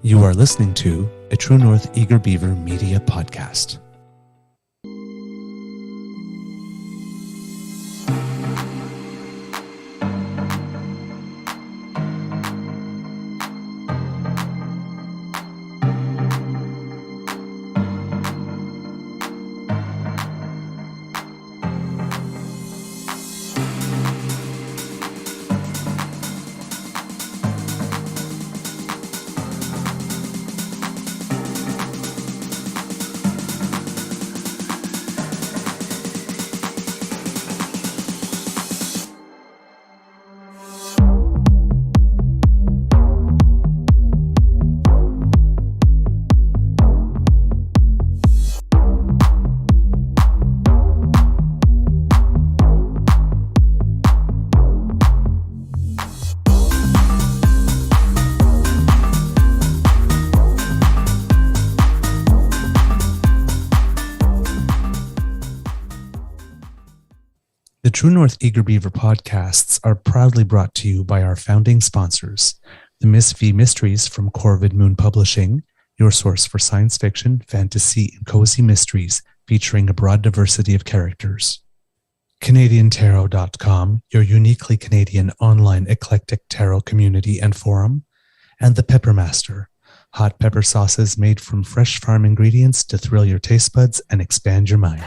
You are listening to a True North Eager Beaver media podcast. The True North Eager Beaver podcasts are proudly brought to you by our founding sponsors, the Miss V Mysteries from Corvid Moon Publishing, your source for science fiction, fantasy, and cozy mysteries featuring a broad diversity of characters. CanadianTarot.com, your uniquely Canadian online eclectic tarot community and forum, and the Peppermaster, hot pepper sauces made from fresh farm ingredients to thrill your taste buds and expand your mind.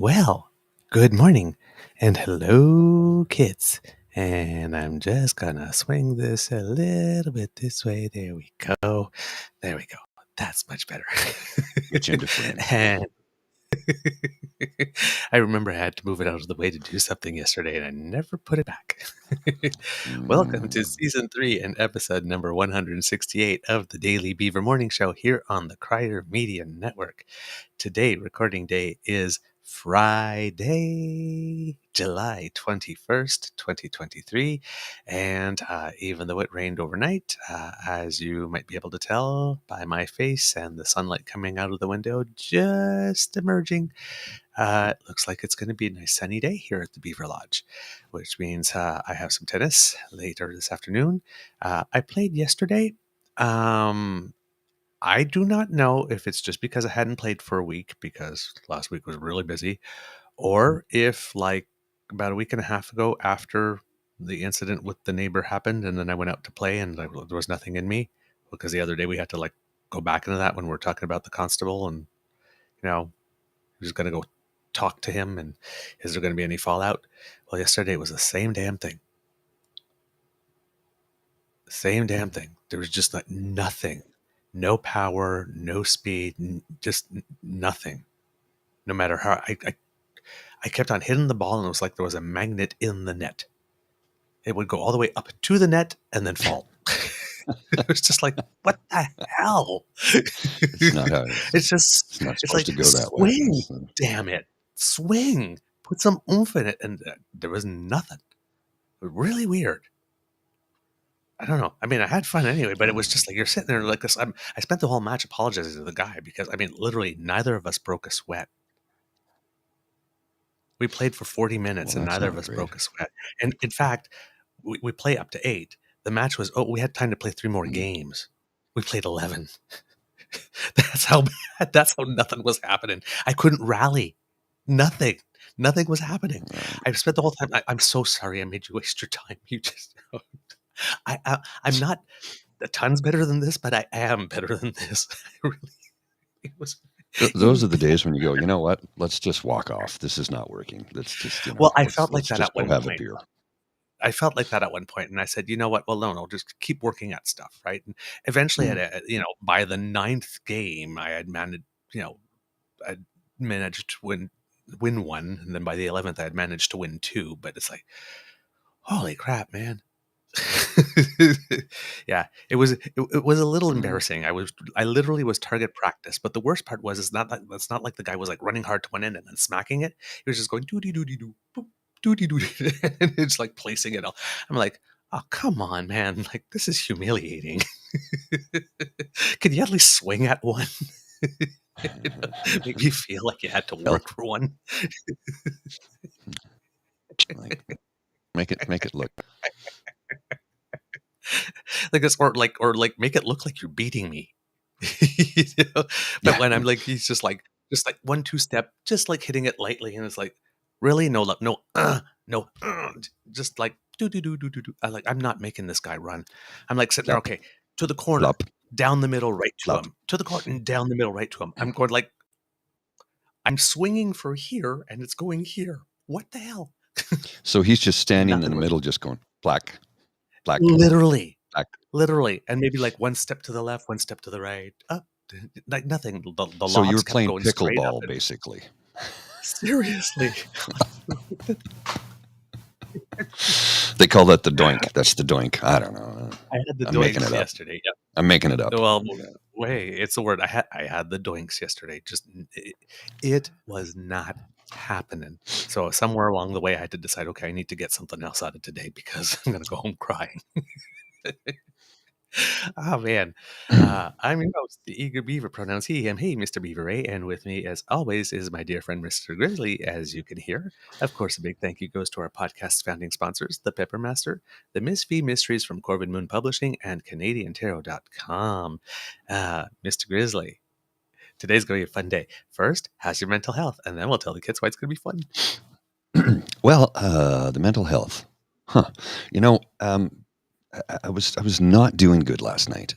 Well, good morning and hello, kids. And I'm just gonna swing this a little bit this way. There we go. There we go. That's much better. Get you into frame. And I remember I had to move it out of the way to do something yesterday, and I never put it back. Welcome to Season 3 and Episode number 168 of the Daily Beaver Morning Show here on the Crier Media Network. Today, recording day, is Friday, July 21st, 2023. And even though it rained overnight, as you might be able to tell by my face and the sunlight coming out of the window just emerging, it looks like it's going to be a nice sunny day here at the Beaver Lodge, which means I have some tennis later this afternoon. I played yesterday. I do not know if it's just because I hadn't played for a week because last week was really busy, or if like about a week and a half ago after the incident with the neighbor happened and then I went out to play and there was nothing in me, because the other day we had to like go back into that when we're talking about the constable and, you know, who's going to go talk to him and is there going to be any fallout? Well, yesterday it was the same damn thing. Same damn thing. There was just like nothing. No power, no speed, just nothing. No matter how I kept on hitting the ball, and it was like there was a magnet in the net. It would go all the way up to the net and then fall. It was just like, what the hell? It's not how It's just, it's not it's supposed like, to go that way. swing, So, damn it. Swing. Put some oomph in it. And there was nothing. Really weird. I don't know. I mean, I had fun anyway, but it was just like you're sitting there like this. I spent the whole match apologizing to the guy because, I mean, literally neither of us broke a sweat. We played for 40 minutes well, and that's neither of not us great. broke a sweat. And in fact, we play up to 8. The match was, we had time to play 3 more games. We played 11. That's how bad. That's how nothing was happening. I couldn't rally. Nothing was happening. I spent the whole time. I'm so sorry I made you waste your time. You just, I'm not a tons better than this, but I am better than this. Really, it was. Those are the days when you go, you know what? Let's just walk off. This is not working. Let's just, Well, I felt like let's that just at go one have a point. beer. I felt like that at one point, and I said, you know what? Well, no, just keep working at stuff, right? And eventually, by the 9th game, I had managed, I managed to win win one, and then by the 11th I had managed to win two. But it's like, holy crap, man. Yeah, it was a little embarrassing. I literally was target practice, but the worst part was it's not like the guy was like running hard to one end and then smacking it. He was just going doody doody doo boop doody doody, and it's like placing it all. I'm like, oh come on, man! Like this is humiliating. Could you at least swing at one? Make me feel like you had to work for one. Like, make it look. Like this, or make it look like you're beating me. But Yeah. when I'm like, he's just like 1-2 step, just like hitting it lightly, and it's like, really, no, just like do. I'm not making this guy run. I'm like sitting there, Flop. okay, to the corner, Flop. down the middle, right to Flop. him, to the corner, and down the middle, right to him. I'm going like, I'm swinging for here, and it's going here. What the hell? So he's just standing in Nothing the was- middle, just going black. Literally. Black. Literally, and maybe like one step to the left, one step to the right, up, like nothing. The So you lobs were kept playing going straight up pickleball, and- basically. Seriously, They call that the doink. That's the doink. I don't know. I had the I'm making it doinks up. yesterday. Yeah. I'm making it up. Well, it's the word. I had the doinks yesterday. Just it was not happening. So somewhere along the way, I had to decide. Okay, I need to get something else out of today because I'm going to go home crying. Oh man, I'm your host, the eager beaver, pronouns he, him, he, Mr. Beaver, and with me, as always, is my dear friend Mr. Grizzly. As you can hear, of course, a big thank you goes to our podcast's founding sponsors, the Peppermaster, the Miss V Mysteries from Corvid Moon Publishing, and CanadianTarot.com. Mr. Grizzly, today's going to be a fun day. First, how's your mental health, and then we'll tell the kids why it's going to be fun. Well, the mental health, huh? You know, I was not doing good last night.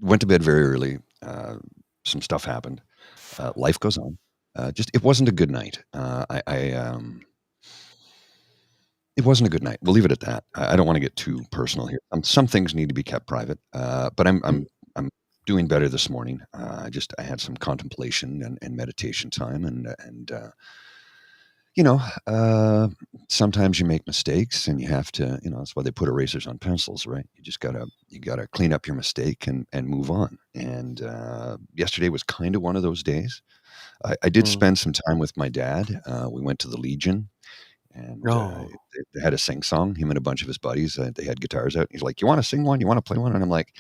Went to bed very early. Some stuff happened. Life goes on. Just it wasn't a good night. It wasn't a good night. We'll leave it at that. I don't want to get too personal here. Some things need to be kept private. But I'm doing better this morning. I had some contemplation and meditation time, and you know, sometimes you make mistakes and you have to, you know, that's why they put erasers on pencils, right? You gotta clean up your mistake and move on. And yesterday was kind of one of those days. I did spend some time with my dad. We went to the Legion, and they had a sing song. Him and a bunch of his buddies. They had guitars out. He's like, "You want to sing one? You want to play one?" And I'm like,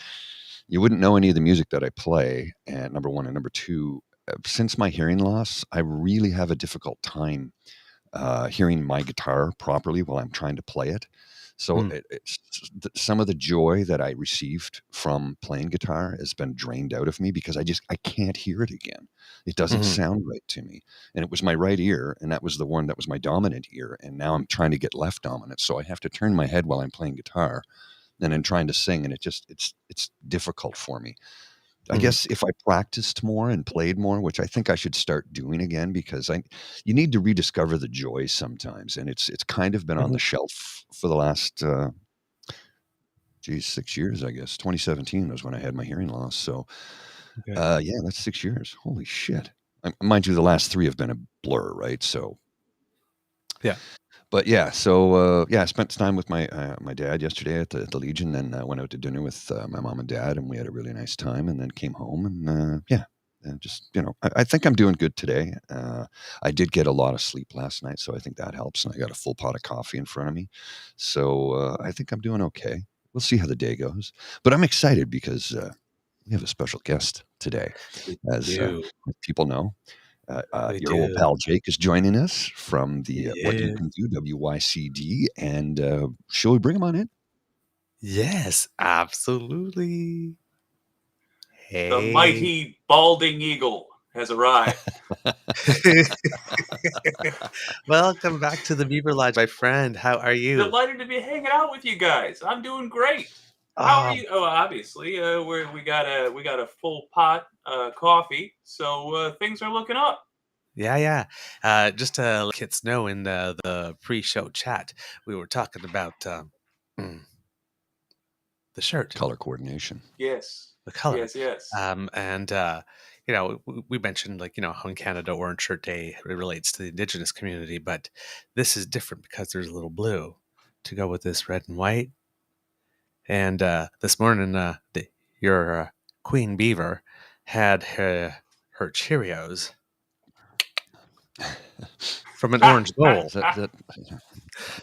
"You wouldn't know any of the music that I play." And number one, and number two, since my hearing loss, I really have a difficult time hearing my guitar properly while I'm trying to play it. So some of the joy that I received from playing guitar has been drained out of me because I can't hear it again. It doesn't sound right to me. And it was my right ear, and that was the one that was my dominant ear. And now I'm trying to get left dominant. So I have to turn my head while I'm playing guitar and then trying to sing. And it's difficult for me. I guess if I practiced more and played more, which I think I should start doing again, because you need to rediscover the joy sometimes, and it's kind of been on the shelf for the last 6 years, I guess. 2017 was when I had my hearing loss. So yeah, that's 6 years. Holy shit! Mind you, the last 3 have been a blur, right? So yeah. But yeah, so I spent time with my dad yesterday at the Legion, and went out to dinner with my mom and dad, and we had a really nice time, and then came home, and just, you know, I think I'm doing good today. I did get a lot of sleep last night, so I think that helps, and I got a full pot of coffee in front of me, so I think I'm doing okay. We'll see how the day goes, but I'm excited because we have a special guest today, as people know. Your old pal Jake is joining us from the What You Can Do, WYCD, and shall we bring him on in? Yes, absolutely. Hey. The mighty balding eagle has arrived. Welcome back to the Beaver Lodge, my friend. How are you? Delighted to be hanging out with you guys. I'm doing great. How are you? Oh, obviously, we got a full pot coffee, so things are looking up. Yeah. Just to let kids know, in the pre-show chat, we were talking about the shirt, color coordination. Yes. the color. Yes. And we mentioned how in Canada Orange Shirt Day relates to the Indigenous community, but this is different because there's a little blue to go with this red and white. And this morning, your Queen Beaver had her Cheerios from an orange bowl. That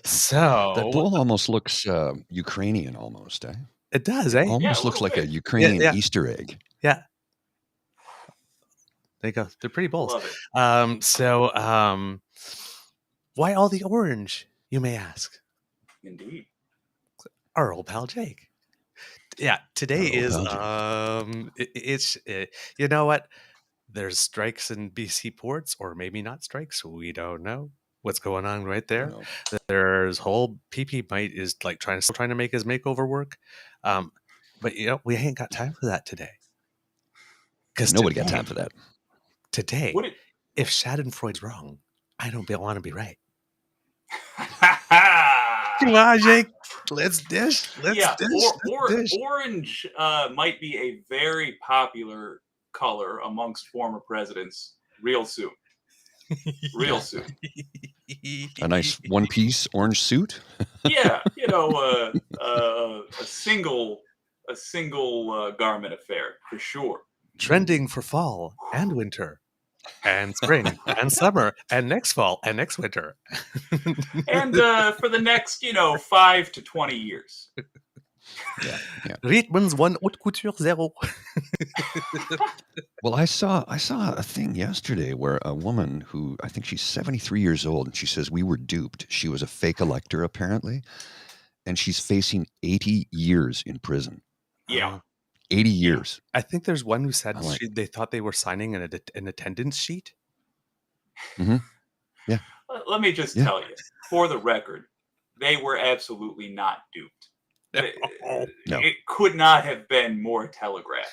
So bowl almost looks Ukrainian, almost. Eh? It does, It eh? almost looks like a Ukrainian Easter egg. Yeah. There you go. They're pretty bowls. Love it. Why all the orange, you may ask? Indeed. Our old pal Jake. Yeah, today is you know what? There's strikes in BC ports, or maybe not strikes. We don't know what's going on right there. There's whole PP Might is like trying to make his makeover work, but we ain't got time for that today. Because nobody got time for that today. If Schadenfreude's wrong, I don't want to be right. Come on, Jake. Let's dish. Let's dish. Orange might be a very popular color amongst former presidents real soon. Real soon. A nice one-piece orange suit. Yeah, a single garment affair for sure. Trending for fall and winter and spring and summer and next fall and next winter. And for the next 5 to 20 years. Yeah. Rietmans 1 haute couture 0. Well, I saw a thing yesterday where a woman who, I think she's 73 years old, and she says we were duped. She was a fake elector, apparently, and she's facing 80 years in prison. Yeah. 80 years. I think there's one who said they thought they were signing an attendance sheet. Mm-hmm. Yeah. Let me just tell you, for the record, they were absolutely not duped. No. It could not have been more telegraphed.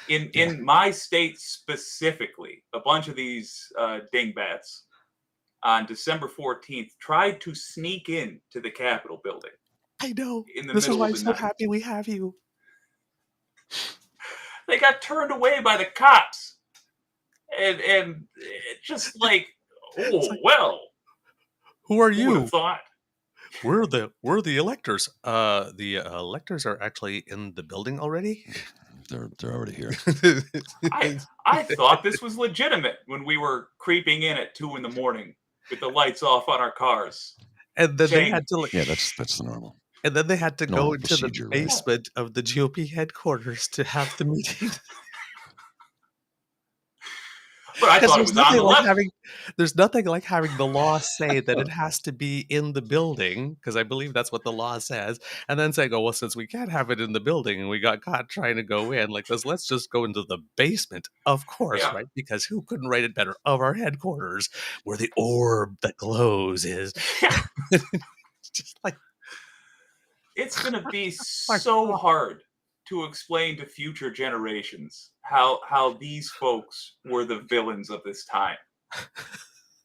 In my state specifically, a bunch of these dingbats on December 14th tried to sneak in to the Capitol building. I know. This is why I'm so happy we have you. They got turned away by the cops, and just like, well, who are who you? would have thought? We're the electors. The electors are actually in the building already. They're already here. I thought this was legitimate when we were creeping in at 2 a.m. with the lights off on our cars. And then they had to that's the normal. And then they had to go into procedure, the basement of the GOP headquarters to have the meeting. But I thought it was on the left. There's nothing like having the law say that it has to be in the building, because I believe that's what the law says, and then saying, "Oh, well, since we can't have it in the building, and we got caught trying to go in like this, let's just go into the basement." Of course, right? Because who couldn't write it better? Of our headquarters, where the orb that glows is. Just like it's going to be so hard to explain to future generations how these folks were the villains of this time.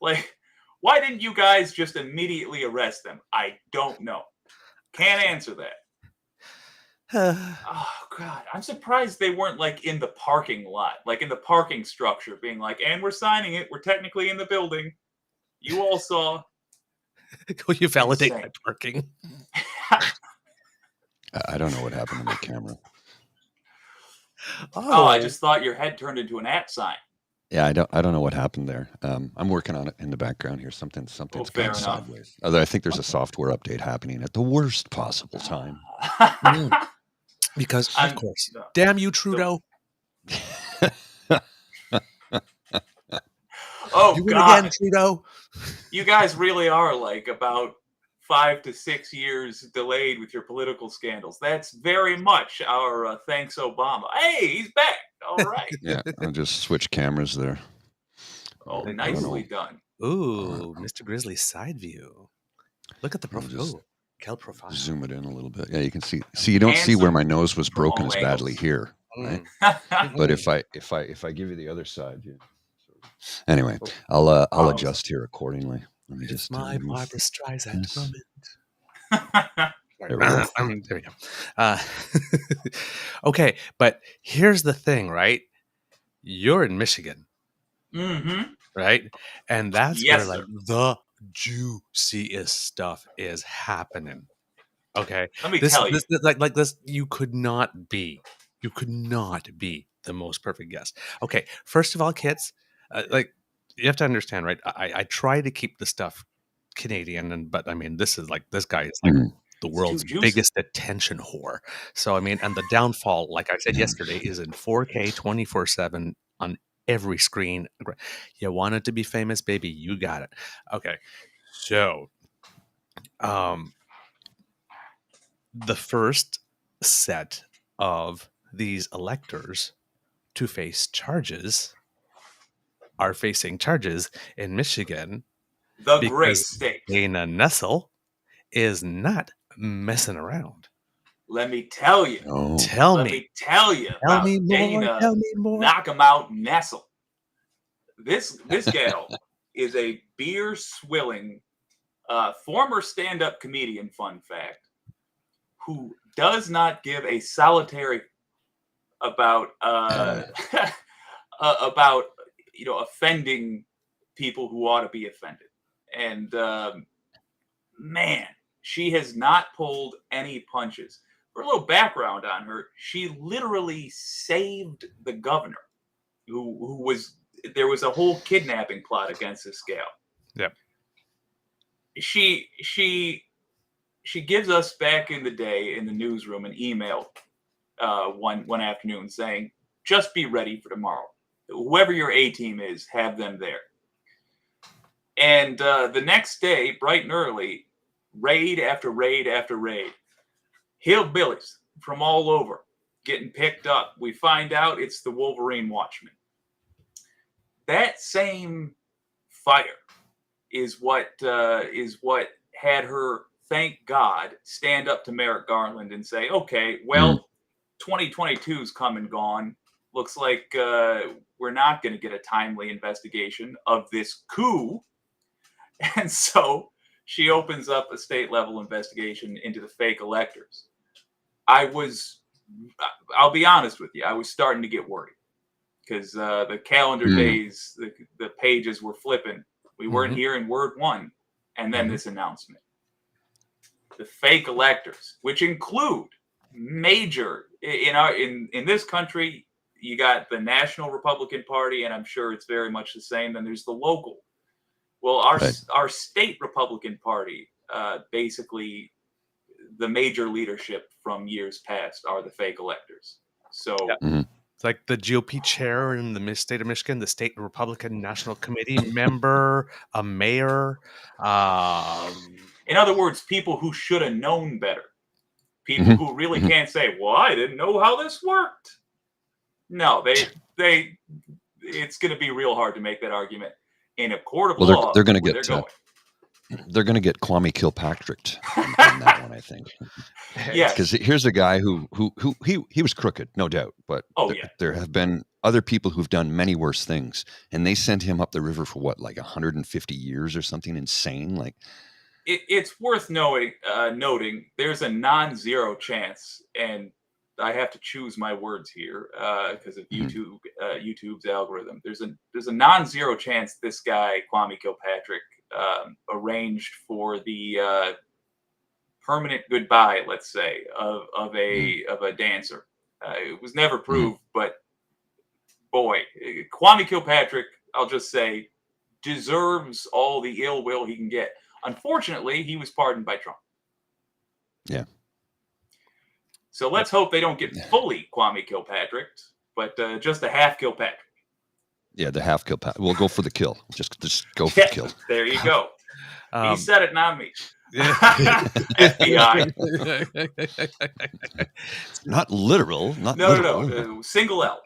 Like, why didn't you guys just immediately arrest them? I don't know. Can't answer that. Oh, God. I'm surprised they weren't, like, in the parking lot, like in the parking structure, being like, and we're signing it. We're technically in the building. You all saw. Will you validate my parking? I don't know what happened to my camera. Oh, I just thought your head turned into an @ sign. Yeah, I don't know what happened there. I'm working on it in the background here. Something's gone sideways. Although I think there's a software update happening at the worst possible time. Because of course, damn you, Trudeau. Oh, you God. Again, Trudeau. You guys really are like about 5 to 6 years delayed with your political scandals. That's very much our thanks Obama. Hey, he's back. All right. Yeah, I'll just switch cameras there. Oh, nicely done. Ooh, Mr. Grizzly's side view. Look at the profile. Profile. Zoom it in a little bit. Yeah, you can see. See, you don't see where my nose was broken as badly here, right? But if I give you the other side, Anyway, I'll adjust here accordingly. Let me just my Barbara Streisand moment. There we go. There we go. Okay, but here's the thing, right? you're in Michigan, right? And that's Yes, where sir. the juiciest stuff is happening. Okay, Let me tell you. like this, you could not be the most perfect guest. Okay, first of all, kids, you have to understand, right? I try to keep the stuff Canadian, but I mean, this guy is like the world's biggest attention whore. So I mean, and the downfall, like I said yesterday, is in 4K 24/7 on every screen. You want it to be famous, baby? You got it. Okay, so the first set of these electors to face charges are facing charges in Michigan The great because state. Dana Nessel is not messing around. Let me tell you. Tell Let me. me tell you Tell about me more. Dana Tell me more. Knock 'em out Nessel. This gal is a beer swilling former stand-up comedian, fun fact, who does not give a solitary about about offending people who ought to be offended. And man, she has not pulled any punches. For a little background on her, she literally saved the governor, who was there was a whole kidnapping plot against this gal. Yep. She gives us back in the day in the newsroom an email one afternoon saying, "Just be ready for tomorrow. Whoever your A team is, have them there." And the next day, bright and early, raid after raid after raid, hillbillies from all over getting picked up. We find out it's the Wolverine Watchmen. That same fire is what had her, thank God, stand up to Merrick Garland and say, "Okay, well, 2022's come and gone. Looks like we're not going to get a timely investigation of this coup." And so she opens up a state-level investigation into the fake electors. I'll be honest with you, I was starting to get worried because the calendar days, the pages were flipping. We weren't hearing word one. And then this announcement. The fake electors, which include major, in this country, you got the National Republican Party, and I'm sure it's very much the same. Then there's the local. Well, our state Republican Party, basically, the major leadership from years past are the fake electors. So it's like the GOP chair in the state of Michigan, the state Republican National Committee member, a mayor. In other words, people who should have known better. People who really can't say, "Well, I didn't know how this worked." No, it's going to be real hard to make that argument in a court of law. They're going to get Kwame Kilpatricked on that one, I think. Yeah, because here's a guy who he was crooked, no doubt, but there have been other people who've done many worse things, and they sent him up the river for what, like 150 years or something insane. Like, it's worth noting there's a non-zero chance, and I have to choose my words here because of YouTube's algorithm. There's a non-zero chance this guy Kwame Kilpatrick arranged for the permanent goodbye, let's say, of a dancer. It was never proved, but boy, Kwame Kilpatrick, I'll just say, deserves all the ill will he can get. Unfortunately, he was pardoned by Trump. Yeah. So let's hope they don't get fully Kwame Kilpatrick, but just a half Kilpatrick. Yeah, the half Kilpatrick. We'll go for the kill. Just go for the kill. There you go. He said it, not me. FBI. Not literal. No. Single L.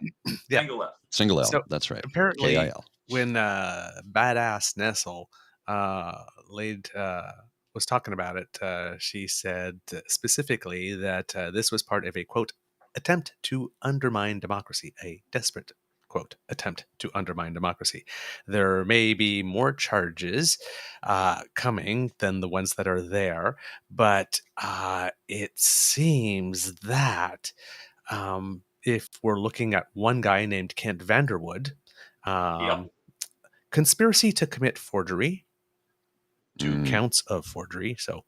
Yeah. Single L. So that's right. Apparently, K-I-L. When Badass Nessel was talking about it, she said specifically that this was part of a, quote, attempt to undermine democracy, a desperate, quote, attempt to undermine democracy. There may be more charges coming than the ones that are there, but it seems that if we're looking at one guy named Kent Vanderwood, Yep. conspiracy to commit forgery, 2 Mm. counts of forgery. So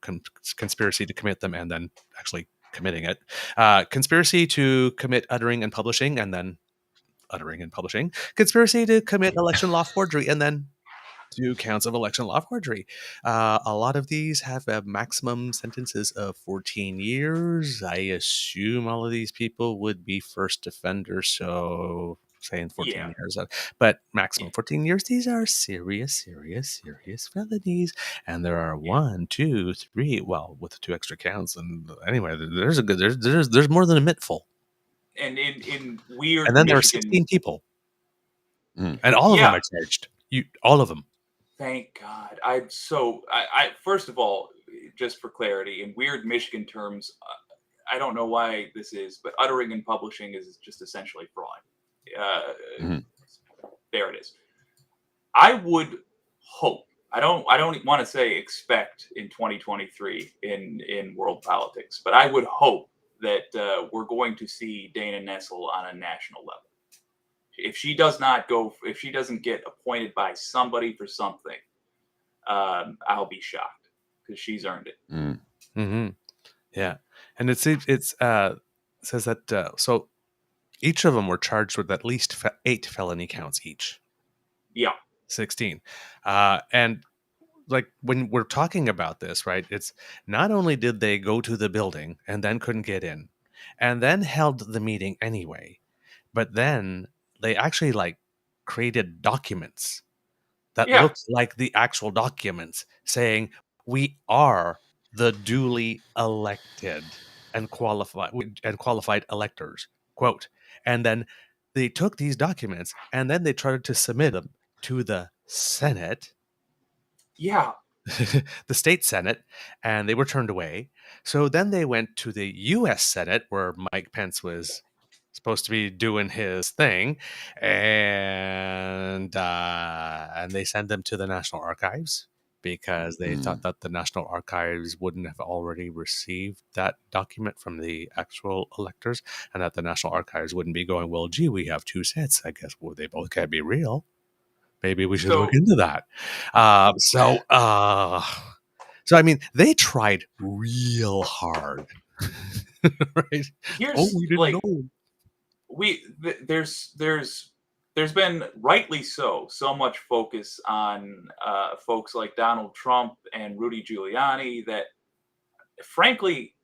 conspiracy to commit them and then actually committing it. Conspiracy to commit uttering and publishing and then uttering and publishing. Conspiracy to commit election law forgery and then 2 counts of election law forgery. A lot of these have maximum sentences of 14 years. I assume all of these people would be first offenders, so saying 14 Yeah. years. But maximum 14 years, these are serious felonies. And there are 1, 2, 3, well, with 2 extra counts. And anyway, there's more than a mittful. And in weird And then there are Michigan, 16 people. Mm. And all of Yeah. them are charged. All of them. Thank God. I first of all, just for clarity, in weird Michigan terms, I don't know why this is, but uttering and publishing is just essentially fraud. Mhm. There it is. I would hope. I don't want to say expect in 2023 in world politics, but I would hope that we're going to see Dana Nessel on a national level. If she doesn't get appointed by somebody for something, I'll be shocked because she's earned it. Mm. Mm-hmm. Yeah, and it says that so each of them were charged with at least 8 felony counts each. Yeah, 16, and like when we're talking about this, right? It's not only did they go to the building and then couldn't get in, and then held the meeting anyway, but then they actually like created documents that Yeah. looked like the actual documents saying we are the duly elected and qualified electors, quote. And then they took these documents and then they tried to submit them to the Senate, yeah, the state Senate, and they were turned away. So then they went to the US Senate where Mike Pence was supposed to be doing his thing, and they sent them to the National Archives because they thought that the National Archives wouldn't have already received that document from the actual electors, and that the National Archives wouldn't be going, well, gee, we have 2 sets. I guess they both can't be real. Maybe we should look into that. So I mean, they tried real hard. Right? Here's We didn't know. There's been rightly so much focus on folks like Donald Trump and Rudy Giuliani that frankly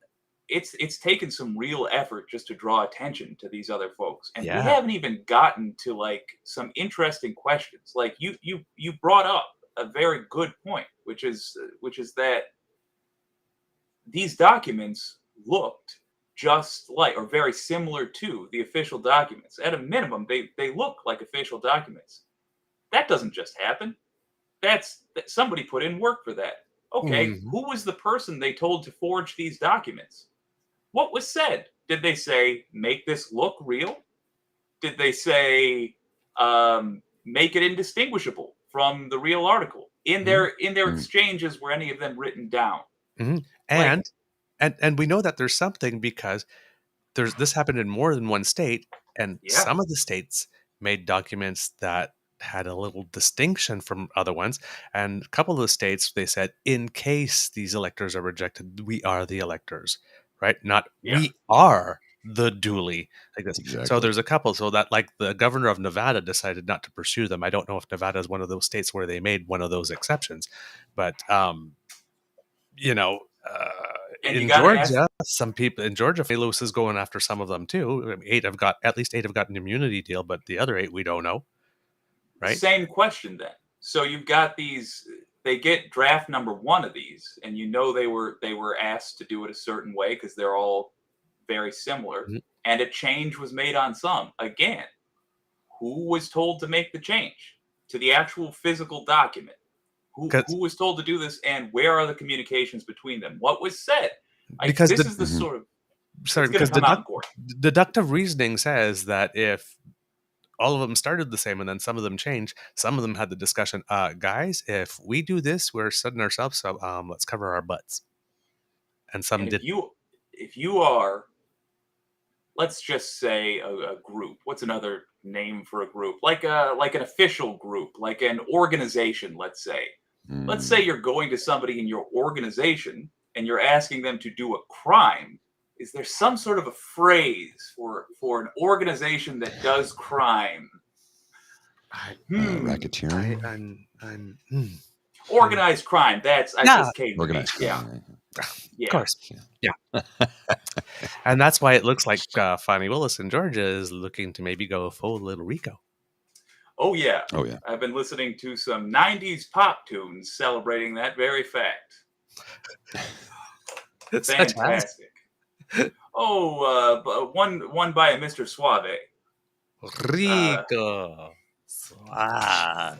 it's taken some real effort just to draw attention to these other folks, and we haven't even gotten to like some interesting questions. Like you brought up a very good point, which is that these documents looked just like or very similar to the official documents. At a minimum, they look like official documents. That doesn't just happen. That somebody put in work for that. Okay, who was the person they told to forge these documents? What was said? Did they say make this look real? Did they say make it indistinguishable from the real article? In their exchanges, were any of them written down? And we know that there's something because this happened in more than one state, and some of the states made documents that had a little distinction from other ones, and a couple of the states they said, in case these electors are rejected, we are the electors, right? Not we are the duly like this. Exactly. So there's a couple, so that like the governor of Nevada decided not to pursue them. I don't know if Nevada is one of those states where they made one of those exceptions, but you know. In Georgia, some people in Georgia, Lewis is going after some of them too. At least 8 have got an immunity deal, but the other 8 we don't know. Right? Same question then. So you've got these. They get draft number 1 of these, and you know they were asked to do it a certain way because they're all very similar, and a change was made on some. Again, who was told to make the change to the actual physical document? Who was told to do this, and where are the communications between them? What was said? Because this is the sort of because deductive reasoning says that if all of them started the same and then some of them changed, some of them had the discussion, guys, if we do this, we're setting ourselves up, let's cover our butts. And some did. If you are let's just say a group. What's another name for a group? Like an official group, like an organization, let's say. Let's say you're going to somebody in your organization and you're asking them to do a crime. Is there some sort of a phrase for an organization that does crime? Racketeering? Organized crime. That's I just came to Organized me. crime. Of course. Yeah. And that's why it looks like Fannie Willis in Georgia is looking to maybe go full Little Rico. Oh yeah. Oh yeah. I've been listening to some 90s pop tunes celebrating that very fact. Fantastic. Oh, one by a Mr. Suave. Rico. Suave.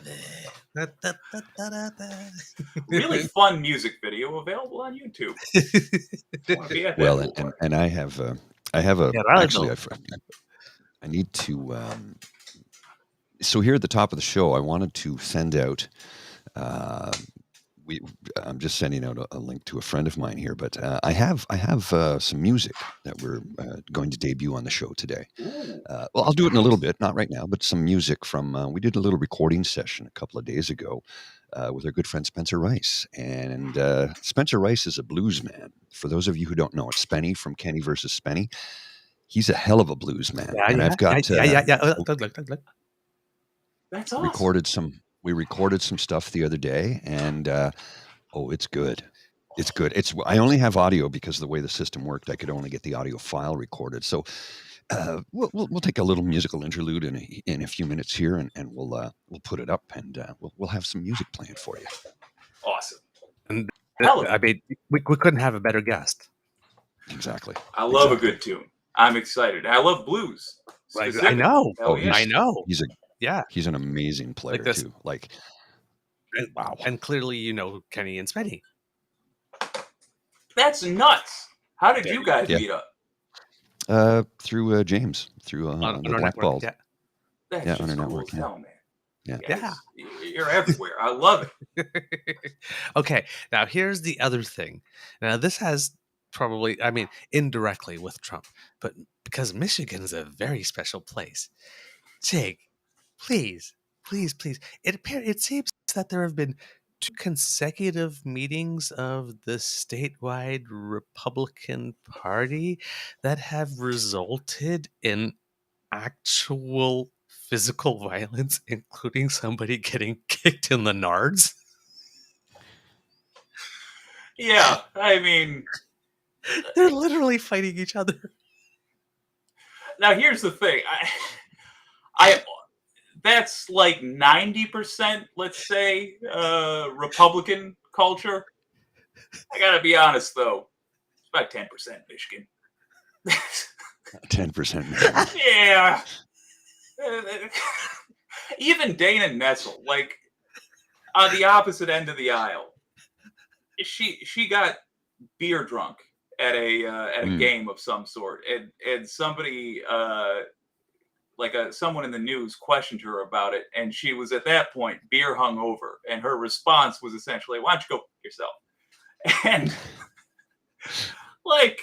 Really fun music video available on YouTube. Well, and I have a actually I need to so here at the top of the show I wanted to send out I'm just sending out a link to a friend of mine here, but I have some music that we're going to debut on the show today. Well, I'll do it in a little bit, not right now, but some music from we did a little recording session a couple of days ago with our good friend Spencer Rice, and Spencer Rice is a blues man. For those of you who don't know, it's Spenny from Kenny versus Spenny. He's a hell of a blues man, and I've got Look. That's awesome. We recorded some stuff the other day, and it's good. It's good. I only have audio because of the way the system worked. I could only get the audio file recorded. So we'll take a little musical interlude in a few minutes here, and we'll put it up, and we'll have some music playing for you. Awesome. And I mean, we couldn't have a better guest. Exactly. I love a good tune. I'm excited. I love blues. I know. Yeah. I know. He's an amazing player too. Wow. And clearly, you know Kenny and Spenny. That's nuts. How did you guys meet up? Through James, through on the our Black network. Balls. That's on just our cool network. as hell, man. Yeah. You're everywhere. I love it. Okay, now here's the other thing. Now this has probably, I mean, indirectly with Trump, but because Michigan is a very special place. Jake, please. It seems that there have been 2 consecutive meetings of the statewide Republican Party that have resulted in actual physical violence, including somebody getting kicked in the nards. Yeah, I mean, they're literally fighting each other. Now here's the thing. I that's like 90%, let's say, Republican culture. I gotta be honest though, it's about 10% Michigan. 10%. Yeah. Even Dana Nessel, like on the opposite end of the aisle, she got beer drunk at a game of some sort, and somebody someone in the news questioned her about it, and she was at that point beer hungover, and her response was essentially, "Why don't you go yourself?" And like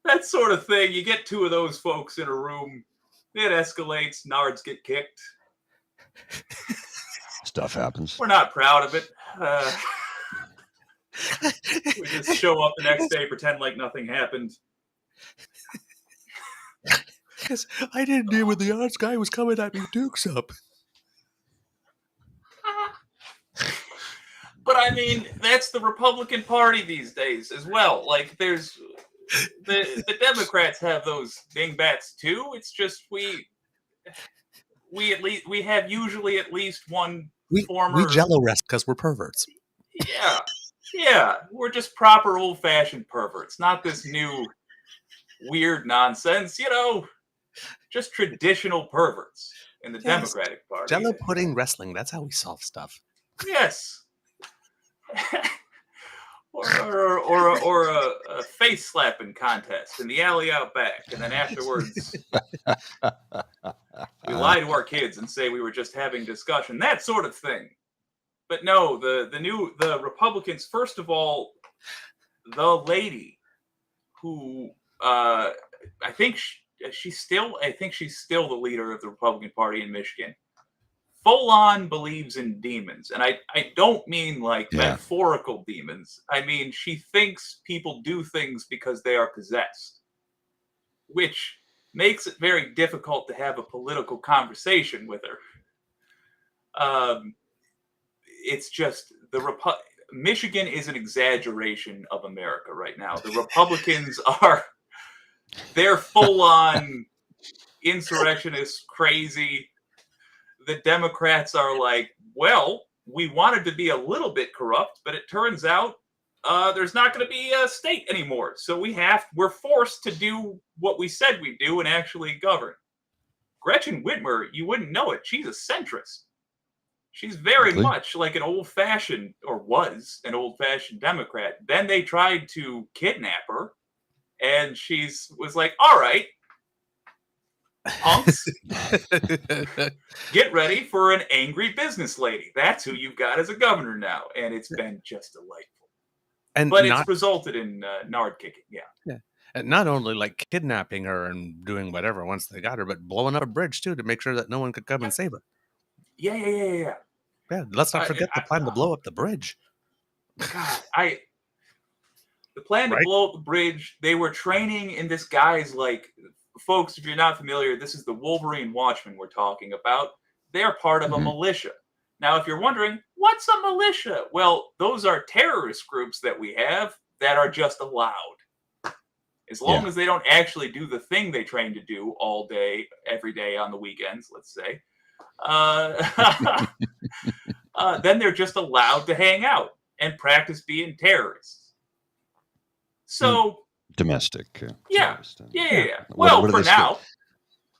that sort of thing, you get 2 of those folks in a room, it escalates, nards get kicked. Stuff happens. We're not proud of it. We just show up the next day, pretend like nothing happened. Because I didn't hear when the odds guy was coming at me dukes up. But I mean, that's the Republican Party these days as well. Like, there's the Democrats have those dingbats too. It's just we have usually at least one former. We jello rest because we're perverts. Yeah, we're just proper old-fashioned perverts, not this new weird nonsense. Just traditional perverts in the Democratic Party. Jello pudding wrestling. That's how we solve stuff. Yes. or a face slapping contest in the alley out back, and then afterwards we lie to our kids and say we were just having discussion, that sort of thing. But no, the Republicans, first of all, the lady who I think I think she's still the leader of the Republican Party in Michigan. Full on believes in demons. And I don't mean like metaphorical demons. I mean, she thinks people do things because they are possessed, which makes it very difficult to have a political conversation with her. It's just Michigan is an exaggeration of America right now. The Republicans they're full on insurrectionist crazy. The Democrats are like, well, we wanted to be a little bit corrupt, but it turns out there's not going to be a state anymore. So we're forced to do what we said we'd do and actually govern. Gretchen Whitmer, you wouldn't know it. She's a centrist. She's very much like an old-fashioned, or was an old-fashioned Democrat. Then they tried to kidnap her, and was like, all right, punks, get ready for an angry business lady. That's who you've got as a governor now. And it's been just delightful. But it's resulted in nard kicking, yeah. And not only like kidnapping her and doing whatever once they got her, but blowing up a bridge too to make sure that no one could come and save her. Yeah. Yeah, let's not forget the plan to blow up the bridge. God, the plan to blow up the bridge, they were training in this guy's, like, folks, if you're not familiar, this is the Wolverine Watchmen we're talking about. They're part of a militia. Now, if you're wondering, what's a militia? Well, those are terrorist groups that we have that are just allowed. As long as they don't actually do the thing they train to do all day, every day on the weekends, let's say, then they're just allowed to hang out and practice being terrorists. So domestic. Terrorist. Yeah. Well, for now,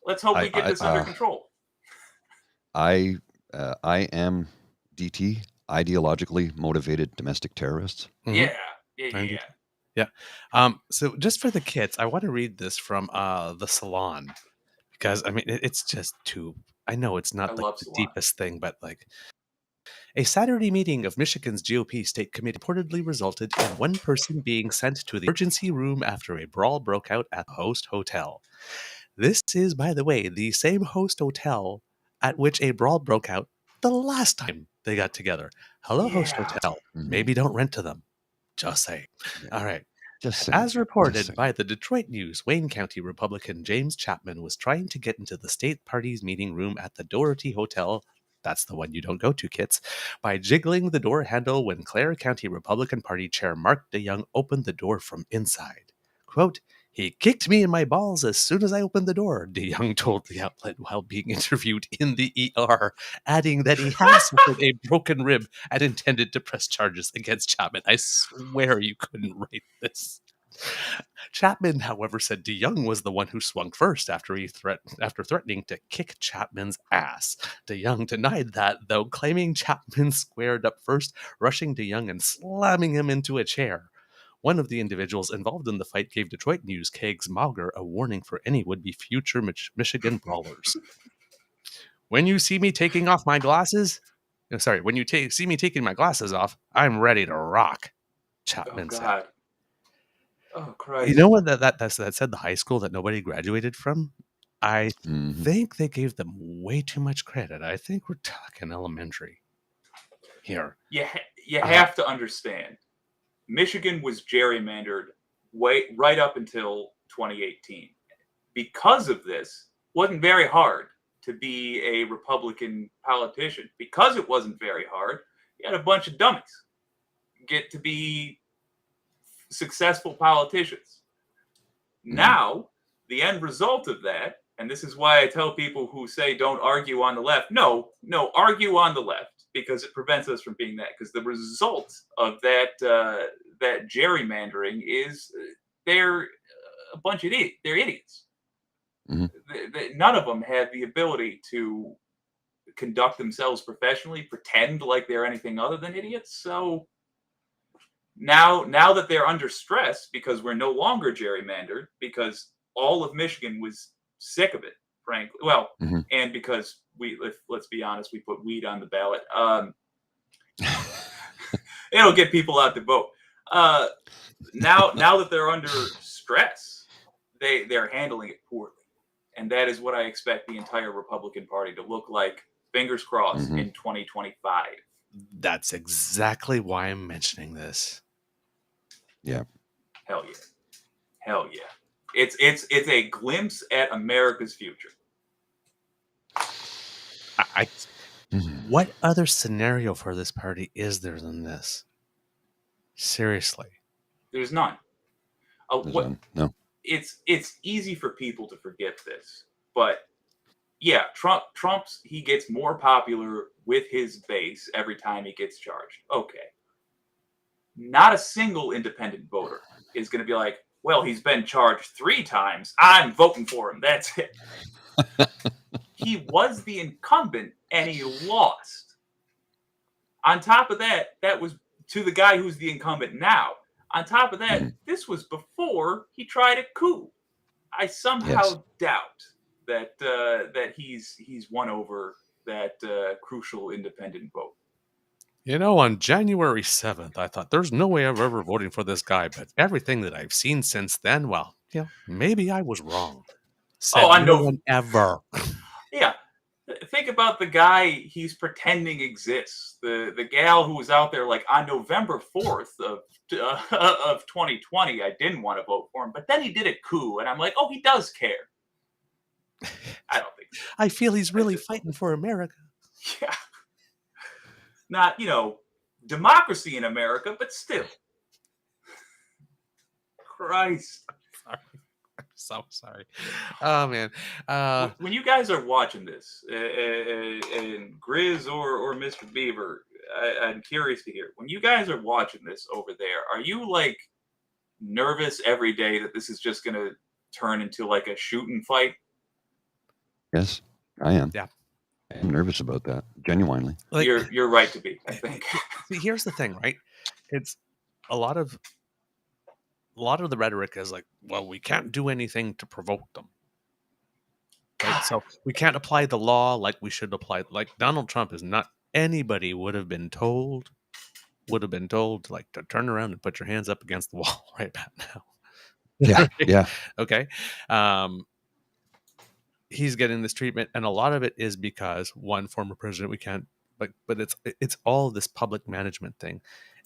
let's hope we get this under control. I am DT, ideologically motivated domestic terrorists. Yeah. So just for the kids, I want to read this from the Salon, because I mean it's just too. I know it's not like the deepest thing, but like a Saturday meeting of Michigan's GOP state committee reportedly resulted in one person being sent to the emergency room after a brawl broke out at the host hotel. This is, by the way, the same host hotel at which a brawl broke out the last time they got together. Hello, host hotel. Maybe don't rent to them. Just saying. All right. As reported by the Detroit News, Wayne County Republican James Chapman was trying to get into the state party's meeting room at the Doherty Hotel. That's the one you don't go to, kids. By jiggling the door handle when Clare County Republican Party Chair Mark DeYoung opened the door from inside. Quote, "He kicked me in my balls as soon as I opened the door," DeYoung told the outlet while being interviewed in the ER, adding that he had suffered a broken rib and intended to press charges against Chapman. I swear you couldn't write this. Chapman, however, said DeYoung was the one who swung first after threatening to kick Chapman's ass. DeYoung denied that, though, claiming Chapman squared up first, rushing DeYoung and slamming him into a chair. One of the individuals involved in the fight gave Detroit News' Kegs Mauger a warning for any would-be future Michigan brawlers. When you see me taking off my glasses, see me taking my glasses off, I'm ready to rock, Chapman said. Oh, Christ. You know what that said the high school that nobody graduated from? I think they gave them way too much credit. I think we're talking elementary here. You have to understand. Michigan was gerrymandered right up until 2018. Because of this, it wasn't very hard to be a Republican politician. Because it wasn't very hard, you had a bunch of dummies get to be successful politicians. Now, the end result of that, and this is why I tell people who say don't argue on the left, no, argue on the left, because it prevents us from being that. Because the result of that gerrymandering is they're a bunch of idiots. They're idiots. None of them have the ability to conduct themselves professionally, pretend like they're anything other than idiots. So now that they're under stress because we're no longer gerrymandered, because all of Michigan was sick of it, frankly. Well, and because let's be honest, we put weed on the ballot. It'll get people out to vote. Now that they're under stress, they're handling it poorly. And that is what I expect the entire Republican Party to look like, fingers crossed, in 2025. That's exactly why I'm mentioning this. Yeah. Hell yeah. Hell yeah. It's a glimpse at America's future. What other scenario for this party is there than this? Seriously. There's none. No. It's easy for people to forget this, but yeah, Trump's he gets more popular with his base every time he gets charged. Okay. Not a single independent voter is going to be like, well, he's been charged 3 times. I'm voting for him. That's it. He was the incumbent and he lost. On top of that, that was to the guy who's the incumbent now. On top of that, this was before he tried a coup. I somehow doubt that that he's won over that crucial independent vote. You know, on January 7th, I thought there's no way I'm ever voting for this guy, but everything that I've seen since then, well, yeah, maybe I was wrong. Said no one ever. Yeah. Think about the guy he's pretending exists. The gal who was out there like on November 4th of 2020, I didn't want to vote for him, but then he did a coup, and I'm like, oh, he does care. I don't think so. I feel he's really fighting for America. Yeah. Not, democracy in America, but still. Christ. I'm so sorry. Oh, man. When you guys are watching this, and Grizz or Mr. Beaver, I'm curious to hear. When you guys are watching this over there, are you, like, nervous every day that this is just going to turn into, like, a shooting fight? Yes, I am. Yeah. I'm nervous about that, genuinely. Like, you're right to be, I think. See, here's the thing, right? It's a lot of the rhetoric is like, well, we can't do anything to provoke them. Right? So we can't apply the law like we should apply. Like Donald Trump is not anybody would have been told like to turn around and put your hands up against the wall right about now. Yeah. Yeah. Okay. He's getting this treatment, and a lot of it is because one former president we can't, but it's all this public management thing.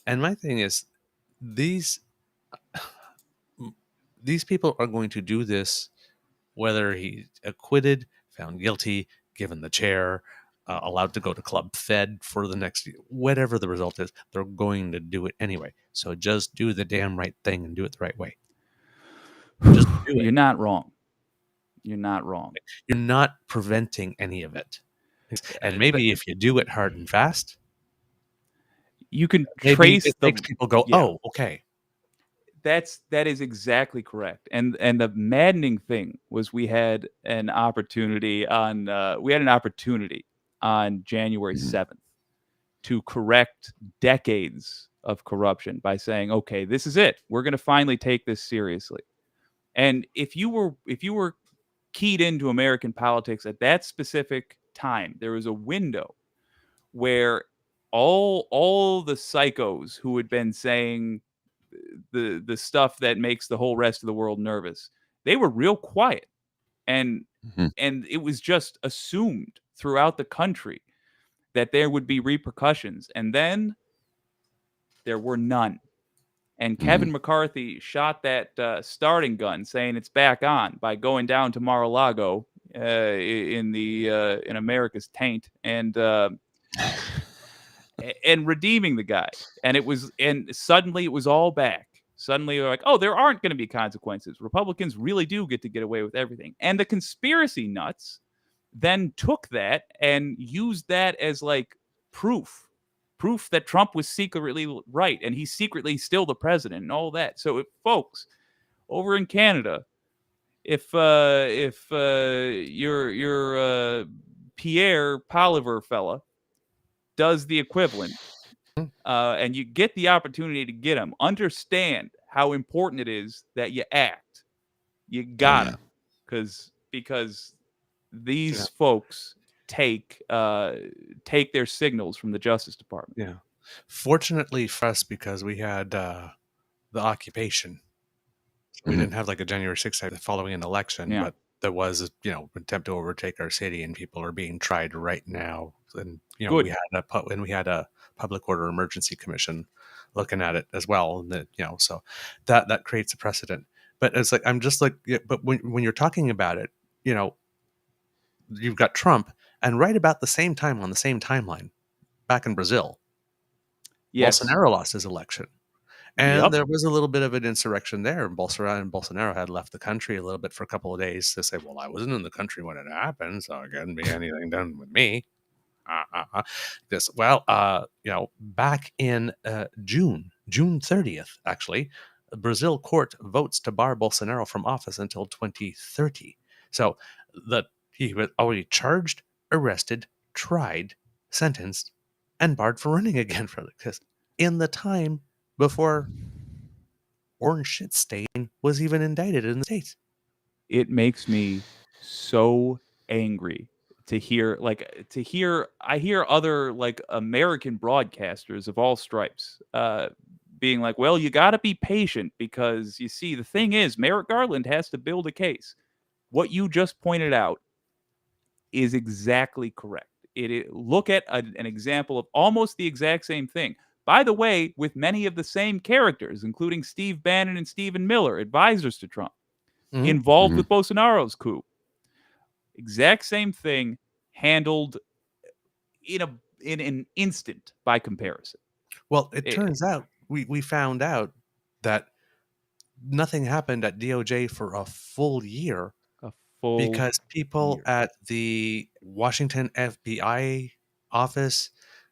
And my thing is, these people are going to do this whether he's acquitted, found guilty, given the chair, allowed to go to Club Fed for the next, whatever the result is, they're going to do it anyway. So just do the damn right thing and do it the right way. Just do it. You're not wrong. You're not wrong. You're not preventing any of it. And maybe if you do it hard and fast, you can trace it makes people go, oh, okay. That is exactly correct. And the maddening thing was we had an opportunity on January 7th to correct decades of corruption by saying, okay, this is it. We're going to finally take this seriously. And if you were keyed into American politics at that specific time, there was a window where all the psychos who had been saying the stuff that makes the whole rest of the world nervous, they were real quiet, and it was just assumed throughout the country that there would be repercussions, and then there were none. And Kevin McCarthy shot that starting gun, saying it's back on, by going down to Mar-a-Lago in America's taint and redeeming the guy. And suddenly it was all back. Suddenly they're like, oh, there aren't going to be consequences. Republicans really do get to get away with everything. And the conspiracy nuts then took that and used that as like proof that Trump was secretly right and he's secretly still the president and all that. So if folks over in Canada, if your Pierre Poliver fella does the equivalent, and you get the opportunity to get him, understand how important it is that you act. You gotta, because these folks take their signals from the Justice Department. Yeah. Fortunately for us, because we had the occupation, so we didn't have like a January 6th following an election, but there was a, attempt to overtake our city, and people are being tried right now. And Good. we had a public order emergency commission looking at it as well, and that so that creates a precedent. But it's like I'm just like, but when you're talking about it, you've got Trump, and right about the same time on the same timeline, back in Brazil, Yes. Bolsonaro lost his election. And Yep. there was a little bit of an insurrection there. Bolsonaro had left the country a little bit for a couple of days to say, well, I wasn't in the country when it happened, so it couldn't be anything done with me. Back in June 30th, actually, the Brazil court votes to bar Bolsonaro from office until 2030. So he was already charged, arrested, tried, sentenced, and barred from running again for because in the time before orange shit stain was even indicted in the States. It makes me so angry to hear I hear other like American broadcasters of all stripes being like, well, you got to be patient because you see, the thing is, Merrick Garland has to build a case. What you just pointed out is exactly correct. Look at an example of almost the exact same thing. By the way, with many of the same characters, including Steve Bannon and Stephen Miller, advisors to Trump, involved with Bolsonaro's coup. Exact same thing, handled in an instant by comparison. Well, it turns out we found out that nothing happened at DOJ for a full year. Because people at the Washington FBI office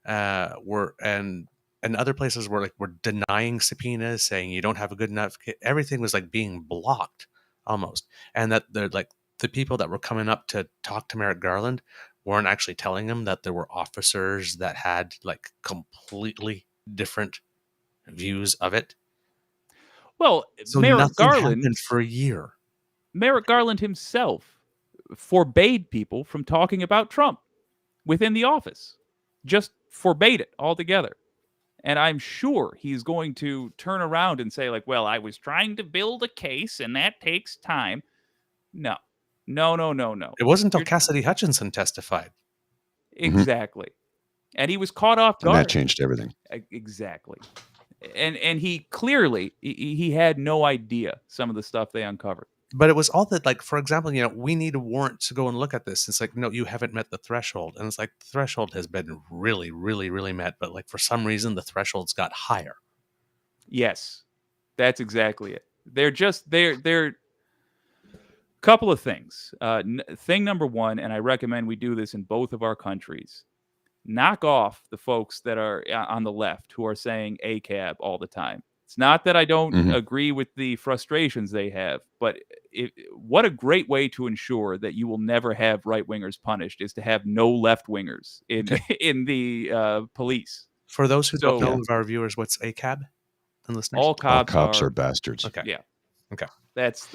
were and other places were denying subpoenas, saying you don't have a good enough. Everything was like being blocked almost, and that the people that were coming up to talk to Merrick Garland weren't actually telling him that there were officers that had like completely different views of it. Well, so Merrick Garland happened for a year. Merrick Garland himself forbade people from talking about Trump within the office. Just forbade it altogether. And I'm sure he's going to turn around and say, like, well, I was trying to build a case and that takes time. No. It wasn't until Cassidy Hutchinson testified. Exactly. And he was caught off guard. And that changed everything. Exactly. And he clearly, he had no idea some of the stuff they uncovered. But it was all that, like, for example, we need a warrant to go and look at this. It's like, no, you haven't met the threshold. And it's like, the threshold has been really, really, really met. But like, for some reason, the thresholds got higher. Yes, that's exactly it. They're couple of things. Thing number one, and I recommend we do this in both of our countries, knock off the folks that are on the left who are saying ACAB all the time. It's not that I don't agree with the frustrations they have, but what a great way to ensure that you will never have right-wingers punished is to have no left-wingers in the police. For those who don't know of our viewers, what's ACAB and listeners? All cops are bastards. Okay. Yeah. Okay.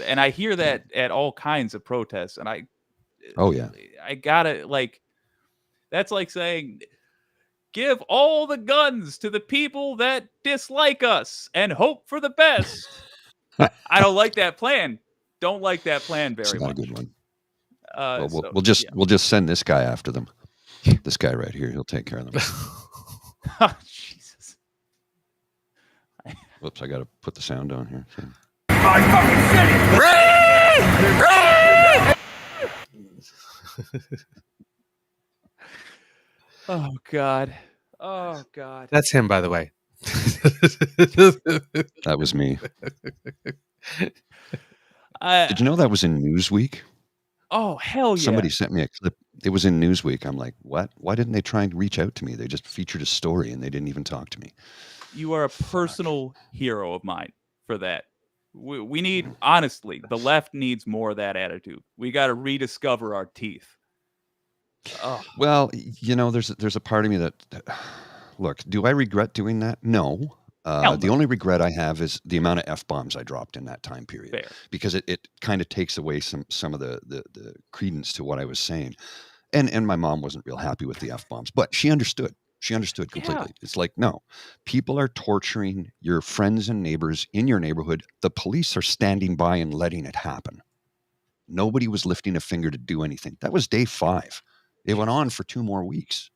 And I hear that at all kinds of protests, and I gotta, that's like saying, give all the guns to the people that dislike us and hope for the best. I don't like that plan. Don't like that plan very much. It's not a good one. We'll just send this guy after them. This guy right here, he'll take care of them. Oh, Jesus. Whoops, I got to put the sound on here. So. Oh, God. Oh, God. That's him, by the way. That was me. Did you know that was in Newsweek? Oh, hell yeah. Somebody sent me a clip. It was in Newsweek. I'm like, what? Why didn't they try and reach out to me? They just featured a story and they didn't even talk to me. You are a personal hero of mine for that. We need, honestly, the left needs more of that attitude. We got to rediscover our teeth. Oh. Well, there's a part of me that, look, do I regret doing that? No. The only regret I have is the amount of F-bombs I dropped in that time period. Fair. Because it kind of takes away some of the credence to what I was saying. And my mom wasn't real happy with the F-bombs, but she understood. She understood completely. Yeah. It's like, no, people are torturing your friends and neighbors in your neighborhood. The police are standing by and letting it happen. Nobody was lifting a finger to do anything. That was day 5. It went on for 2 more weeks.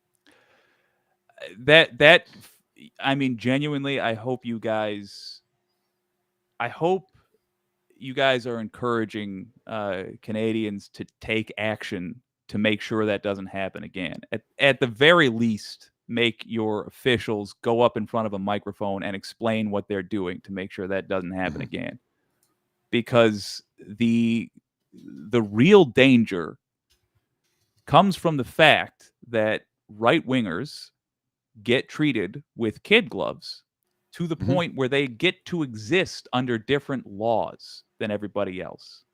I mean, genuinely, I hope you guys are encouraging Canadians to take action to make sure that doesn't happen again. At the very least, make your officials go up in front of a microphone and explain what they're doing to make sure that doesn't happen again. Because the real danger comes from the fact that right-wingers get treated with kid gloves to the point where they get to exist under different laws than everybody else.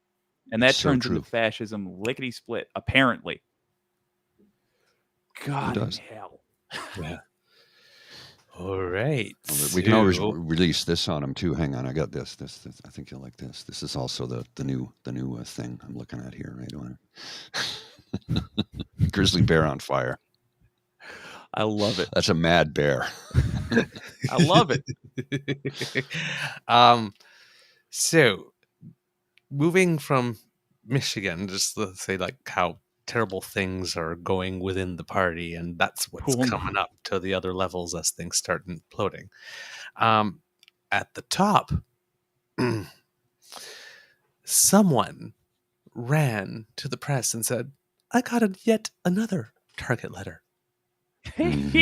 And that turns into fascism lickety-split, apparently. God in hell. Yeah. All right. We can always release this on them too. Hang on, I got this. This I think you'll like this. This is also the new thing I'm looking at here. Right on. Grizzly bear on fire. I love it. That's a mad bear. I love it. So moving from Michigan, just to say like how terrible things are going within the party, and that's what's coming up to the other levels as things start imploding. At the top, someone ran to the press and said, "I got yet another target letter." And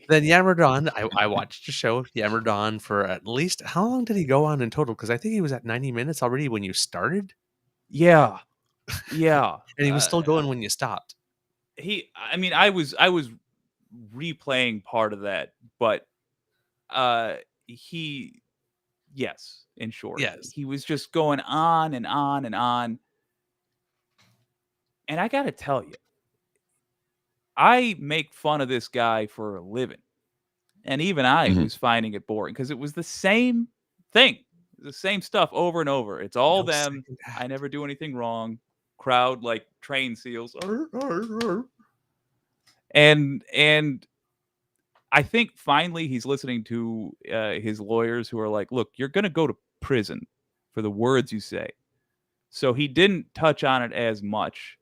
then yammered on. I watched the show, yammered on for at least, how long did he go on in total? Because I think he was at 90 minutes already when you started. Yeah. And he was still going when you stopped. I was replaying part of that, but in short, he was just going on and on and on. And I got to tell you, I make fun of this guy for a living. And even I was finding it boring because it was the same thing, the same stuff over and over. It's all them. I never do anything wrong. Crowd like train seals. And I think finally he's listening to his lawyers who are like, look, you're going to go to prison for the words you say. So he didn't touch on it as much.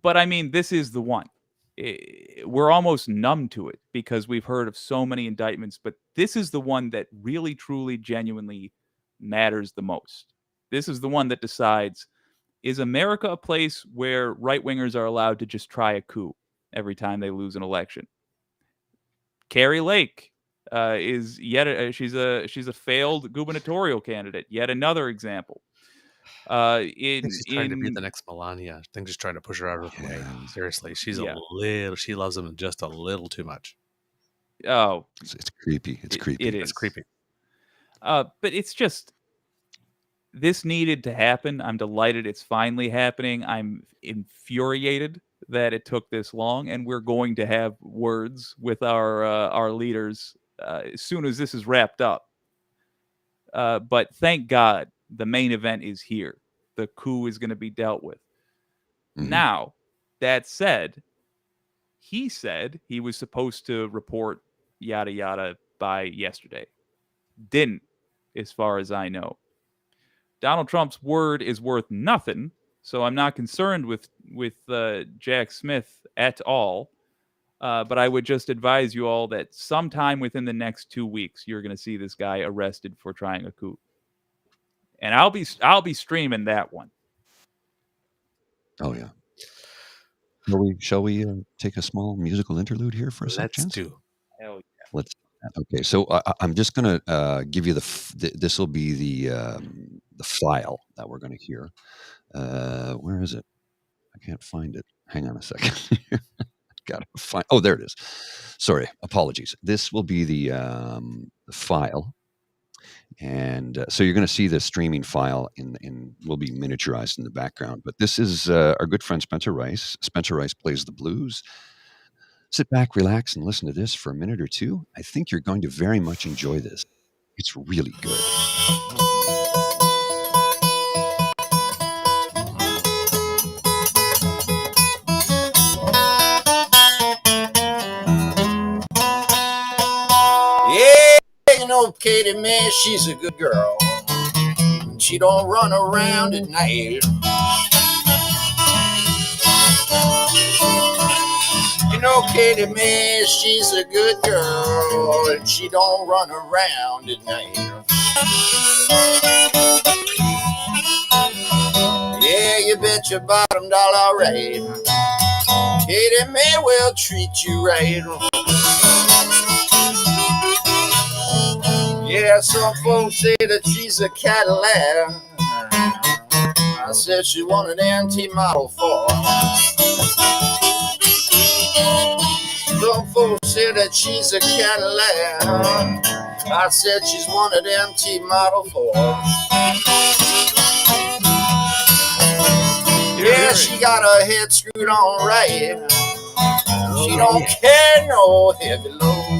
But I mean, this is the one. We're almost numb to it because we've heard of so many indictments, but this is the one that really, truly, genuinely matters the most. This is the one that decides, is America a place where right-wingers are allowed to just try a coup every time they lose an election? Carrie Lake is she's a failed gubernatorial candidate. Yet another example. She's trying to be the next Melania. I think she's trying to push her out of the way. Seriously, she loves him just a little too much. Oh, it's creepy. It's creepy. It is. It's creepy. But it's just, this needed to happen. I'm delighted it's finally happening. I'm infuriated that it took this long, and we're going to have words with our leaders as soon as this is wrapped up. But thank God the main event is here. The coup is going to be dealt with. Now, that said, he said he was supposed to report yada yada by yesterday. Didn't, as far as I know. Donald Trump's word is worth nothing, so I'm not concerned with Jack Smith at all. But I would just advise you all that sometime within the next 2 weeks, you're going to see this guy arrested for trying a coup. And I'll be streaming that one. Oh yeah. Shall we take a small musical interlude here for a second? Let's do. Hell yeah. Let's. Okay, so I'm just gonna give you this will be the file that we're gonna hear. Where is it? I can't find it. Hang on a second. Gotta find. Oh, there it is. Sorry, apologies. This will be the file. And so you're going to see the streaming file will be miniaturized in the background. But this is our good friend Spencer Rice. Spencer Rice plays the blues. Sit back, relax, and listen to this for a minute or two. I think you're going to very much enjoy this. It's really good. Katie, man, she's a good girl. she don't run around at night. You know, Katie Mae, she's a good girl, and she don't run around at night. Yeah, you bet your bottom dollar right. Katie Mae will treat you right. Yeah, some folks say that she's a Cadillac. I said she wanted an anti Model 4. Some folks say that she's a Cadillac. I said she's wanted an anti Model 4. Yeah, she got her head screwed on right. She don't care no heavy load.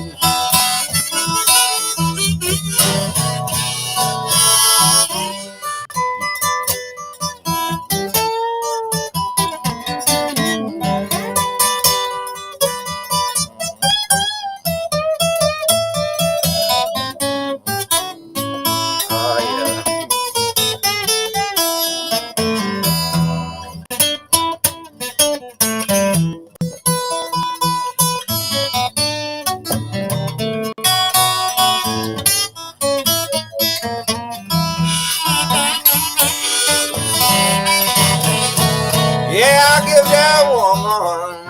Yeah, I give that woman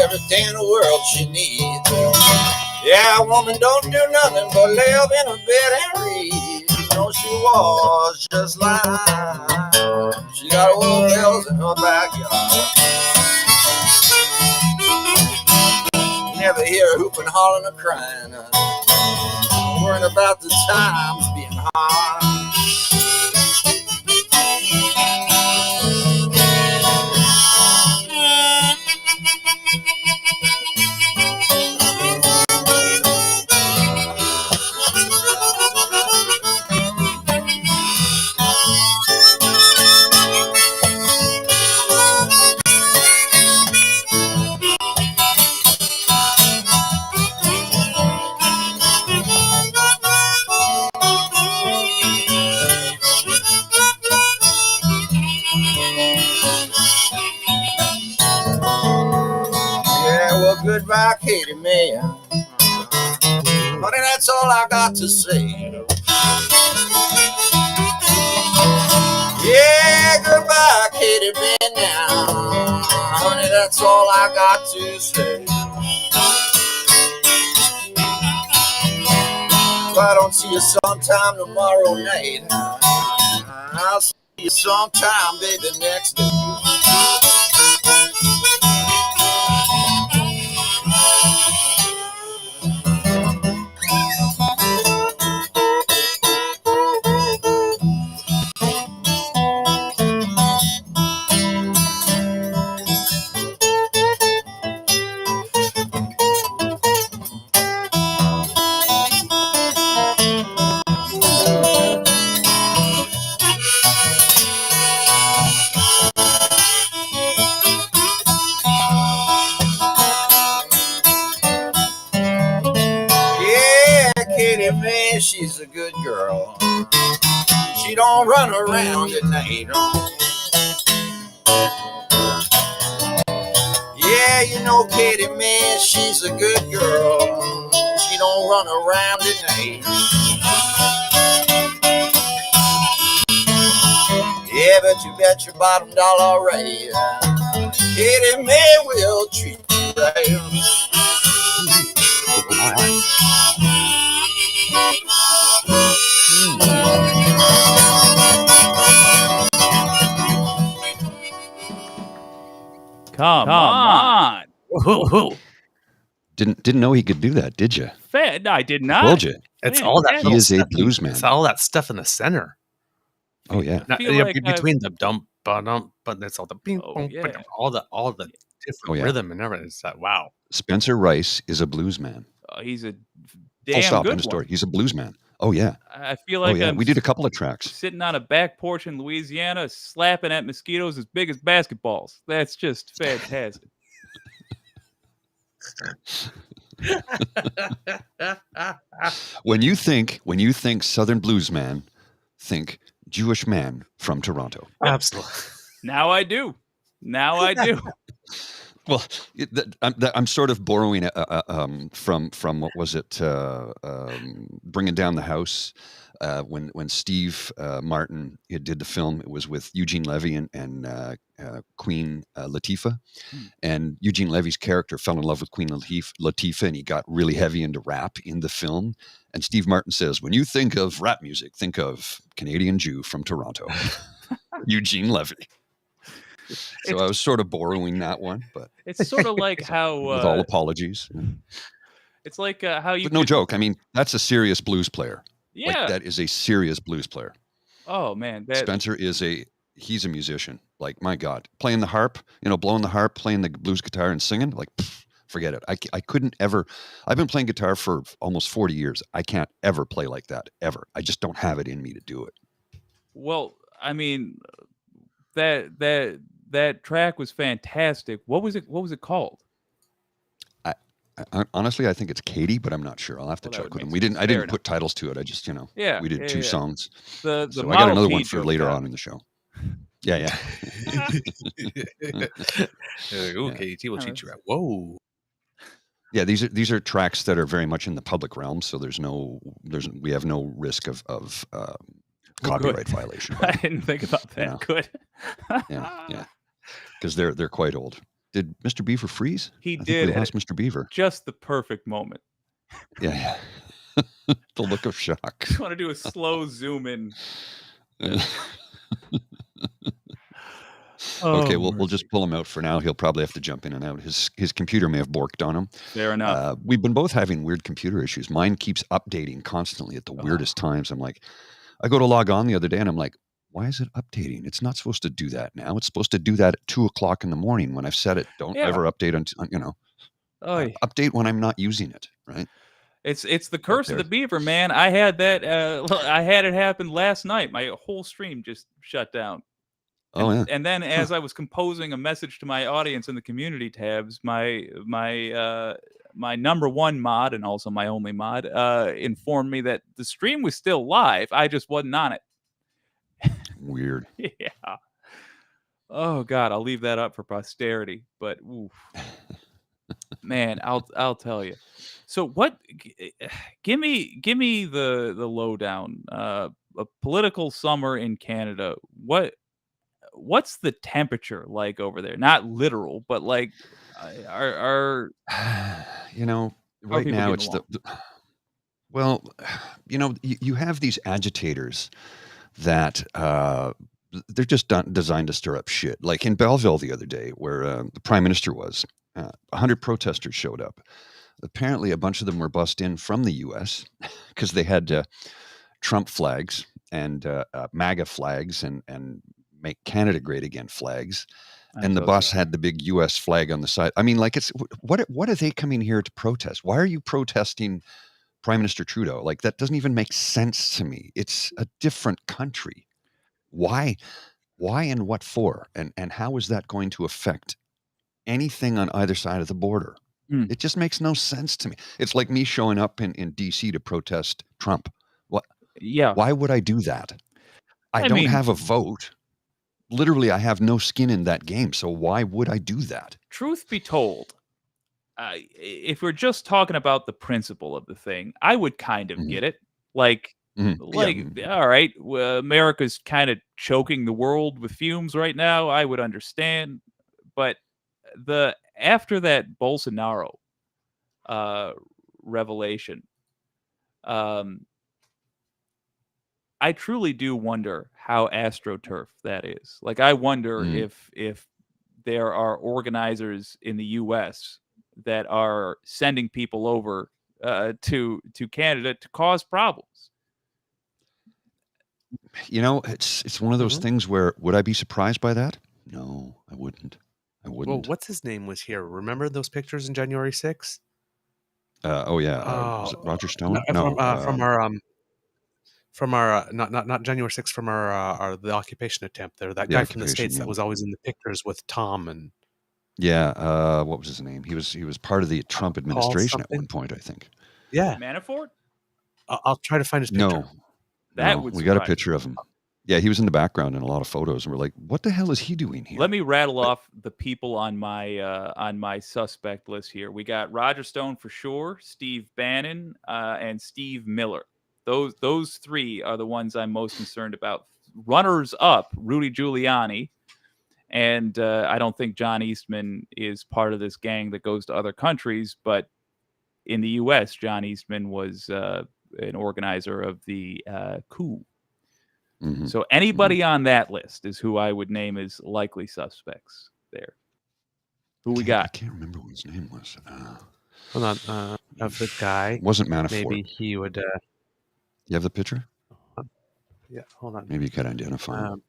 everything in the world she needs. Yeah, a woman don't do nothing but lay up in her bed and read. You know she was just like she got old bells in her backyard. You never hear her hooping, hollering, or crying, worrying about the times being hard. Goodbye, Katie Mae. Honey, that's all I got to say. Yeah, goodbye, Katie Mae now. Honey, that's all I got to say. If I don't see you sometime tomorrow night, I'll see you sometime, baby, next day. She's a good girl. She don't run around at night. Yeah, you know Katie Mae, she's a good girl. She don't run around at night. Yeah, but you bet your bottom dollar right. Katie Mae will treat you right. Come on. Whoa. Didn't know he could do that, did you? No, I did not. Told you. It's all that. He is a stuff, blues man. It's all that stuff in the center. Oh yeah. I feel like between the dump, but it's all the bing, yeah. all the different rhythm and everything. It's like, wow. Spencer Rice is a blues man. He's a Full damn stop good in the story. one. He's a blues man. Oh yeah. I feel like we did a couple of tracks. Sitting on a back porch in Louisiana, slapping at mosquitoes as big as basketballs. That's just fantastic. When you think Southern blues man, think Jewish man from Toronto? Absolutely. Now I do. Well, I'm sort of borrowing from what was it? Bringing Down the House. When Steve Martin did the film, it was with Eugene Levy and Queen Latifah. And Eugene Levy's character fell in love with Queen Latifah, and he got really heavy into rap in the film. And Steve Martin says, when you think of rap music, think of Canadian Jew from Toronto, Eugene Levy. So I was sort of borrowing that one, but It's sort of like how with all apologies. it's like how you But no joke. I mean, that's a serious blues player. Yeah. Like, that is a serious blues player. Oh man, Spencer he's a musician. Like, my God, playing the harp, blowing the harp, playing the blues guitar and singing, like, forget it. I couldn't ever. I've been playing guitar for almost 40 years. I can't ever play like that, ever. I just don't have it in me to do it. Well, I mean, that track was fantastic. What was it called? Honestly, I think it's Katie, but I'm not sure. I'll have to check with him. I didn't put titles to it. I just, we did two songs. The so I got another one for joke later guy. on in the show. Yeah. Okay, T will teach you out. Whoa. Yeah, these are tracks that are very much in the public realm, so we have no risk of copyright violation. I didn't think about that. Good. Yeah. Because they're quite old. Did Mr. Beaver freeze? He did. We lost Mr. Beaver. Just the perfect moment. Yeah. The look of shock. Just want to do a slow zoom in. Okay, we'll just pull him out for now. He'll probably have to jump in and out. His computer may have borked on him. Fair enough. We've been both having weird computer issues. Mine keeps updating constantly at the weirdest times. I'm like, I go to log on the other day and I'm like, why is it updating? It's not supposed to do that now. It's supposed to do that at 2:00 in the morning when I've set it. Don't ever update update when I'm not using it. Right. It's the curse of the Beaver, man. I had that. I had it happen last night. My whole stream just shut down. And then as I was composing a message to my audience in the community tabs, my number one mod and also my only mod informed me that the stream was still live. I just wasn't on it. Weird. Yeah. Oh God, I'll leave that up for posterity. But oof. Man, I'll tell you. So what? Give me the lowdown. A political summer in Canada. What's the temperature like over there? Not literal, but like, are right now it's you have these agitators that they're just designed to stir up shit. Like in Belleville the other day, where the prime minister was, 100 protesters showed up. Apparently, a bunch of them were bussed in from the U.S. because they had Trump flags and MAGA flags and Make Canada Great Again flags. And the bus had the big U.S. flag on the side. I mean, like, it's what are they coming here to protest? Why are you protesting Prime Minister Trudeau? Like, that doesn't even make sense to me. It's a different country. Why and what for? And how is that going to affect anything on either side of the border? It just makes no sense to me. It's like me showing up in D.C. to protest Trump. What? Yeah. Why would I do that? I don't have a vote. Literally, I have no skin in that game. So why would I do that? Truth be told, if we're just talking about the principle of the thing, I would kind of get it. Like, all right, America's kind of choking the world with fumes right now. I would understand. But after that Bolsonaro revelation, I truly do wonder how AstroTurf that is. Like, I wonder if there are organizers in the U.S. that are sending people over to Canada to cause problems. It's one of those things where, would I be surprised by that? No, I wouldn't. Well, what's his name was here? Remember those pictures in January 6th? Was it Roger Stone? From our not January 6th, from our the occupation attempt there. That guy from the States that was always in the pictures with Tom and what was his name? He was part of the Trump administration at one point, I think. Yeah, Manafort. I'll try to find his picture. That No, would we got a surprise picture me. of him. Yeah, he was in the background in a lot of photos, and we're like, what the hell is he doing here? Let me rattle off the people on my suspect list here. We got Roger Stone for sure, Steve Bannon, and Steve Miller. Those three are the ones I'm most concerned about. Runners up, Rudy Giuliani, and I don't think John Eastman is part of this gang that goes to other countries, but in the U.S., John Eastman was an organizer of the coup. Mhm. So anybody on that list is who I would name as likely suspects there. Who we I got? can't remember what his name was. Hold on. Of the guy, Wasn't Manafort. maybe he would. You have the picture? Yeah, hold on. Maybe you could identify him.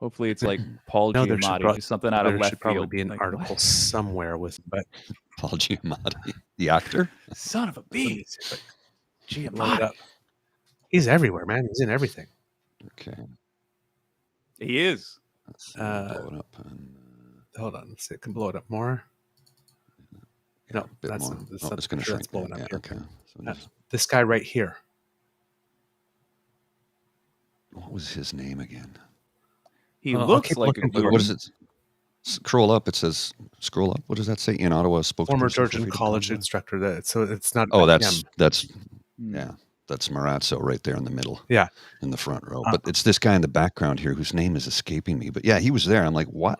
Hopefully it's like Paul No, there should Giamatti, prob- just something out of there left should probably field. be an Like, article somewhere with, but Paul Giamatti, the actor. Son of a let me bee. see if I can Giamatti. load it up. He's everywhere, man. He's in everything. Okay. He is. Let's blow it up. And, Hold on, let's see. I can blow it up more. yeah, No, a bit that's more. not- that's Oh, not it's going to sure shrink. that's blowing up Yeah, here. okay. So Uh, just- This guy right here. what was his name again? He I'll looks keep like a looking for What good is it? Scroll up. It says scroll up. What does that say? In Ottawa, spokesperson Former for Georgian Freedom college Convoy? instructor. So it's not. Oh, him. that's Hmm. yeah. That's Marazzo right there in the middle. Yeah. In the front row. But it's this guy in the background here whose name is escaping me. But yeah, he was there. I'm like, what?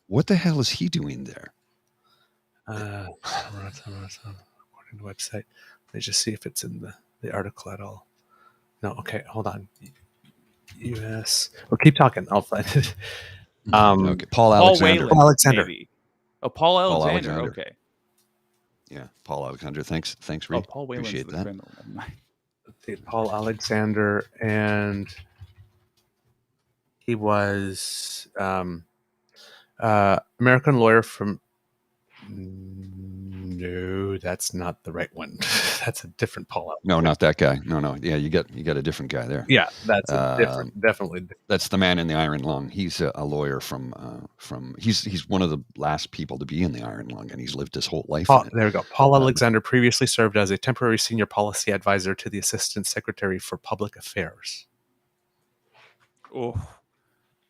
What the hell is he doing there? According to the website. Let me just see if it's in the article at all. No, okay, hold on. U.S. Well, keep talking. I'll find it. Okay, Paul Paul Alexander. Whelan, Paul Alexander. maybe. Oh, Paul Alexander. Alexander. Okay. Yeah, Paul Alexander. Thanks, Oh, Reed. Paul Whelan's Appreciate the that. criminal. Never mind. Let's see, Paul Alexander, and he was American lawyer from. No, that's not the right one. That's a different Paul Alexander. No, not that guy. No. Yeah, you got a different guy there. Yeah, that's a different, definitely. That's the man in the iron lung. He's a lawyer from he's one of the last people to be in the iron lung, and he's lived his whole life. Paul, in it. there we go. Paul Alexander previously served as a temporary senior policy advisor to the Assistant Secretary for Public Affairs. Oh.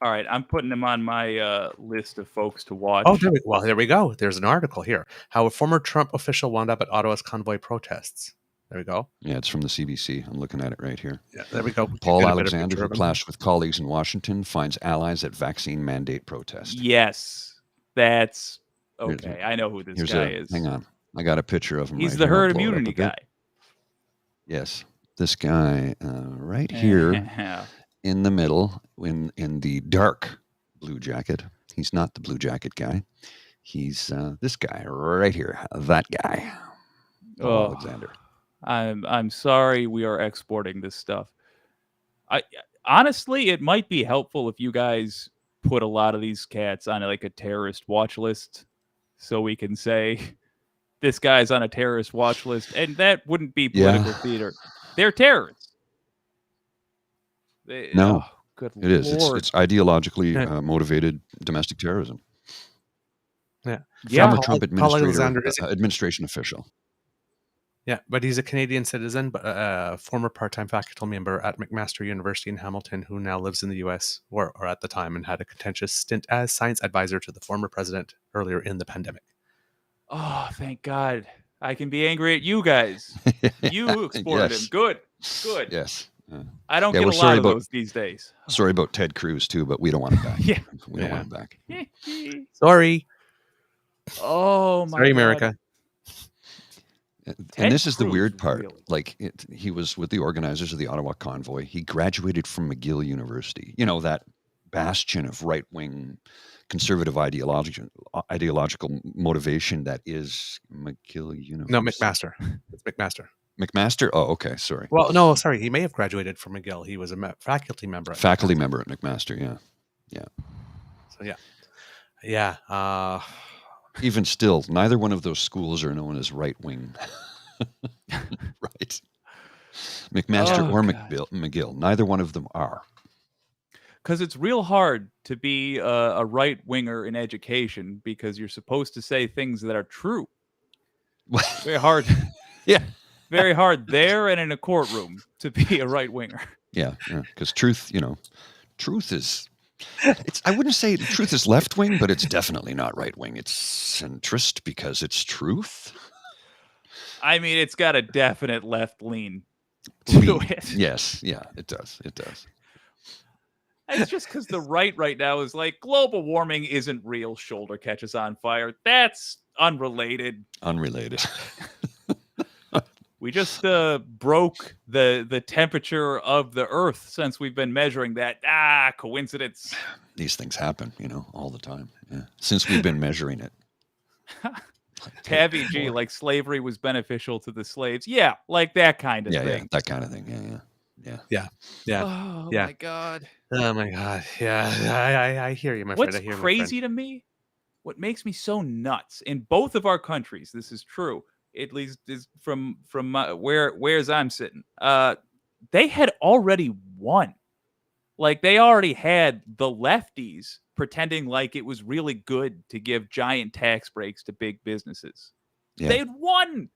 All right, I'm putting him on my list of folks to watch. Oh, there we go. There's an article here. How a former Trump official wound up at Ottawa's convoy protests. There we go. Yeah, it's from the CBC. I'm looking at it right here. Yeah, there we go. Paul Get a better Alexander, picture who of him. clashed with colleagues in Washington, finds allies at vaccine mandate protest. Yes, that's Here's okay. I know who this Here's guy a is. hang on. I got a picture of him. He's right the here. I'll herd blow it up immunity a bit. guy. Yes, this guy right here in the middle, in the dark blue jacket. He's not the blue jacket guy. He's this guy right here. That guy. Paul Alexander. I'm sorry we are exporting this stuff. I honestly, it might be helpful if you guys put a lot of these cats on like a terrorist watch list, so we can say this guy's on a terrorist watch list, and that wouldn't be political theater. They're terrorists. No, good it is. Lord. It's ideologically motivated domestic terrorism. Yeah. From Paul- a Trump Paul Alexander administration official. Yeah, but he's a Canadian citizen, but a former part-time faculty member at McMaster University in Hamilton, who now lives in the U.S. or at the time, and had a contentious stint as science advisor to the former president earlier in the pandemic. Oh, thank God. I can be angry at you guys. You exported him. Good. Yes. I don't Yeah, get we're a sorry lot of about- those these days. Sorry about Ted Cruz too, but we don't want him back. Yeah. We don't want him back. Sorry. Oh, my Sorry, God. America. And Ted this is the Cruz, weird part. really? Like he was with the organizers of the Ottawa convoy. He graduated from McGill University. You know, that bastion of right-wing conservative ideological motivation that is McGill University. No, McMaster. It's McMaster. McMaster? Oh, okay. Sorry. Well, no, sorry. He may have graduated from McGill. He was a faculty member. Faculty member at McMaster, yeah. So, yeah. Yeah. Even still, neither one of those schools are known as right-wing. Right. McMaster Oh, or God. McGill. Neither one of them are. Because it's real hard to be a right winger in education because you're supposed to say things that are true. Very hard. Yeah. very hard there and in a courtroom to be a right winger. Yeah, because truth is. I wouldn't say truth is left wing, but it's definitely not right wing. It's centrist because it's truth. I mean, it's got a definite left lean to it. Yes, yeah, it does. It does. It's just because the right now is like, global warming isn't real. Shoulder catches on fire. That's unrelated. Unrelated. We just broke the temperature of the Earth since we've been measuring that. Coincidence. These things happen, all the time. Yeah. Since we've been measuring it. Tabby G, like slavery was beneficial to the slaves. Yeah, like that kind of thing. Yeah, that kind of thing. Yeah. Oh Yeah. my God. Oh my God. Yeah. I hear you, my friend. What's I hear you, my crazy to me, what makes me so nuts in both of our countries, this is true, at least is from where's I'm sitting. They had already won. Like they already had the lefties pretending like it was really good to give giant tax breaks to big businesses. Yeah. They'd won.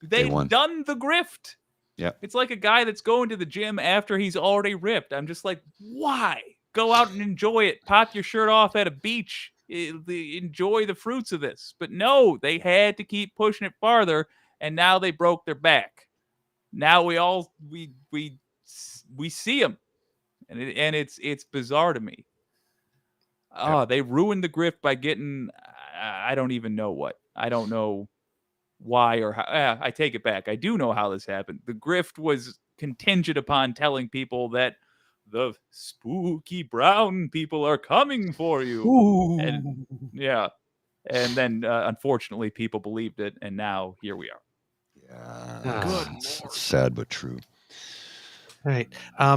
They'd won. done the grift. Yeah. It's like a guy that's going to the gym after he's already ripped. I'm just like, why? Go out and enjoy it. Pop your shirt off at a beach. Enjoy the fruits of this. But no, they had to keep pushing it farther, and now they broke their back. Now we see them, and it's bizarre to me. Oh, they ruined the grift by getting I don't even know what. I don't know why or how. I take it back. I do know how this happened. The grift was contingent upon telling people that the spooky brown people are coming for you. Ooh. And yeah. And then unfortunately people believed it, and now here we are. Yeah. It's sad but true. Right.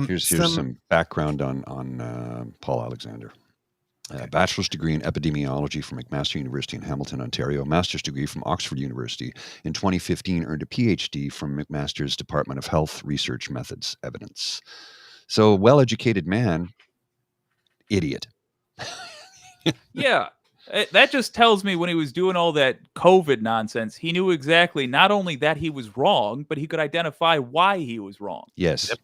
Here's some background on Paul Alexander. Bachelor's degree in epidemiology from McMaster University in Hamilton, Ontario. Master's degree from Oxford University. In 2015, earned a PhD from McMaster's Department of Health Research Methods Evidence. So, well-educated man, idiot. Yeah. That just tells me when he was doing all that COVID nonsense, he knew exactly not only that he was wrong, but he could identify why he was wrong. Yes. Yep.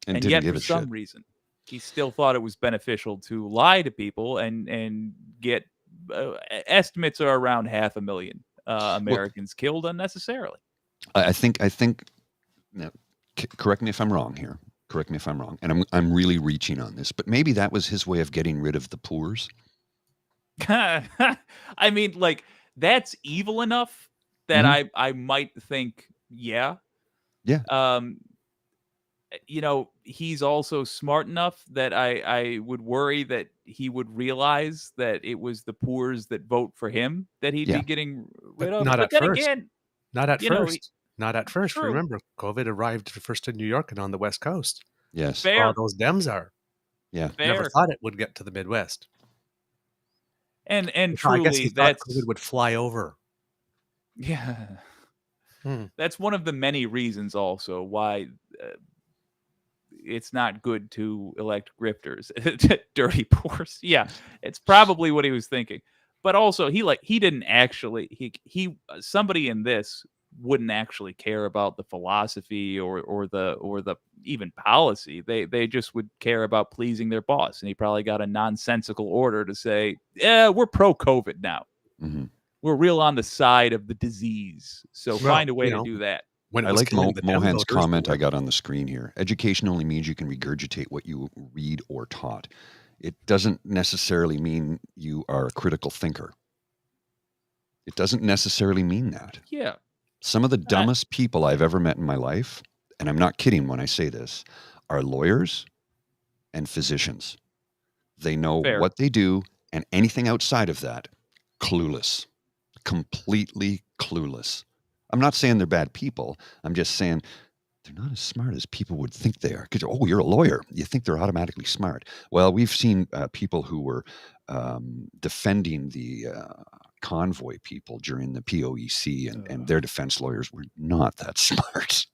And yet, give for a some shit. reason, he still thought it was beneficial to lie to people and get estimates are around 500,000 Americans killed unnecessarily. I think. Now, correct me if I'm wrong here. Correct me if I'm wrong, and I'm really reaching on this, but maybe that was his way of getting rid of the poors. I mean, like that's evil enough that I might think, yeah. He's also smart enough that I would worry that he would realize that it was the poors that vote for him that he'd be getting rid of. Not but at then first. again, Not at first. Not at first. True. Remember, COVID arrived first in New York and on the West Coast. Yes. Fair. All those Dems are. Yeah. Fair. Never thought it would get to the Midwest. And I guess truly, he thought that's COVID would fly over. yeah. That's one of the many reasons also why it's not good to elect grifters, dirty poors. Yeah, it's probably what he was thinking. But also, he didn't actually. He somebody in this wouldn't actually care about the philosophy or the even policy. They just would care about pleasing their boss, and he probably got a nonsensical order to say, "Yeah, we're pro-COVID now. Mm-hmm. We're real on the side of the disease. So find a way to do that." I like Mohan's comment I got on the screen here. Education only means you can regurgitate what you read or taught. It doesn't necessarily mean you are a critical thinker. It doesn't necessarily mean that. Yeah. Some of the dumbest people I've ever met in my life, and I'm not kidding when I say this, are lawyers and physicians. They know what they do, and anything outside of that, clueless. Completely clueless. I'm not saying they're bad people. I'm just saying they're not as smart as people would think they are. Because, you're a lawyer. You think they're automatically smart. Well, we've seen people who were defending the convoy people during the POEC, and their defense lawyers were not that smart.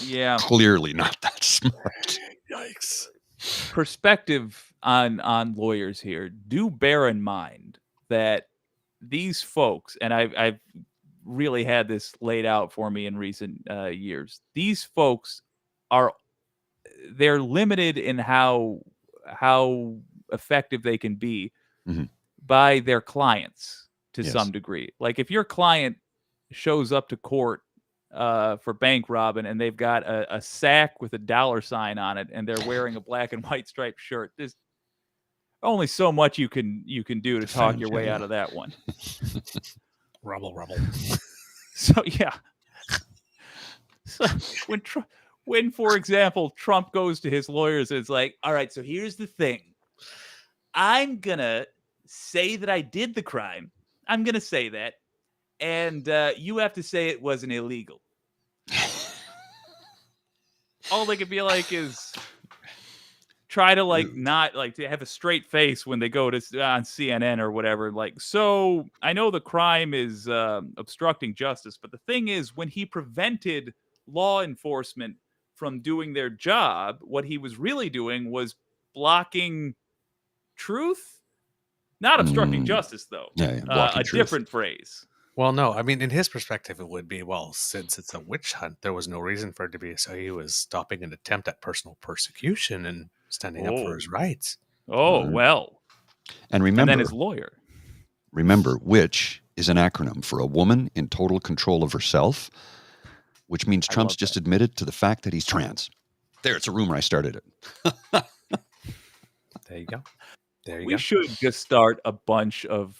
Yeah. Clearly not that smart. Yikes. Perspective on lawyers here. Do bear in mind that these folks, and I've really had this laid out for me in recent years. These folks they're limited in how effective they can be by their clients to some degree. Like if your client shows up to court for bank robbing and they've got a sack with a $sign on it and they're wearing a black and white striped shirt, there's only so much you can do to talk your way out of that one. Rubble. So yeah. So when, for example, Trump goes to his lawyers and it's like, all right, so here's the thing. I'm going to say that I did the crime. I'm going to say that. And you have to say it wasn't illegal. All they could be like is try to not to have a straight face when they go to on CNN or whatever. Like, so I know the crime is obstructing justice, but the thing is, when he prevented law enforcement from doing their job, what he was really doing was blocking truth, not obstructing justice, though. A truth. Different phrase. Well, no, I mean, in his perspective, it would be, well, since it's a witch hunt, there was no reason for it to be. So he was stopping an attempt at personal persecution and standing up for his rights. Oh, well. And remember, then his lawyer. Remember, witch is an acronym for a woman in total control of herself, which means Trump's just admitted to the fact that he's trans. There, it's a rumor. I started it. There you go. We should just start a bunch of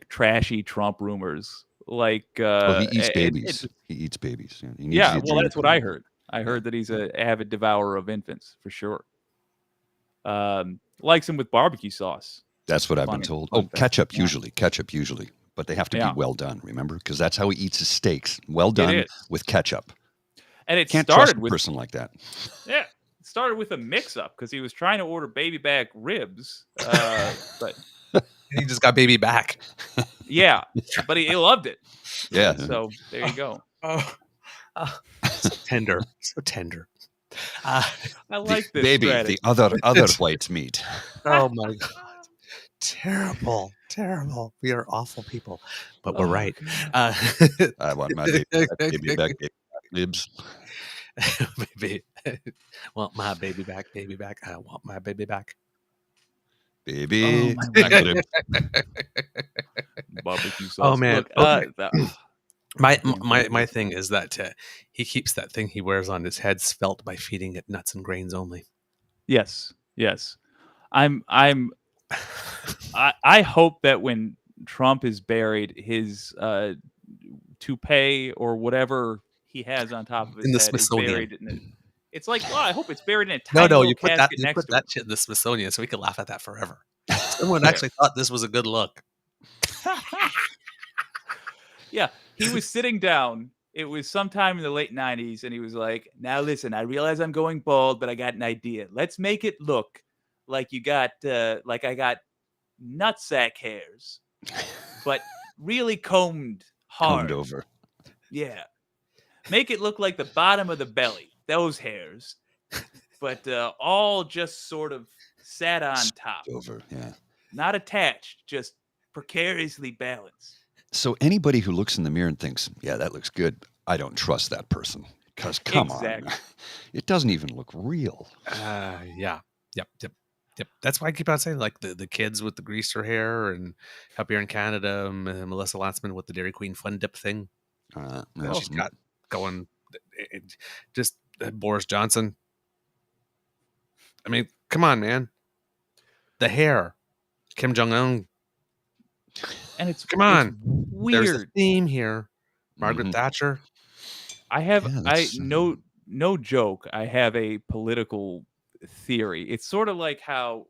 trashy Trump rumors. Like, he eats babies. He eats babies. Well, that's what I heard. I heard that he's an avid devourer of infants, for sure. Likes them with barbecue sauce. That's what I've been told. Ketchup usually. But they have to be well done, remember? Because that's how he eats his steaks. Well done with ketchup. And it Can't started trust a with person like that. Yeah. It started with a mix-up because he was trying to order baby back ribs. But he just got baby back. Yeah, but he loved it. Yeah. So there you go. So tender. So tender. I like this baby, strategy. the other white meat. Oh my God. Terrible. We are awful people, but we're right. I want my baby back ribs. Baby, want my baby back. I want my baby back. Baby. Barbecue sauce. Oh man. Look, My thing is that he keeps that thing he wears on his head svelte by feeding it nuts and grains only. Yes. I hope that when Trump is buried, his toupee or whatever he has on top of his in the head Smithsonian. is buried in it. It's like, I hope it's buried in a tiny No, little you put casket next to that it. shit in the Smithsonian so we could laugh at that forever. Someone actually thought this was a good look. Yeah, he was sitting down. It was sometime in the late 90s, and he was like, now listen, I realize I'm going bald, but I got an idea. Let's make it look like you got, like I got nutsack hairs, but really combed hard. Combed over. Yeah. Make it look like the bottom of the belly. Those hairs, but all just sort of sat on top. Over, yeah. Not attached, just precariously balanced. So anybody who looks in the mirror and thinks, yeah, that looks good, I don't trust that person. Because come on. It doesn't even look real. Yeah. Yep. That's why I keep on saying, like, the kids with the greaser hair, and up here in Canada, Melissa Lantzman with the Dairy Queen Fun Dip thing. She's got going just Boris Johnson. I mean, come on, man. The hair. Kim Jong-un. And it's It's weird. There's a theme here. Margaret Thatcher. I have no joke. I have a political theory. It's sort of like how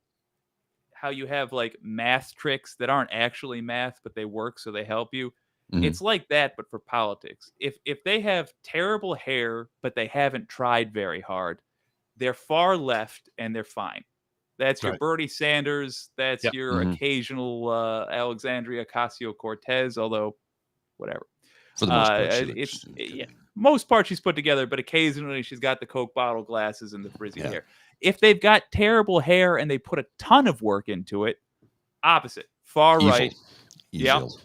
you have like math tricks that aren't actually math, but they work, so they help you. It's like that, but for politics. If they have terrible hair, but they haven't tried very hard, they're far left and they're fine. That's your Bernie Sanders. That's your occasional Alexandria Ocasio-Cortez, although whatever. For the most part, most part she's put together, but occasionally she's got the Coke bottle glasses and the frizzy hair. If they've got terrible hair and they put a ton of work into it, opposite, far right. Evil.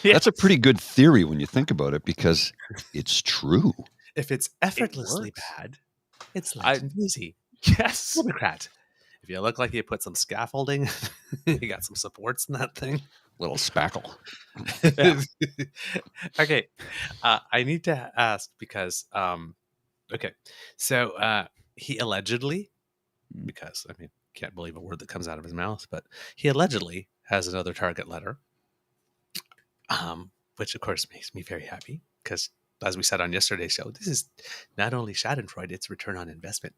That's a pretty good theory when you think about it, because it's true. If it's effortlessly works. bad, it's light and easy. Yes. Democrat. If you look like you put some scaffolding, you got some supports in that thing. Little spackle. Okay. I need to ask because, okay. So he allegedly, because I mean, can't believe a word that comes out of his mouth, but he allegedly has another target letter, which of course makes me very happy because, as we said on yesterday's show, this is not only Schadenfreude, it's return on investment.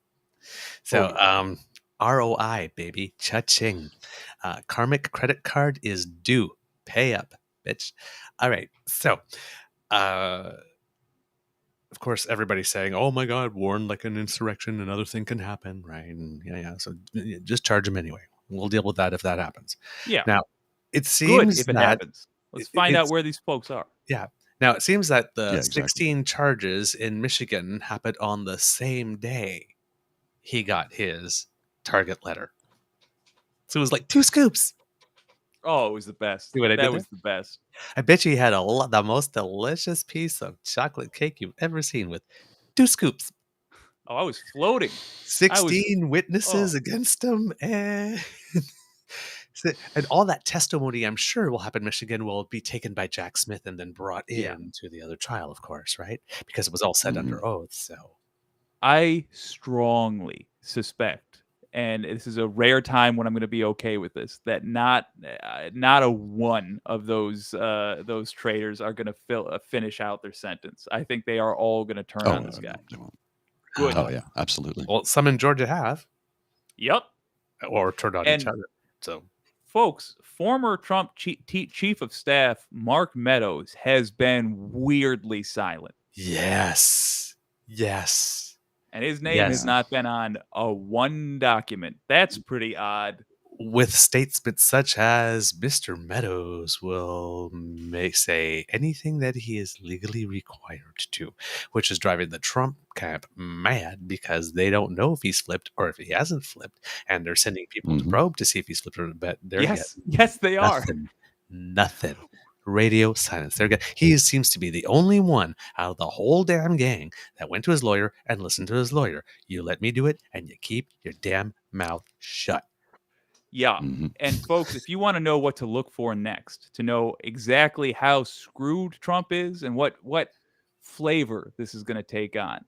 So, ROI, baby, cha-ching. Karmic credit card is due. Pay up, bitch. All right. So, of course, everybody's saying, oh my God, warn like an insurrection, another thing can happen, right? And yeah. So just charge them anyway. We'll deal with that if that happens. Yeah. Now, it seems Good if it that happens. Let's find out where these folks are. Yeah. Now, it seems that the exactly. 16 charges in Michigan happened on the same day he got his target letter. So it was like 2 scoops. Oh, it was the best. See what I did That was there? the best. I bet you he had the most delicious piece of chocolate cake you've ever seen with 2 scoops. Oh, I was floating. 16 witnesses against him. And all that testimony, I'm sure, will happen in Michigan, will be taken by Jack Smith and then brought in to the other trial, of course, right? Because it was all said under oath. So I strongly suspect, and this is a rare time when I'm going to be okay with this, that not a one of those traitors are going to finish out their sentence. I think they are all going to turn on this guy. They won't. Good. Oh yeah, absolutely. Well, some in Georgia have. Yep. Or turned on each other. So, folks, former Trump chief of staff Mark Meadows has been weirdly silent. Yes. And his name has not been on a one document. That's pretty odd. With statements such as Mr. Meadows will say anything that he is legally required to, which is driving the Trump camp mad because they don't know if he's flipped or if he hasn't flipped. And they're sending people to probe to see if he's flipped or not. Yes, they are. Nothing. Radio silence. He seems to be the only one out of the whole damn gang that went to his lawyer and listened to his lawyer. You let me do it and you keep your damn mouth shut. Yeah. And folks, if you want to know what to look for next, to know exactly how screwed Trump is and what flavor this is going to take on,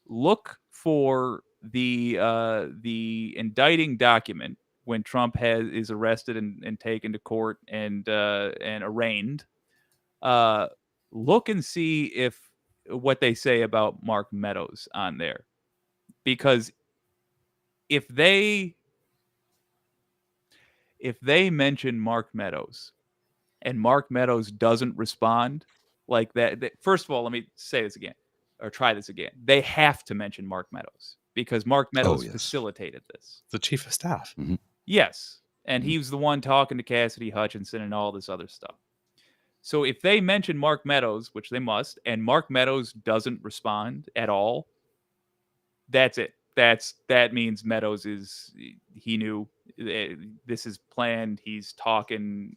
look for the indicting document when Trump is arrested and taken to court and arraigned. Look and see if what they say about Mark Meadows on there, because if they mention Mark Meadows and Mark Meadows doesn't respond like that, first of all, let me say this again or try this again. They have to mention Mark Meadows because Mark Meadows facilitated this. The chief of staff. Yes. And he was the one talking to Cassidy Hutchinson and all this other stuff. So if they mention Mark Meadows, which they must, and Mark Meadows doesn't respond at all, that's it. That means Meadows he knew this is planned. He's talking.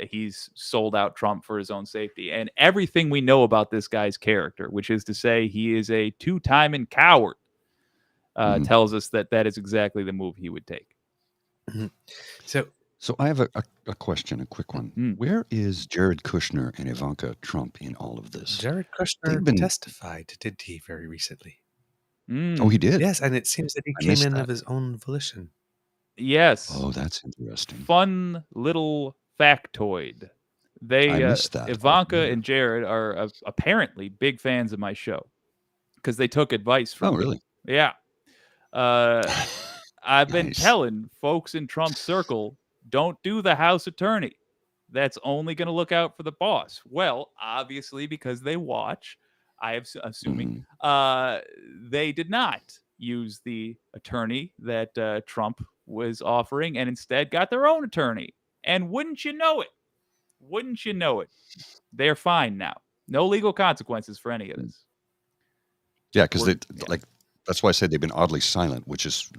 He's sold out Trump for his own safety. And everything we know about this guy's character, which is to say he is a two-timing coward, tells us that is exactly the move he would take. So I have a question, a quick one. Where is Jared Kushner and Ivanka Trump in all of this? Jared Kushner testified, did he, very recently? Oh, he did? Yes, and it seems that he came in of his own volition. Yes. Oh, that's interesting. Fun little factoid. I missed that. Ivanka and Jared are apparently big fans of my show because they took advice from me. Really? Yeah. I've been telling folks in Trump's circle, don't do the House attorney. That's only going to look out for the boss. Well, obviously, because they watch, I am assuming, they did not use the attorney that Trump was offering and instead got their own attorney. And wouldn't you know it, they're fine now. No legal consequences for any of this. Yeah, because that's why I said they've been oddly silent, which is,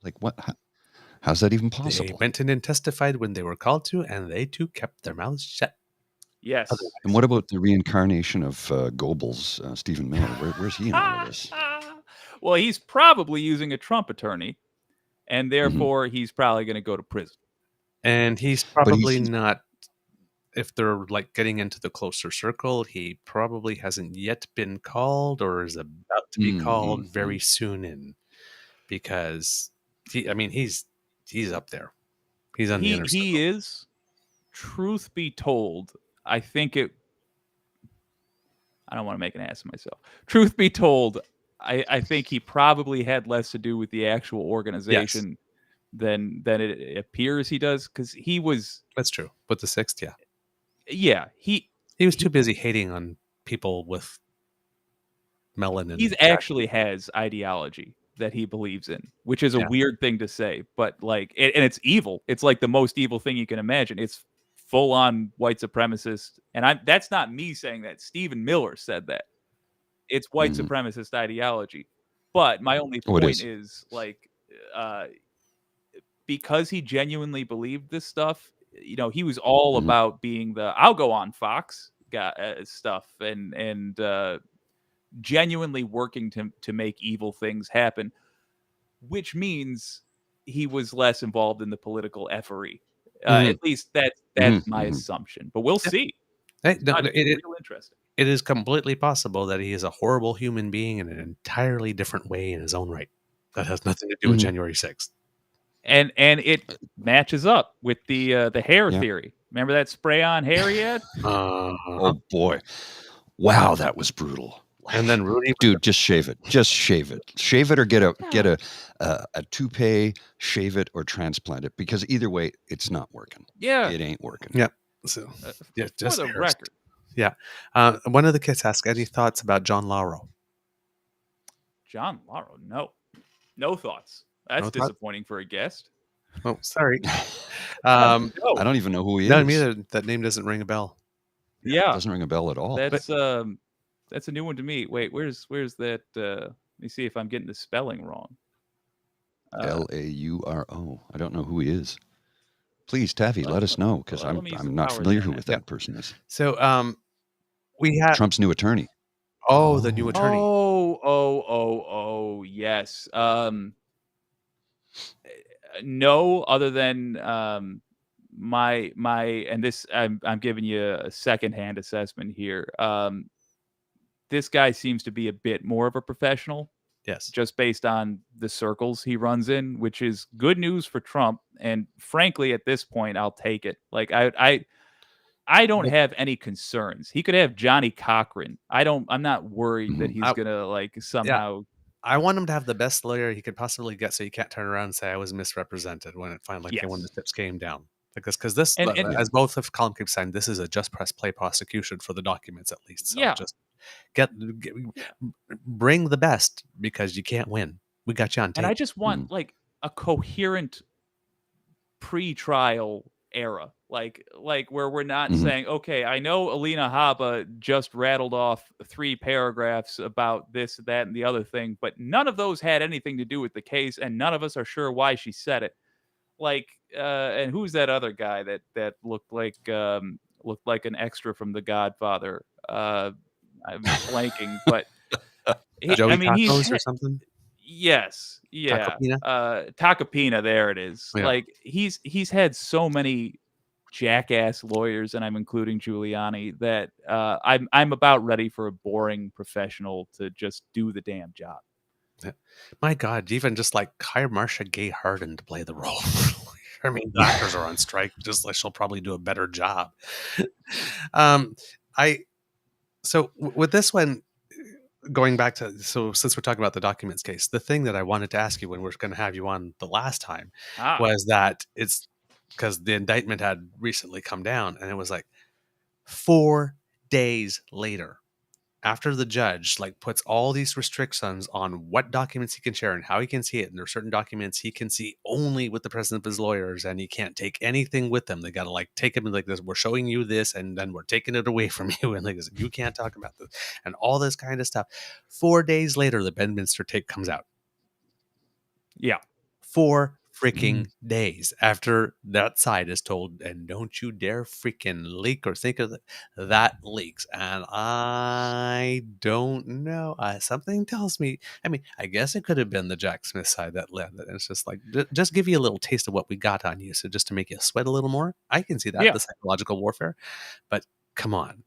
like what? How's that even They possible? went in and testified when they were called to, and they too kept their mouths shut. Yes. And what about the reincarnation of Goebbels, Stephen Miller? Where's he in all of this? Well, he's probably using a Trump attorney, and Mm-hmm. therefore he's probably going to go to prison. And he's probably not, if they're like getting into the closer circle, he probably hasn't yet been called or is about to be called very soon in, because he's up there. He's on the inner circle. He is, truth be told, I don't want to make an ass of myself. Truth be told, I think he probably had less to do with the actual organization than it appears he does, because he was. That's true. With the 6th, yeah. Yeah, he was too busy hating on people with melanin. He actually has ideology that he believes in, which is a weird thing to say, but like, and it's evil. It's like the most evil thing you can imagine. It's full on white supremacist, and that's not me saying that. Stephen Miller said that. It's white supremacist ideology. But my only point is like, because he genuinely believed this stuff, he was all about being the I'll go on Fox stuff and genuinely working to make evil things happen, which means he was less involved in the political effery. At least that's my assumption, but we'll see. It's real interesting. It is completely possible that he is a horrible human being in an entirely different way in his own right. That has nothing to do with January 6th. And it matches up with the hair theory. Remember that spray on hair he had? Oh boy. Wow, that was brutal. And then Rudy, dude, just shave it. Just shave it. Shave it or get a toupee, shave it or transplant it, because either way it's not working. Yeah. It ain't working. Yeah. So just for the record. Yeah. One of the kids asked, any thoughts about John Lauro? John Lauro, no thoughts. That's disappointing for a guest. Oh, sorry. I don't even know who he is. No, me either. That name doesn't ring a bell. Yeah, it doesn't ring a bell at all. That's a new one to me. Wait, where's that? Let me see if I'm getting the spelling wrong. Lauro. I don't know who he is. Please, Taffy, let us know, because I'm not familiar with that person is. So we have Trump's new attorney. Oh, the new attorney. Oh, yes. No, other than my and this I'm giving you a secondhand assessment here. This guy seems to be a bit more of a professional. Yes. Just based on the circles he runs in, which is good news for Trump. And frankly, at this point, I'll take it. Like I don't have any concerns. He could have Johnny Cochran. I'm not worried that he's gonna like somehow. Yeah. I want him to have the best lawyer he could possibly get, so he can't turn around and say I was misrepresented when it finally came, when the chips came down. Because this, as both of column keeps saying, this is a just press play prosecution for the documents, at least. So just bring the best, because you can't win. We got you on tape. And I just want like a coherent pre-trial era, like where we're not saying, okay, I know Alina Habba just rattled off 3 paragraphs about this, that, and the other thing, but none of those had anything to do with the case, and none of us are sure why she said it. Like, and who's that other guy that looked like an extra from The Godfather? I'm blanking, but Joey Tacos or something. Yes, yeah, Tacopina. There it is. Yeah. Like he's had so many jackass lawyers, and I'm including Giuliani, that I'm about ready for a boring professional to just do the damn job. Yeah. My God, even just like hire Marcia Gay Harden to play the role. I mean, doctors are on strike. Just like she'll probably do a better job. So with this one, going back to, since we're talking about the documents case, the thing that I wanted to ask you when we're going to have you on the last time was that it's because the indictment had recently come down, and it was like 4 days later, after the judge like puts all these restrictions on what documents he can share and how he can see it, and there are certain documents he can see only with the presence of his lawyers, and he can't take anything with them. They got to like take him like this. We're showing you this, and then we're taking it away from you, and like this, you can't talk about this, and all this kind of stuff. 4 days later, the Bedminster tape comes out. Yeah, 4 freaking days after that side is told, and don't you dare freaking leak or think of that leaks. And I don't know. Something tells me, I mean, I guess it could have been the Jack Smith side that led it. It's just like, just give you a little taste of what we got on you. So just to make you sweat a little more. I can see that, Yeah. the psychological warfare. But come on.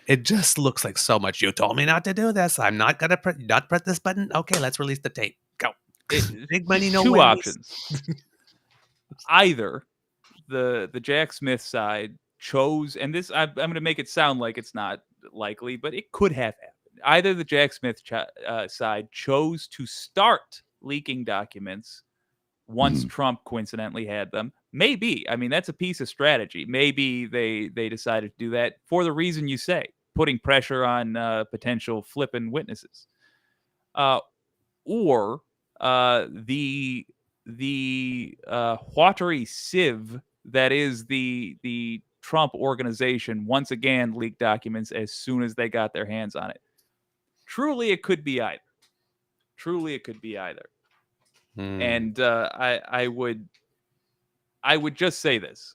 It just looks like so much. You told me not to do this. I'm not going to not press this button. Okay, let's release the tape. Go. Big money, no two whammies. options. Either the Jack Smith side chose, and this I'm going to make it sound like it's not likely, but it could have happened. Either the Jack Smith side chose to start leaking documents once Trump coincidentally had them. Maybe. I mean, that's a piece of strategy. Maybe they decided to do that for the reason you say, putting pressure on potential flipping witnesses. Or the watery sieve that is the Trump organization once again leaked documents as soon as they got their hands on it. Truly, it could be either. And I would just say this.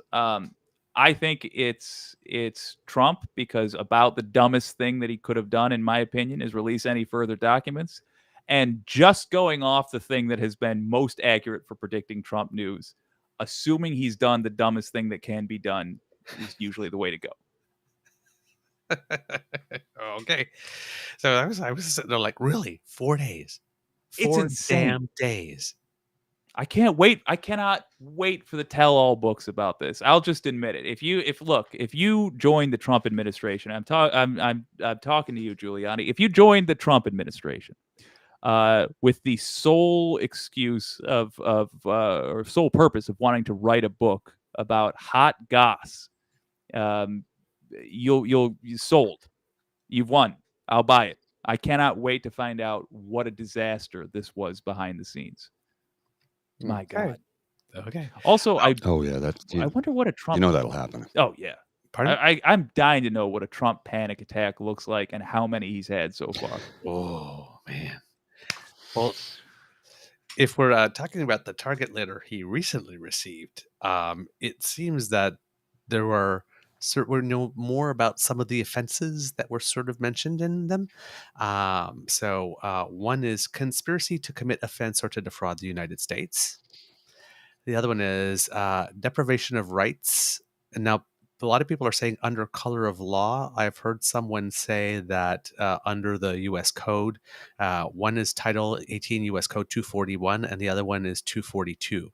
I think it's Trump, because about the dumbest thing that he could have done, in my opinion, is release any further documents. And just going off the thing that has been most accurate for predicting Trump news, assuming he's done the dumbest thing that can be done is usually the way to go. Okay. So I was sitting there like, really? 4 days? It's 4 insane. damn days. I can't wait. I cannot wait for the tell-all books about this. I'll just admit it. If you join the Trump administration, I'm talking to you, Giuliani. If you joined the Trump administration with the sole excuse or sole purpose of wanting to write a book about hot goss, you sold. You've won. I'll buy it. I cannot wait to find out what a disaster this was behind the scenes. My God. Okay. Also, I wonder what a Trump. That'll happen. Oh yeah. Pardon? I'm dying to know what a Trump panic attack looks like and how many he's had so far. Oh man. Well, if we're talking about the target letter he recently received, it seems that there were more about some of the offenses that were sort of mentioned in them. So one is conspiracy to commit offense or to defraud the United States. The other one is deprivation of rights. And now a lot of people are saying under color of law. I've heard someone say that under the U.S. Code, one is Title 18 U.S. Code 241, and the other one is 242.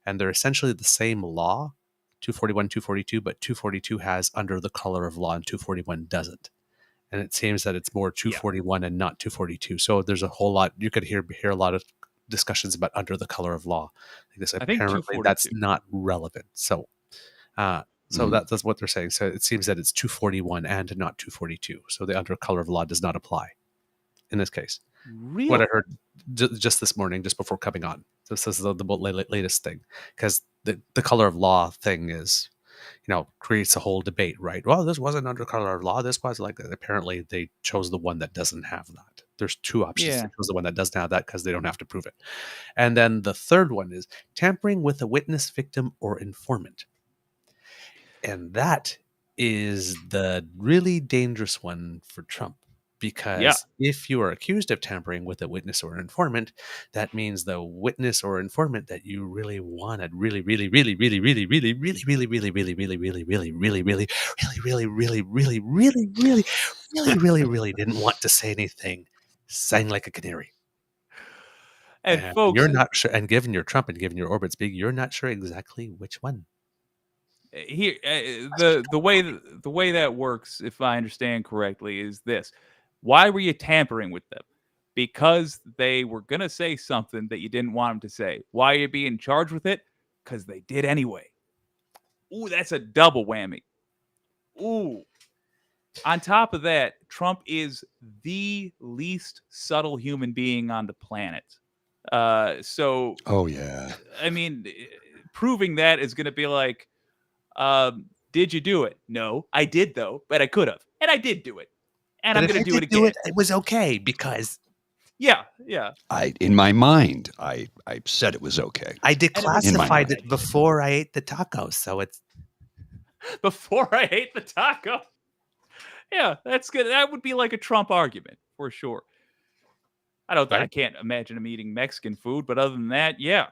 And they're essentially the same law, 241, 242, but 242 has under the color of law and 241 doesn't. And it seems that it's more 241 and not 242. So there's a whole lot. You could hear a lot of discussions about under the color of law. Because apparently that's not relevant. So that's what they're saying. So it seems that it's 241 and not 242. So the under color of law does not apply in this case. Really? What I heard just this morning, just before coming on. This is the latest thing, because the color of law thing is, creates a whole debate, right? Well, this wasn't under color of law. This was like that. Apparently, they chose the one that doesn't have that. There's two options. Yeah. They chose the one that doesn't have that because they don't have to prove it. And then the third one is tampering with a witness, victim, or informant. And that is the really dangerous one for Trump. Because if you are accused of tampering with a witness or an informant, that means the witness or informant that you really wanted really didn't want to say anything, sang like a canary. And folks, you're not sure. And given your Trump and given your orbit's big, you're not sure exactly which one. Here, the way that works, if I understand correctly, is this. Why were you tampering with them? Because they were going to say something that you didn't want them to say. Why are you being charged with it? Because they did anyway. Ooh, that's a double whammy. Ooh. On top of that, Trump is the least subtle human being on the planet. So, oh yeah. I mean, proving that is going to be like, did you do it? No, I did though, but I could have, and I did do it. And I'm going to do it again. It was okay because Yeah. In my mind, I said it was okay. I was in my declassified mind. it before I ate the tacos, so it's Before I ate the taco. Yeah, that's good. That would be like a Trump argument for sure. I Right. can't imagine him eating Mexican food, but other than that, yeah.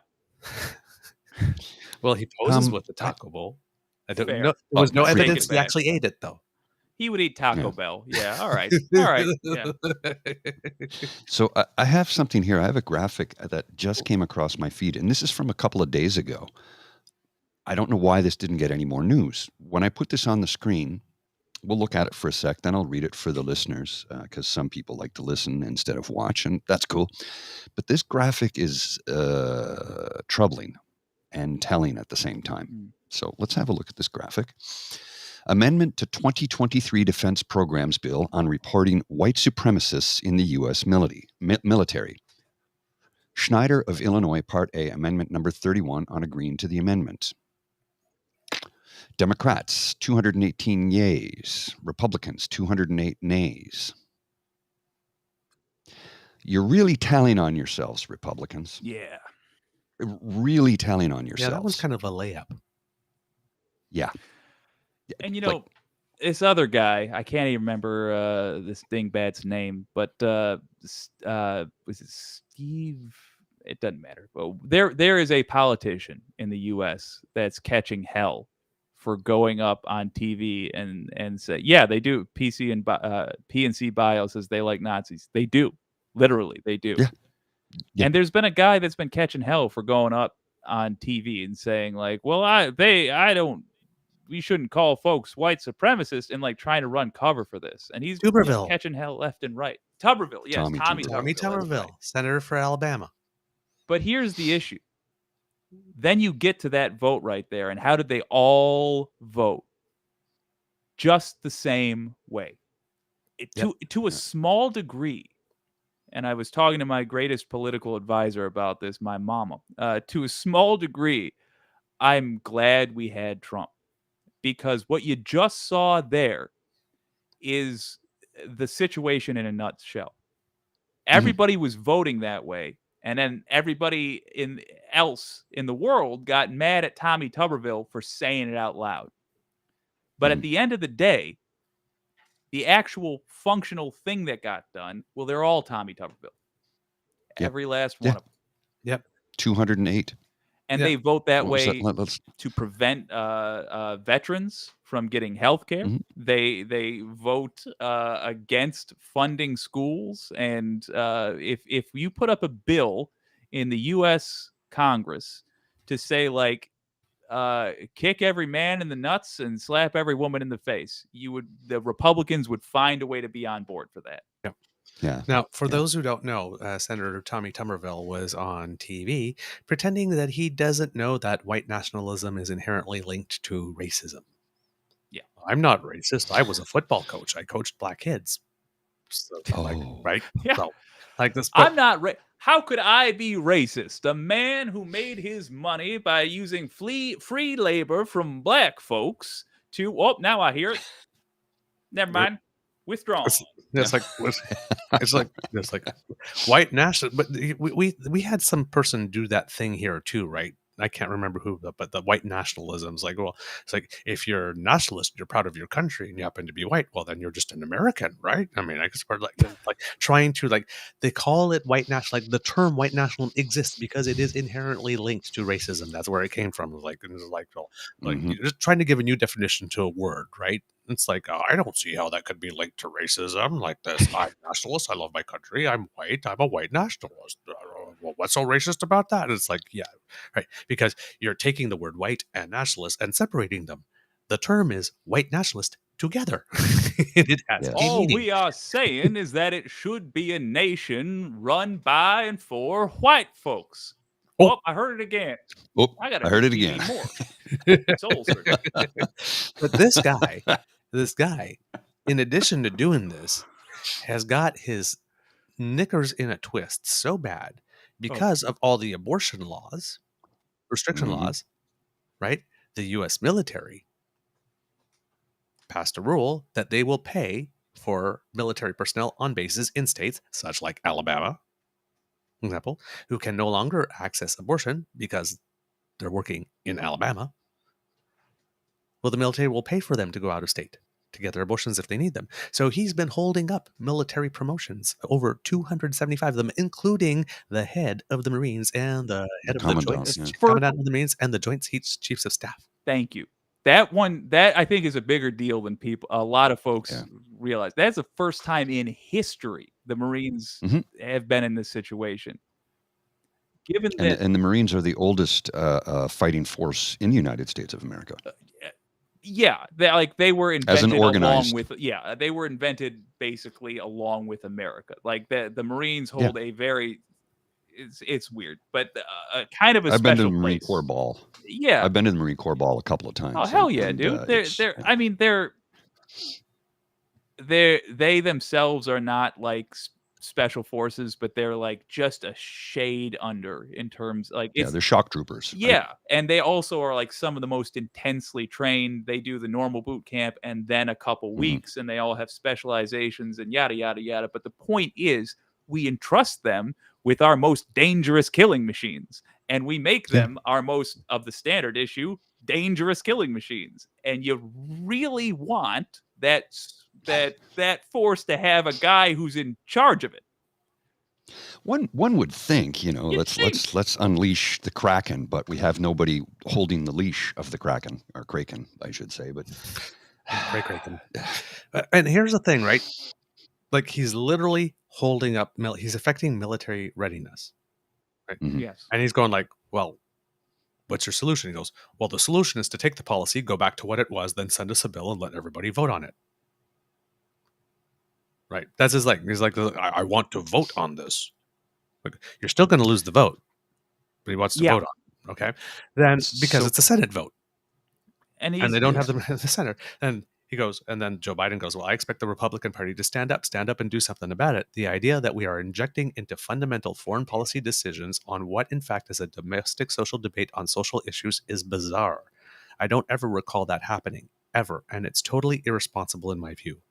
well, he poses with the taco bowl. I don't know. There was no I'll take evidence it he back. actually ate it, though. He would eat Taco Yeah. Bell. Yeah, all right. All right. Yeah. So I have something here. I have a graphic that just came across my feed, and this is from a couple of days ago. I don't know why this didn't get any more news. When I put this on the screen, we'll look at it for a sec, then I'll read it for the listeners, because some people like to listen instead of watch, and that's cool. But this graphic is troubling and telling at the same time. So let's have a look at this graphic. Amendment to 2023 Defense Programs Bill on reporting white supremacists in the U.S. military. Schneider of Illinois, Part A, Amendment number 31 on agreeing to the amendment. Democrats, 218 yeas. Republicans, 208 nays. You're really telling on yourselves, Republicans. Yeah. Really telling on yourselves. Yeah, that was kind of a layup. Yeah. And this other guy, I can't even remember this dingbat's name, but was it Steve? It doesn't matter. Well, there is a politician in the U.S. that's catching hell for going up on TV and say, yeah, they do. PNC Bio says they like Nazis. They do. Literally, they do. Yeah. Yeah. And there's been a guy that's been catching hell for going up on TV and saying like, well, we shouldn't call folks white supremacists, and like trying to run cover for this. And he's Tuberville. catching hell left and right. Tuberville. Yes. Tommy Tommy Tuberville, Tuberville. Senator for Alabama. But here's the issue. Then you get to that vote right there. And how did they all vote? Just the same way. To a small degree. And I was talking to my greatest political advisor about this, my mama. To a small degree, I'm glad we had Trump. Because what you just saw there is the situation in a nutshell. Everybody was voting that way. And then everybody else in the world got mad at Tommy Tuberville for saying it out loud. But at the end of the day, the actual functional thing that got done, well, they're all Tommy Tuberville. Yep. Every last one of them. Yep. 208. And they vote that way Let's to prevent veterans from getting health care. They vote against funding schools. And if you put up a bill in the U.S. Congress to say, like, kick every man in the nuts and slap every woman in the face, the Republicans would find a way to be on board for that. Yeah. Now, for those who don't know, Senator Tommy Tuberville was on TV pretending that he doesn't know that white nationalism is inherently linked to racism. Yeah. I'm not racist. I was a football coach. I coached black kids. So, right? Yeah. So, like this. I'm not how could I be racist? A man who made his money by using free labor from black folks to, now I hear it. Never mind. Withdrawn. It's like white national, but we had some person do that thing here too, right? I can't remember who, but the white nationalism is like, well, it's like if you're a nationalist, you're proud of your country, and you happen to be white, well, then you're just an American, right? I mean, I guess we're like trying to they call it white national, like the term white nationalism exists because it is inherently linked to racism. That's where it came from. You're just trying to give a new definition to a word, right? It's like, I don't see how that could be linked to racism like this. I'm a nationalist. I love my country. I'm white. I'm a white nationalist. Well, what's so racist about that? It's like, yeah, right. Because you're taking the word white and nationalist and separating them. The term is white nationalist together. It has all we are saying is that it should be a nation run by and for white folks. Oh, I heard it again. Oh, I heard it again. But this guy, in addition to doing this, has got his knickers in a twist so bad because of all the abortion laws, restriction laws, right? The U.S. military passed a rule that they will pay for military personnel on bases in states such like Alabama, example, who can no longer access abortion because they're working in Alabama, well, the military will pay for them to go out of state to get their abortions if they need them. So he's been holding up military promotions, over 275 of them, including the head of the Marines and the head of the commandant, Joint yeah. Commandant of the Marines and the Joint Chiefs of Staff. Thank you. That I think is a bigger deal than a lot of folks realize. That's the first time in history the Marines have been in this situation. Given that, and the Marines are the oldest fighting force in the United States of America. Yeah, they were invented as an organized, along with they were invented basically along with America. Like the Marines hold a very it's weird, but kind of a I've been to the special Marine place. Corps Ball. Yeah, I've been to the Marine Corps Ball a couple of times. Oh hell yeah, dude! I mean, they themselves are not like special forces, but they're like just a shade under in terms like they're shock troopers. Yeah, right? And they also are like some of the most intensely trained. They do the normal boot camp and then a couple weeks, and they all have specializations and yada yada yada. But the point is, we entrust them with our most dangerous killing machines, and we make them our most of the standard issue dangerous killing machines. And you really want that force to have a guy who's in charge of it. One would think, let's unleash the Kraken, but we have nobody holding the leash of the Kraken, or Kraken, I should say. But Kraken. And here's the thing, right? Like he's literally holding up. He's affecting military readiness, right? Yes. And he's going like, well, what's your solution? He goes, well, the solution is to take the policy, go back to what it was, then send us a bill and let everybody vote on it. Right. That's his like. He's like, I want to vote on this. Like, you're still going to lose the vote, but he wants to vote on it. Okay. Then because it's a Senate vote, and they don't have them in the Senate. And he goes, and then Joe Biden goes, well, I expect the Republican Party to stand up and do something about it. The idea that we are injecting into fundamental foreign policy decisions on what, in fact, is a domestic social debate on social issues is bizarre. I don't ever recall that happening, ever, and it's totally irresponsible in my view.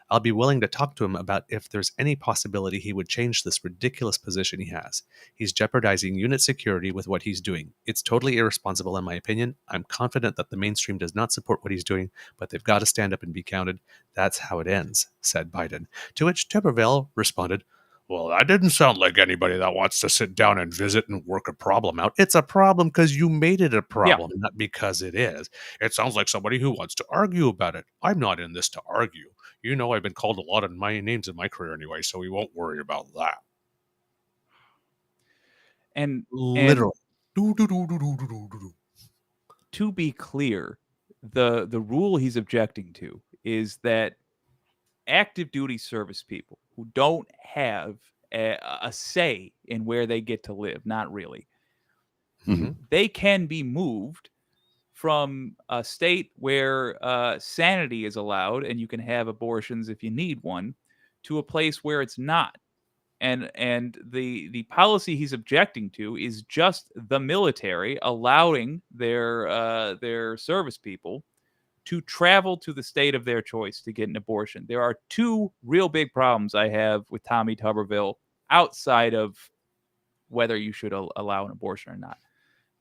I'll be willing to talk to him about if there's any possibility he would change this ridiculous position he has. He's jeopardizing unit security with what he's doing. It's totally irresponsible in my opinion. I'm confident that the mainstream does not support what he's doing, but they've got to stand up and be counted. That's how it ends, said Biden. To which Tuberville responded, well, that didn't sound like anybody that wants to sit down and visit and work a problem out. It's a problem because you made it a problem, not because it is. It sounds like somebody who wants to argue about it. I'm not in this to argue. You know, I've been called a lot of my names in my career anyway, so we won't worry about that. And literally. To be clear, the rule he's objecting to is that active duty service people who don't have a say in where they get to live, not really, they can be moved from a state where sanity is allowed and you can have abortions if you need one, to a place where it's not. And the policy he's objecting to is just the military allowing their service people to travel to the state of their choice to get an abortion. There are two real big problems I have with Tommy Tuberville outside of whether you should allow an abortion or not.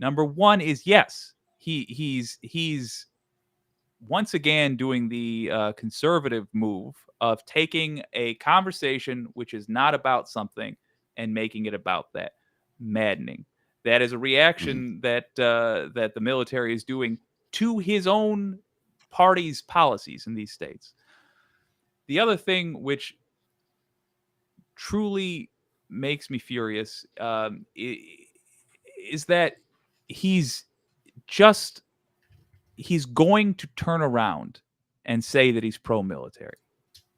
Number one is, yes, he's once again doing the conservative move of taking a conversation which is not about something and making it about that. Maddening. That is a reaction that the military is doing to his own party's policies in these states. The other thing which truly makes me furious is that he's going to turn around and say that he's pro-military.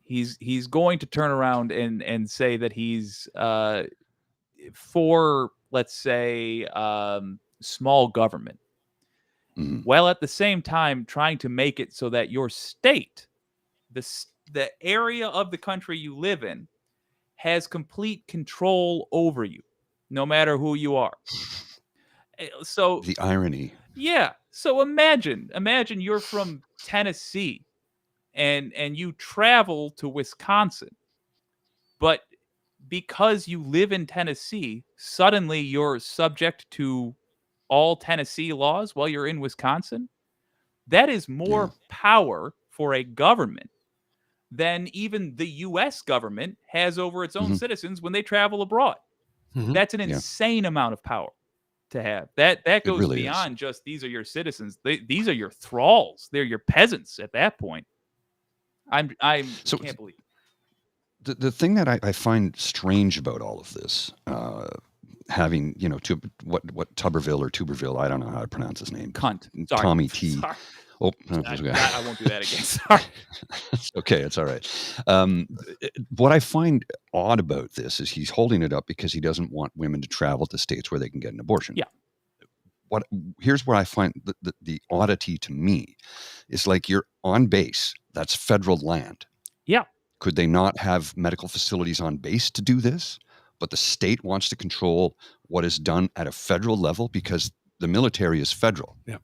He's going to turn around and say that he's for, let's say, small government. While at the same time trying to make it so that your state, the area of the country you live in, has complete control over you, no matter who you are. So the irony. Yeah. So imagine you're from Tennessee and you travel to Wisconsin, but because you live in Tennessee, suddenly you're subject to all Tennessee laws while you're in Wisconsin. That is more power for a government than even the U.S. government has over its own citizens when they travel abroad. That's an insane amount of power to have. That goes really beyond just these are your citizens. These are your thralls. They're your peasants at that point. So can't believe. the thing that I find strange about all of this, having, to what Tuberville, I don't know how to pronounce his name. Cunt. Sorry. Tommy T. Sorry. Oh, I won't do that again. Sorry. Okay, it's all right. What I find odd about this is he's holding it up because he doesn't want women to travel to states where they can get an abortion. Yeah. Here's where I find the oddity to me is, like, you're on base. That's federal land. Yeah. Could they not have medical facilities on base to do this? But the state wants to control what is done at a federal level because the military is federal. Yeah.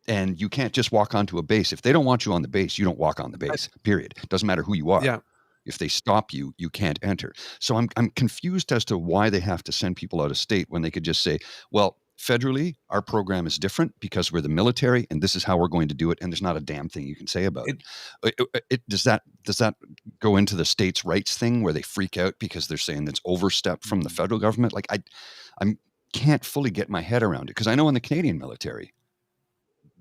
And you can't just walk onto a base. If they don't want you on the base, you don't walk on the base, period. It doesn't matter who you are. Yeah. If they stop you, you can't enter. So I'm confused as to why they have to send people out of state when they could just say, well, federally, our program is different because we're the military and this is how we're going to do it. And there's not a damn thing you can say about it. Does that go into the states' rights thing where they freak out because they're saying that's overstepped from the federal government? Like, I can't fully get my head around it because I know in the Canadian military,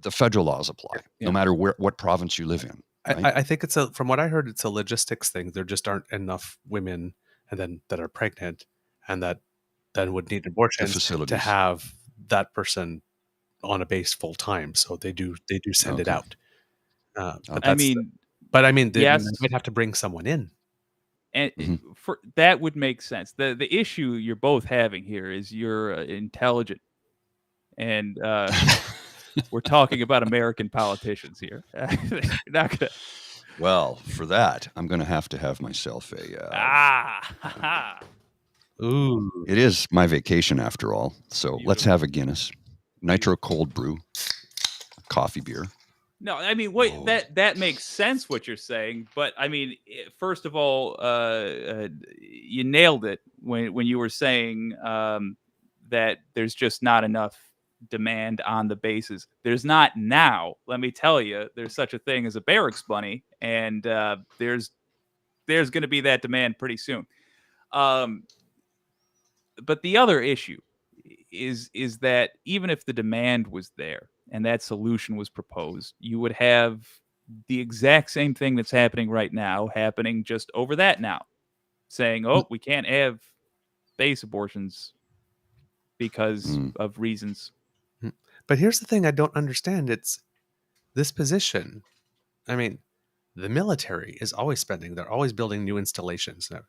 the federal laws apply no matter what province you live in. Right? I think from what I heard, it's a logistics thing. There just aren't enough women that are pregnant and that then would need abortions to have that person on a base full time. So they do send it out. But they yes, might have to bring someone in. And for that would make sense. The issue you're both having here is you're intelligent, and we're talking about American politicians here. Not gonna... Well, for that, I'm going to have myself a. Ooh! It is my vacation after all, so let's have a Guinness, nitro cold brew, coffee beer. No, I mean, wait, that makes sense what you're saying, but I mean, first of all, you nailed it when you were saying that there's just not enough demand on the bases. There's not now. Let me tell you, there's such a thing as a barracks bunny, and there's going to be that demand pretty soon. But the other issue is that even if the demand was there and that solution was proposed, you would have the exact same thing that's happening right now happening just over that now, saying, "Oh, we can't have base abortions because of reasons." But here's the thing I don't understand. It's this position. I mean, the military is always spending. They're always building new installations. Now,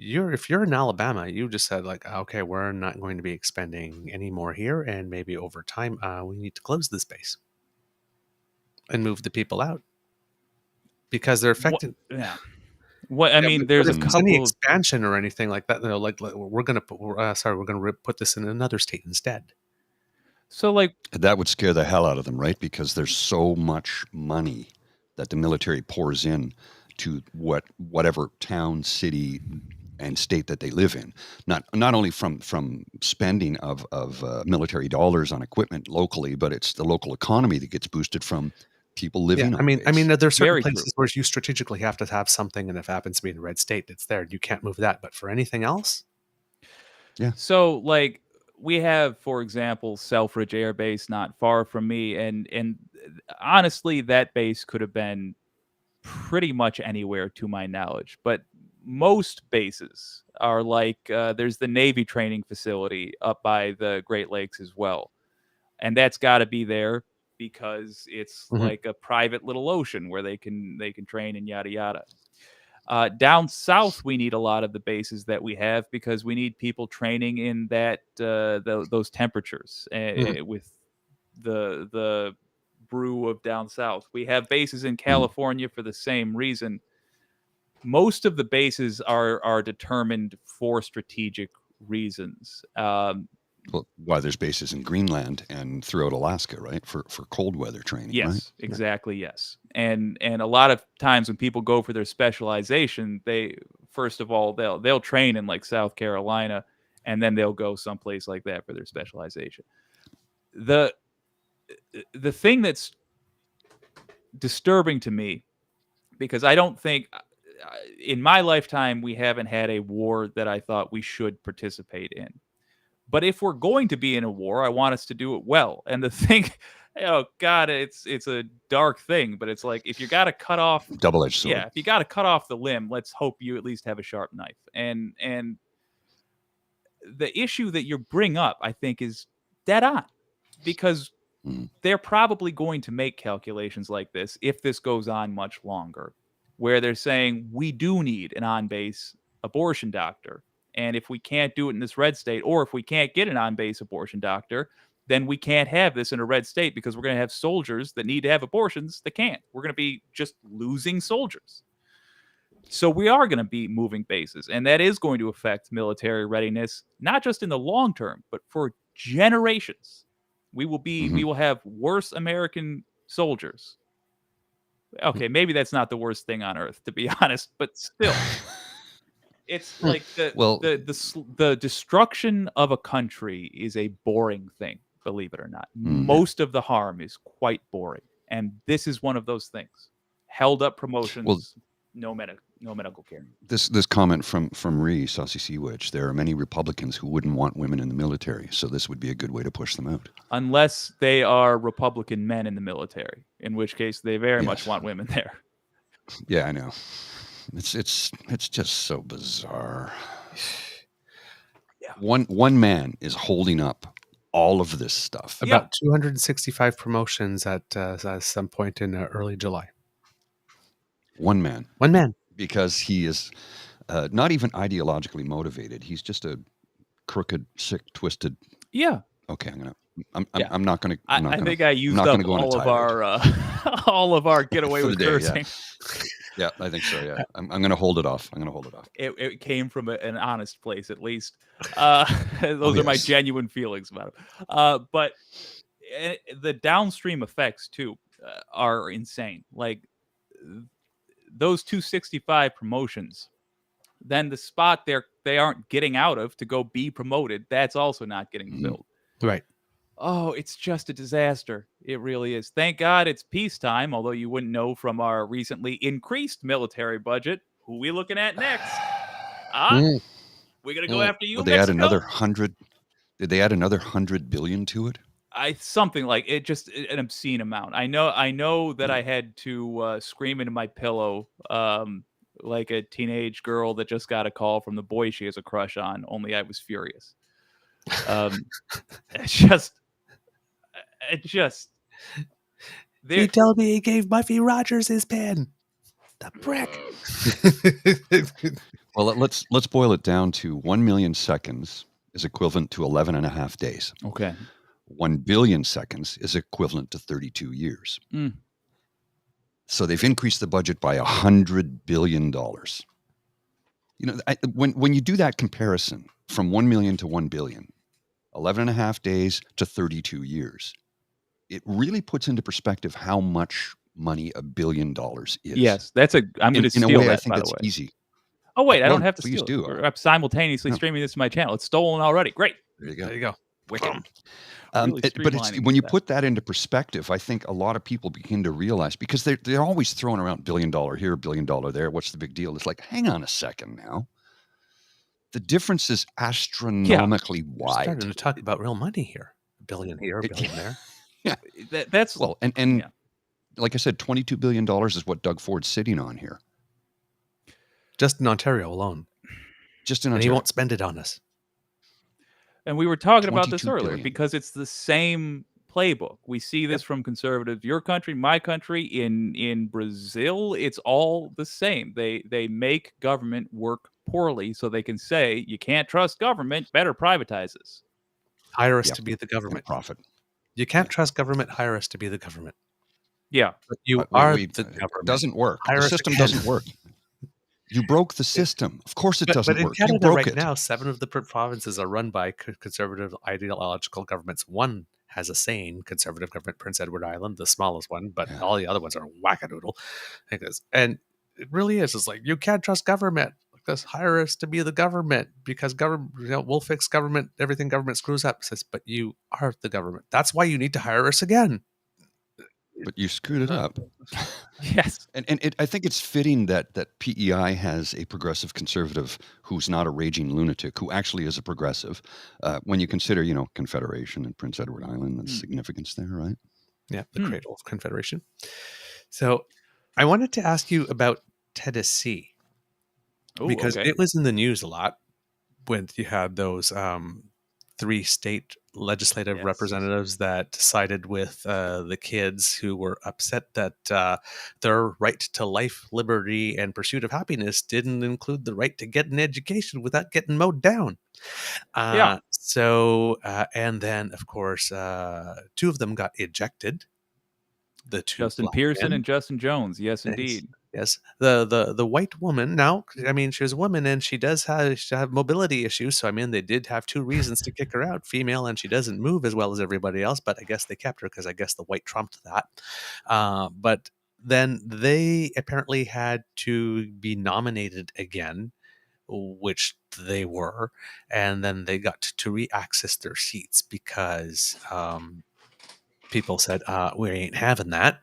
if you're in Alabama, you just said, like, okay, we're not going to be expending any more here, and maybe over time we need to close this base and move the people out because they're affected. What I mean, there's any expansion or anything like that. Like we're going to put this in another state instead. So, like, that would scare the hell out of them, right? Because there's so much money that the military pours in to whatever town, city, and state that they live in. Not only from spending of military dollars on equipment locally, but it's the local economy that gets boosted from people living. I mean, there's certain places where you strategically have to have something, and if it happens to be in a red state, it's there. You can't move that. But for anything else, yeah. So, like, we have, for example, Selfridge Air Base not far from me, and honestly, that base could have been pretty much anywhere to my knowledge. But most bases are like, there's the Navy training facility up by the Great Lakes as well, and that's got to be there because it's like a private little ocean where they can train and yada yada. Down south, we need a lot of the bases that we have because we need people training in that those temperatures with the brew of down south. We have bases in California for the same reason. Most of the bases are determined for strategic reasons. Well, why there's bases in Greenland and throughout Alaska, right? For cold weather training, Yes, right? exactly. Yes, and a lot of times when people go for their specialization, they first of all they'll train in like South Carolina, and then they'll go someplace like that for their specialization. The thing that's disturbing to me, because I don't think in my lifetime we haven't had a war that I thought we should participate in. But if we're going to be in a war, I want us to do it well. And the thing, oh God, it's a dark thing, but it's like if you got to cut off, Double-edged sword. yeah, if you got to cut off the limb, let's hope you at least have a sharp knife. And the issue that you bring up, I think, is dead on, because they're probably going to make calculations like this if this goes on much longer, where they're saying we do need an on-base abortion doctor. And if we can't do it in this red state, or if we can't get an on-base abortion doctor, then we can't have this in a red state, because we're going to have soldiers that need to have abortions that can't. We're going to be just losing soldiers. So we are going to be moving bases, and that is going to affect military readiness, not just in the long term, but for generations. We will have worse American soldiers. Okay, maybe that's not the worst thing on earth, to be honest, but still. It's like the destruction of a country is a boring thing, believe it or not. Most of the harm is quite boring, and this is one of those things. Held up promotions, no medical care. This comment from Ree, Saucy Sea Witch, there are many Republicans who wouldn't want women in the military, so this would be a good way to push them out. Unless they are Republican men in the military, in which case they very much want women there. Yeah, I know. It's just so bizarre. Yeah. One man is holding up all of this stuff. About 265 promotions at some point in early July. One man. Because he is not even ideologically motivated. He's just a crooked, sick, twisted. Yeah. Okay, I'm not going to. I think I used up all of our get away with cursing. Yeah, I think so. Yeah, I'm going to hold it off. It came from an honest place, at least. Those are my genuine feelings about it. But the downstream effects too are insane. Like those 265 promotions, then the spot they aren't getting out of to go be promoted, that's also not getting filled. Right. Oh, it's just a disaster. It really is. Thank God it's peacetime, although you wouldn't know from our recently increased military budget who we looking at next. We're going to go after you, Mexico? They add another 100. Did they add another 100 billion to it? Something like it, just an obscene amount. I know that I had to scream into my pillow like a teenage girl that just got a call from the boy she has a crush on, only I was furious. He told me he gave Buffy Rogers his pen. The prick. Well, let's boil it down to 1 million seconds is equivalent to 11.5 days. Okay. 1 billion seconds is equivalent to 32 years. So they've increased the budget by $100 billion. You know, when you do that comparison from 1 million to 1 billion, 11.5 days to 32 years, it really puts into perspective how much money $1 billion is. Yes, I'm going to steal in a way, that, I think by that's the way. easy. Oh, wait, I don't have to please steal do. it. I'm simultaneously streaming this to my channel. It's stolen already. Great. There you go. Wicked. Really But when you put that into perspective, I think a lot of people begin to realize, because they're always throwing around $1 billion here, $1 billion there. What's the big deal? It's like, hang on a second now. The difference is astronomically wide. We're starting to talk about real money here. $1 billion here, $1 billion there. Yeah, that's well, and like I said, $22 billion is what Doug Ford's sitting on here, just in Ontario alone. And he won't spend it on us. And we were talking about this earlier because it's the same playbook. We see this from conservatives, your country, my country, in Brazil. It's all the same. They make government work poorly so they can say you can't trust government, better privatize this. Hire us to be the government. Profit. You can't trust government, hire us to be the government. Yeah. But you are the government. It doesn't work. The system doesn't work. You broke the system. Of course it But doesn't in work. You Canada broke right it. now, 7 of the provinces are run by conservative ideological governments. One has a sane conservative government, Prince Edward Island, the smallest one, but Yeah. all the other ones are wackadoodle. And it really is. It's like, you can't trust government. Just hire us to be the government because government, we'll fix government. Everything government screws up. It says, but you are the government. That's why you need to hire us again. But you screwed it up. Yes. And I think it's fitting that PEI has a progressive conservative who's not a raging lunatic, who actually is a progressive. When you consider, Confederation and Prince Edward Island, the significance there, right? Yeah, the cradle of Confederation. So I wanted to ask you about Tennessee. Because it was in the news a lot when you had those 3 state legislative representatives that sided with the kids who were upset that their right to life, liberty, and pursuit of happiness didn't include the right to get an education without getting mowed down. So, and then, of course, 2 of them got ejected. The 2 Justin black Pearson men. and Justin Jones. Yes, indeed. Yes. The white woman now, I mean, she was a woman and she does have mobility issues. So, I mean, they did have 2 reasons to kick her out, female, and she doesn't move as well as everybody else. But I guess they kept her because I guess the white trumped that. But then they apparently had to be nominated again, which they were. And then they got to re-access their seats because people said, we ain't having that.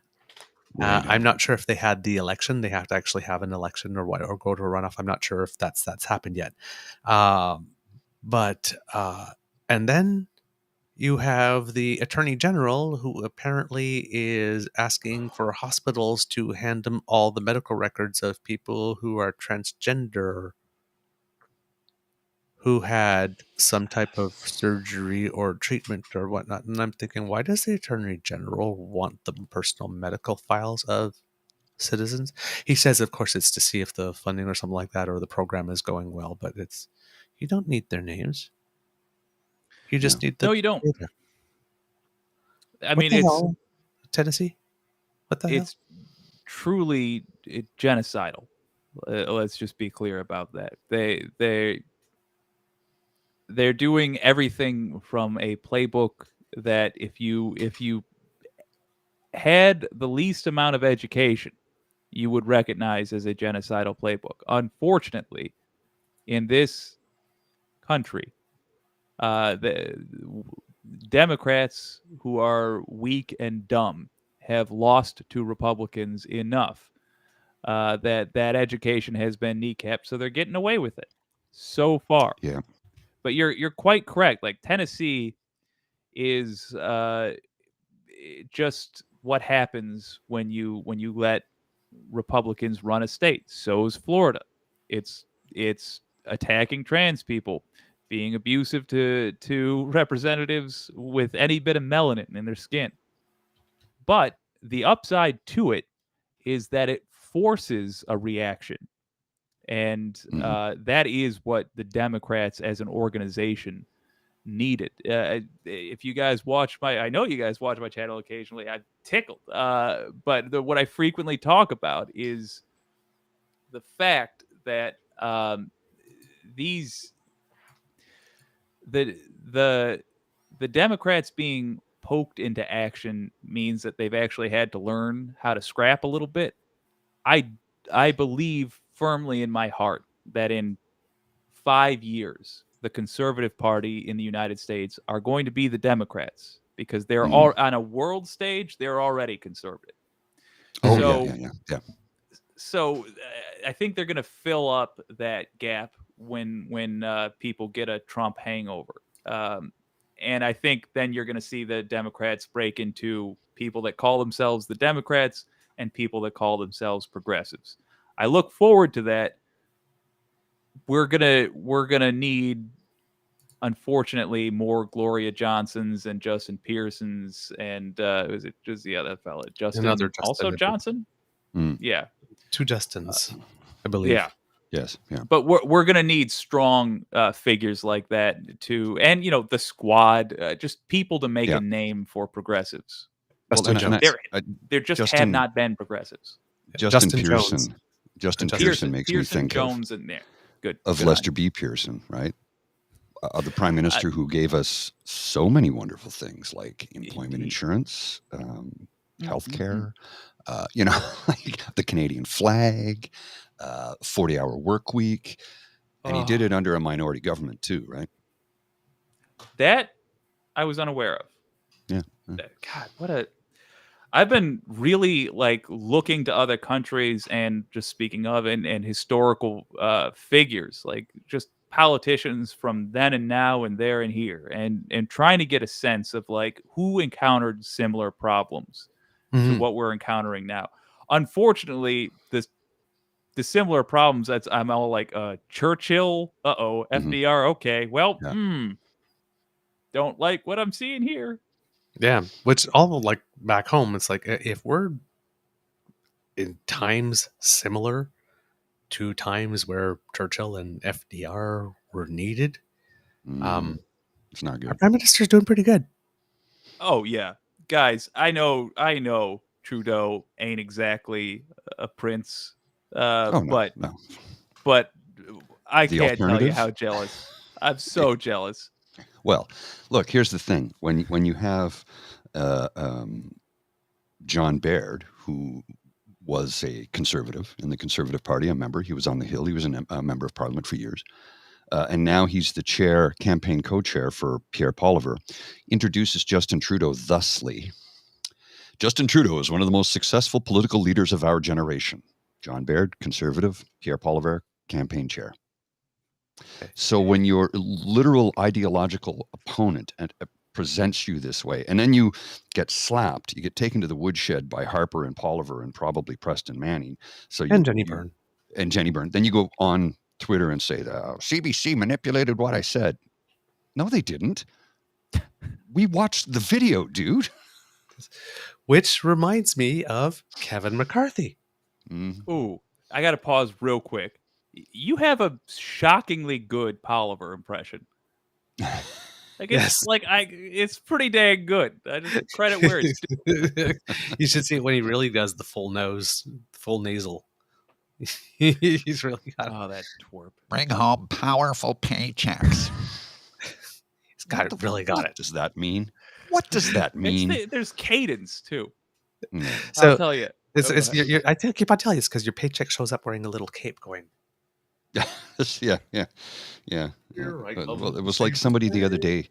I'm not sure if they had the election. They have to actually have an election or go to a runoff. I'm not sure if that's happened yet. But and then you have the Attorney General, who apparently is asking for hospitals to hand them all the medical records of people who are transgender, who had some type of surgery or treatment or whatnot. And I'm thinking, why does the Attorney General want the personal medical files of citizens? He says, of course, it's to see if the funding or something like that or the program is going well, but you don't need their names. You just need the No, you don't. data. I mean, it's Tennessee. What the hell? It's truly genocidal. Let's just be clear about that. They're doing everything from a playbook that if you had the least amount of education, you would recognize as a genocidal playbook. Unfortunately, in this country, the Democrats who are weak and dumb have lost to Republicans enough that education has been kneecapped, so they're getting away with it so far. Yeah. But you're quite correct. Like, Tennessee is just what happens when you let Republicans run a state. So is Florida. It's attacking trans people, being abusive to representatives with any bit of melanin in their skin. But the upside to it is that it forces a reaction. And that is what the Democrats as an organization needed. If you guys watch I know you guys watch my channel occasionally, I'm tickled. But what I frequently talk about is the fact that the Democrats being poked into action means that they've actually had to learn how to scrap a little bit. I believe firmly in my heart that in 5 years, the Conservative Party in the United States are going to be the Democrats, because they're all on a world stage. They're already conservative. Yeah. So I think they're going to fill up that gap when people get a Trump hangover. And I think then you're going to see the Democrats break into people that call themselves the Democrats and people that call themselves progressives. I look forward to that. We're gonna need, unfortunately, more Gloria Johnsons and Justin Pearsons and was it just the other fella, Justin? Another Justin, also Johnson. Yeah, 2 Justins, I believe. Yeah. Yes. Yeah. But we're gonna need strong figures like that too, and the squad, just people to make a name for progressives. There just have not been progressives. Justin Justin Pearson. Jones. Justin Justin Pearson makes me Pearson, think Jones, and there. Good. of Good Lester on B. Pearson, right? The prime minister who gave us so many wonderful things like employment Indeed. insurance, you. healthcare, like the Canadian flag, 40-hour work week. And he did it under a minority government too, right? That I was unaware of. Yeah. God, what a... I've been really like looking to other countries and just speaking of and historical figures, like just politicians from then and now and there and here, and trying to get a sense of like who encountered similar problems to what we're encountering now. Unfortunately, the similar problems, I'm all like Churchill, FDR, okay, well, Yeah. don't like what I'm seeing here. Yeah, which all like back home, it's like if we're in times similar to times where Churchill and FDR were needed, It's not our good. prime minister's doing pretty good. Oh yeah, guys, I know Trudeau ain't exactly a prince, Oh, no. but I The can't tell you alternative? how jealous. I'm so jealous. Well, look, here's the thing. When you have John Baird, who was a conservative in the Conservative Party, a member, he was on the Hill, he was a member of Parliament for years, and now he's the campaign co-chair for Pierre Poilievre, introduces Justin Trudeau thusly. Justin Trudeau is one of the most successful political leaders of our generation. John Baird, conservative, Pierre Poilievre, campaign chair. So when your literal ideological opponent presents you this way, and then you get slapped, you get taken to the woodshed by Harper and Poilievre and probably Preston Manning. And Jenny Byrne. And Jenny Byrne. Then you go on Twitter and say, CBC manipulated what I said. No, they didn't. We watched the video, dude. Which reminds me of Kevin McCarthy. Ooh, I got to pause real quick. You have a shockingly good Poilievre impression. Like it's pretty dang good. I just credit where it's due. You should see it when he really does the full nasal. He's really got that twerp. Bring home powerful paychecks. He's really got it. What does that mean? What does that mean? There's cadence too. So I'll tell you. I keep on telling you, it's because your paycheck shows up wearing a little cape going. Yeah. You're right. Well, it was like somebody the other day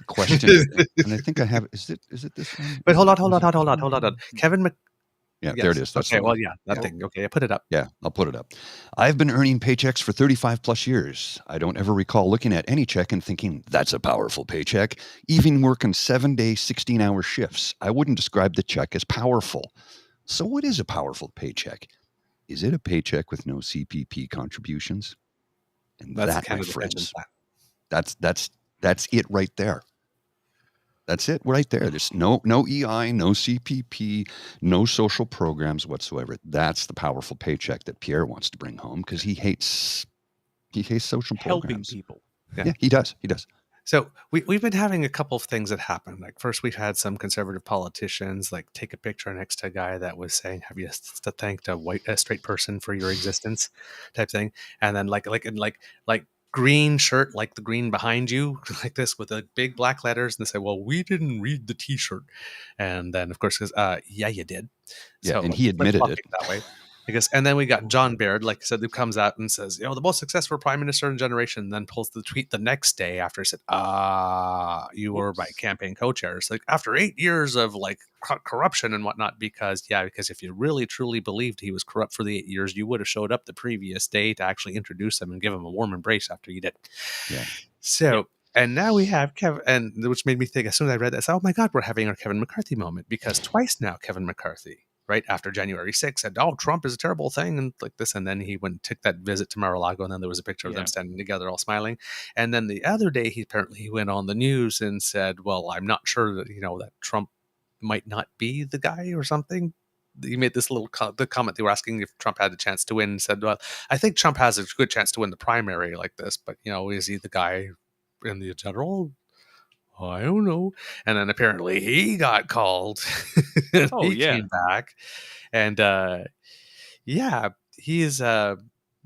questioned, and I think I have. Is it this one? But hold on. Kevin Yeah, there it is. That's okay. Well, yeah, that thing. Okay, I put it up. Yeah, I'll put it up. I've been earning paychecks for 35 plus years. I don't ever recall looking at any check and thinking, that's a powerful paycheck. Even working 7-day, 16-hour shifts, I wouldn't describe the check as powerful. So what is a powerful paycheck? Is it a paycheck with no CPP contributions? And That's that, my friends, that's it right there. That's it right there. There's no EI, no CPP, no social programs whatsoever. That's the powerful paycheck that Pierre wants to bring home because he hates social programs. Helping people. Yeah, he does. So we've been having a couple of things that happen. Like first, we've had some conservative politicians like take a picture next to a guy that was saying, "Have you thanked a straight person for your existence?" type thing, and then like green shirt, like the green behind you, like this with the big black letters, and they say, "Well, we didn't read the T-shirt," and then of course goes, "Yeah, you did." Yeah, So and he admitted it that way. I guess, and then we got John Baird, like I said, who comes out and says, the most successful prime minister in a generation, and then pulls the tweet the next day after he said, you were my campaign co-chair. It's like after 8 years of like corruption and whatnot, because if you really truly believed he was corrupt for the 8 years, you would have showed up the previous day to actually introduce him and give him a warm embrace after you did. Yeah. So, and now we have Kevin, and which made me think as soon as I read that, oh my God, we're having our Kevin McCarthy moment, because twice now Kevin McCarthy, right after January 6th, said, Trump is a terrible thing, and like this, and then he went and took that visit to Mar-a-Lago, and then there was a picture of them standing together all smiling. And then the other day he went on the news and said, well, I'm not sure that that Trump might not be the guy or something. He made this little the comment, they were asking if Trump had a chance to win, and said, well, I think Trump has a good chance to win the primary like this, but is he the guy in the general? I don't know. And then apparently he got called. Came back. And he is now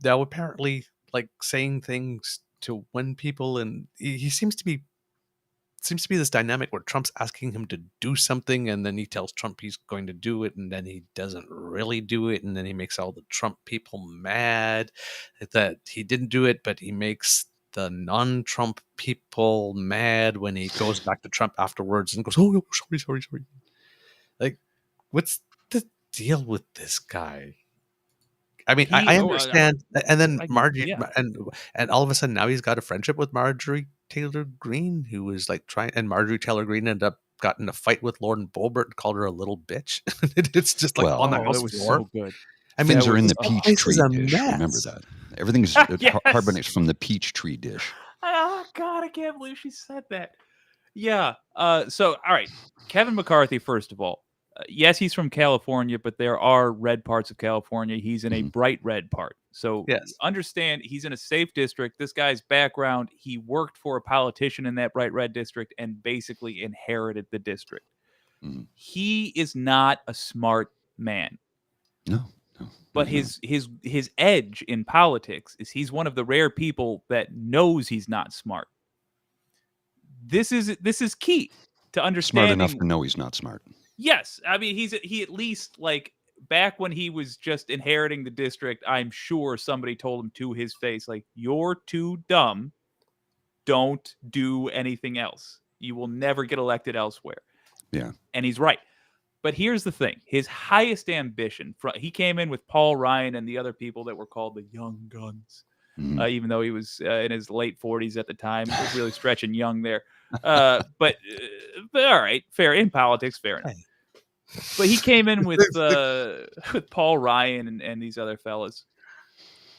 apparently like saying things to win people, and he seems to be this dynamic where Trump's asking him to do something, and then he tells Trump he's going to do it, and then he doesn't really do it, and then he makes all the Trump people mad that he didn't do it, but he makes the non-Trump people mad when he goes back to Trump afterwards and goes, "Oh, no, sorry." Like, what's the deal with this guy? I mean, I understand. And then Marjorie, and all of a sudden now he's got a friendship with Marjorie Taylor Greene, who was like and Marjorie Taylor Greene ended up got in a fight with Lauren Boebert and called her a little bitch. It's just like on the house floor. So good. I mean, things are in the peach tree dish. Remember that. Everything's carbonates from the peach tree dish. Oh God, I can't believe she said that. Yeah. So, all right, Kevin McCarthy. First of all, yes, he's from California, but there are red parts of California. He's in a bright red part. So understand he's in a safe district. This guy's background, he worked for a politician in that bright red district and basically inherited the district. He is not a smart man. No. But his edge in politics is he's one of the rare people that knows he's not smart. This is key to understanding. Smart enough to know he's not smart. Yes, I mean he at least, like, back when he was just inheriting the district, I'm sure somebody told him to his face, like, you're too dumb. Don't do anything else. You will never get elected elsewhere. Yeah, and he's right. But here's the thing: his highest ambition. He came in with Paul Ryan and the other people that were called the Young Guns. Even though he was in his late 40s at the time, he was really stretching young there. But all right, fair in politics, fair enough. But he came in with Paul Ryan and these other fellas.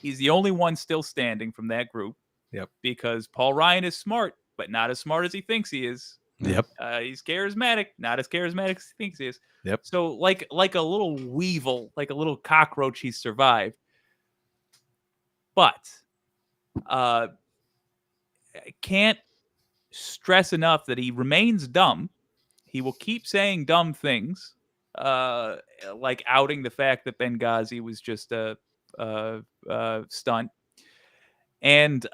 He's the only one still standing from that group. Yep. Because Paul Ryan is smart, but not as smart as he thinks he is. Yep. He's charismatic, not as charismatic as he thinks he is. Yep. So like a little weevil, like a little cockroach, he survived. But I can't stress enough that he remains dumb. He will keep saying dumb things, like outing the fact that Benghazi was just a stunt. And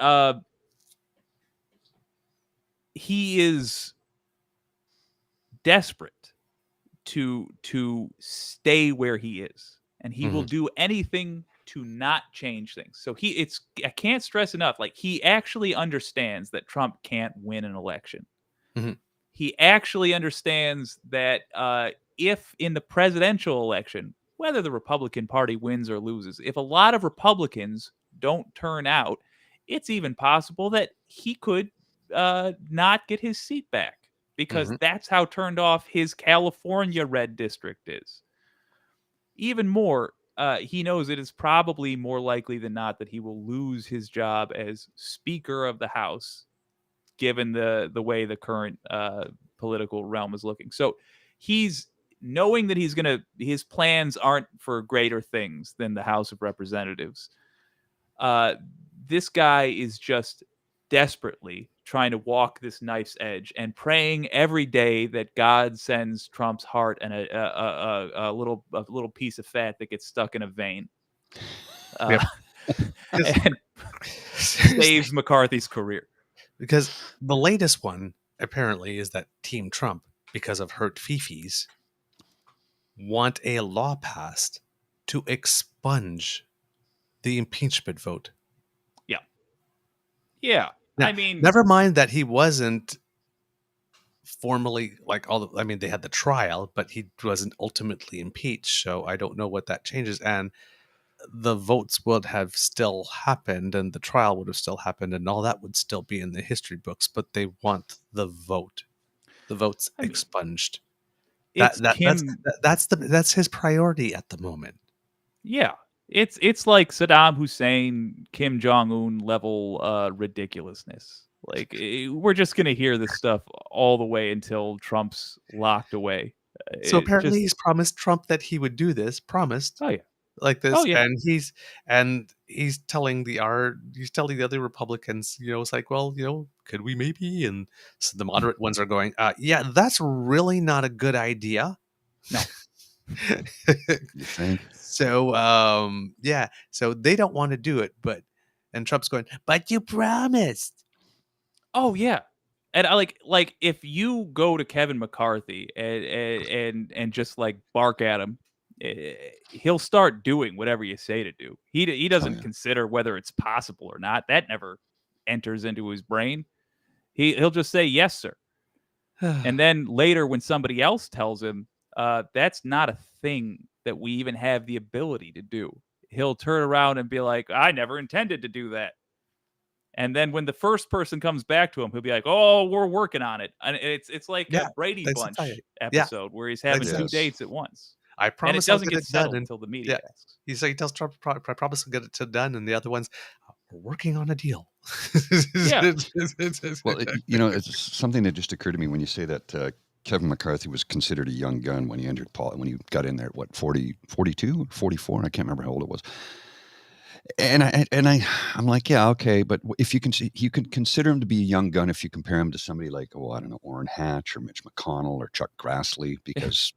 he is desperate to stay where he is, and he will do anything to not change things. So I can't stress enough, like, he actually understands that Trump can't win an election. He actually understands that if in the presidential election, whether the Republican Party wins or loses, if a lot of Republicans don't turn out, it's even possible that he could not get his seat back, because that's how turned off his California red district is. Even more, he knows it is probably more likely than not that he will lose his job as Speaker of the House, given the way the current political realm is looking. So he's knowing that his plans aren't for greater things than the House of Representatives. This guy is just desperately trying to walk this knife's edge and praying every day that God sends Trump's heart and a little piece of fat that gets stuck in a vein, and saves McCarthy's career. Because the latest one apparently is that Team Trump, because of hurt fifis, want a law passed to expunge the impeachment vote. Yeah. Now, I mean, never mind that he wasn't formally, like, they had the trial, but he wasn't ultimately impeached. So I don't know what that changes. And the votes would have still happened, and the trial would have still happened, and all that would still be in the history books. But they want the votes expunged. That's his priority at the moment. Yeah. It's like Saddam Hussein, Kim Jong-un level ridiculousness. Like, we're just going to hear this stuff all the way until Trump's locked away. So apparently he's promised Trump that he would do this. Promised. Oh, yeah. Like this. Oh, yeah. And he's telling the other Republicans, it's like, well, could we maybe? And so the moderate ones are going, yeah, that's really not a good idea. No. You think? So yeah, so they don't want to do it, and Trump's going, but you promised. Oh yeah, and I like if you go to Kevin McCarthy and just like bark at him, he'll start doing whatever you say to do. He doesn't consider whether it's possible or not. That never enters into his brain. He'll just say yes, sir. And then later, when somebody else tells him that's not a thing that we even have the ability to do, he'll turn around and be like, I never intended to do that. And then when the first person comes back to him, he'll be like, "Oh, we're working on it." And it's like a Brady Bunch episode where he's having two dates at once. I promise, and it doesn't get settled until the media asks. He's like, he tells Trump, "I promise I'll get it done," and the other ones, "We're working on a deal." Yeah. Well, it's something that just occurred to me when you say that Kevin McCarthy was considered a young gun when he entered when he got in there at what 42, 44, I can't remember how old it was. And I'm like, yeah, okay, but if you can consider him to be a young gun if you compare him to somebody like, I don't know, Orrin Hatch or Mitch McConnell or Chuck Grassley, because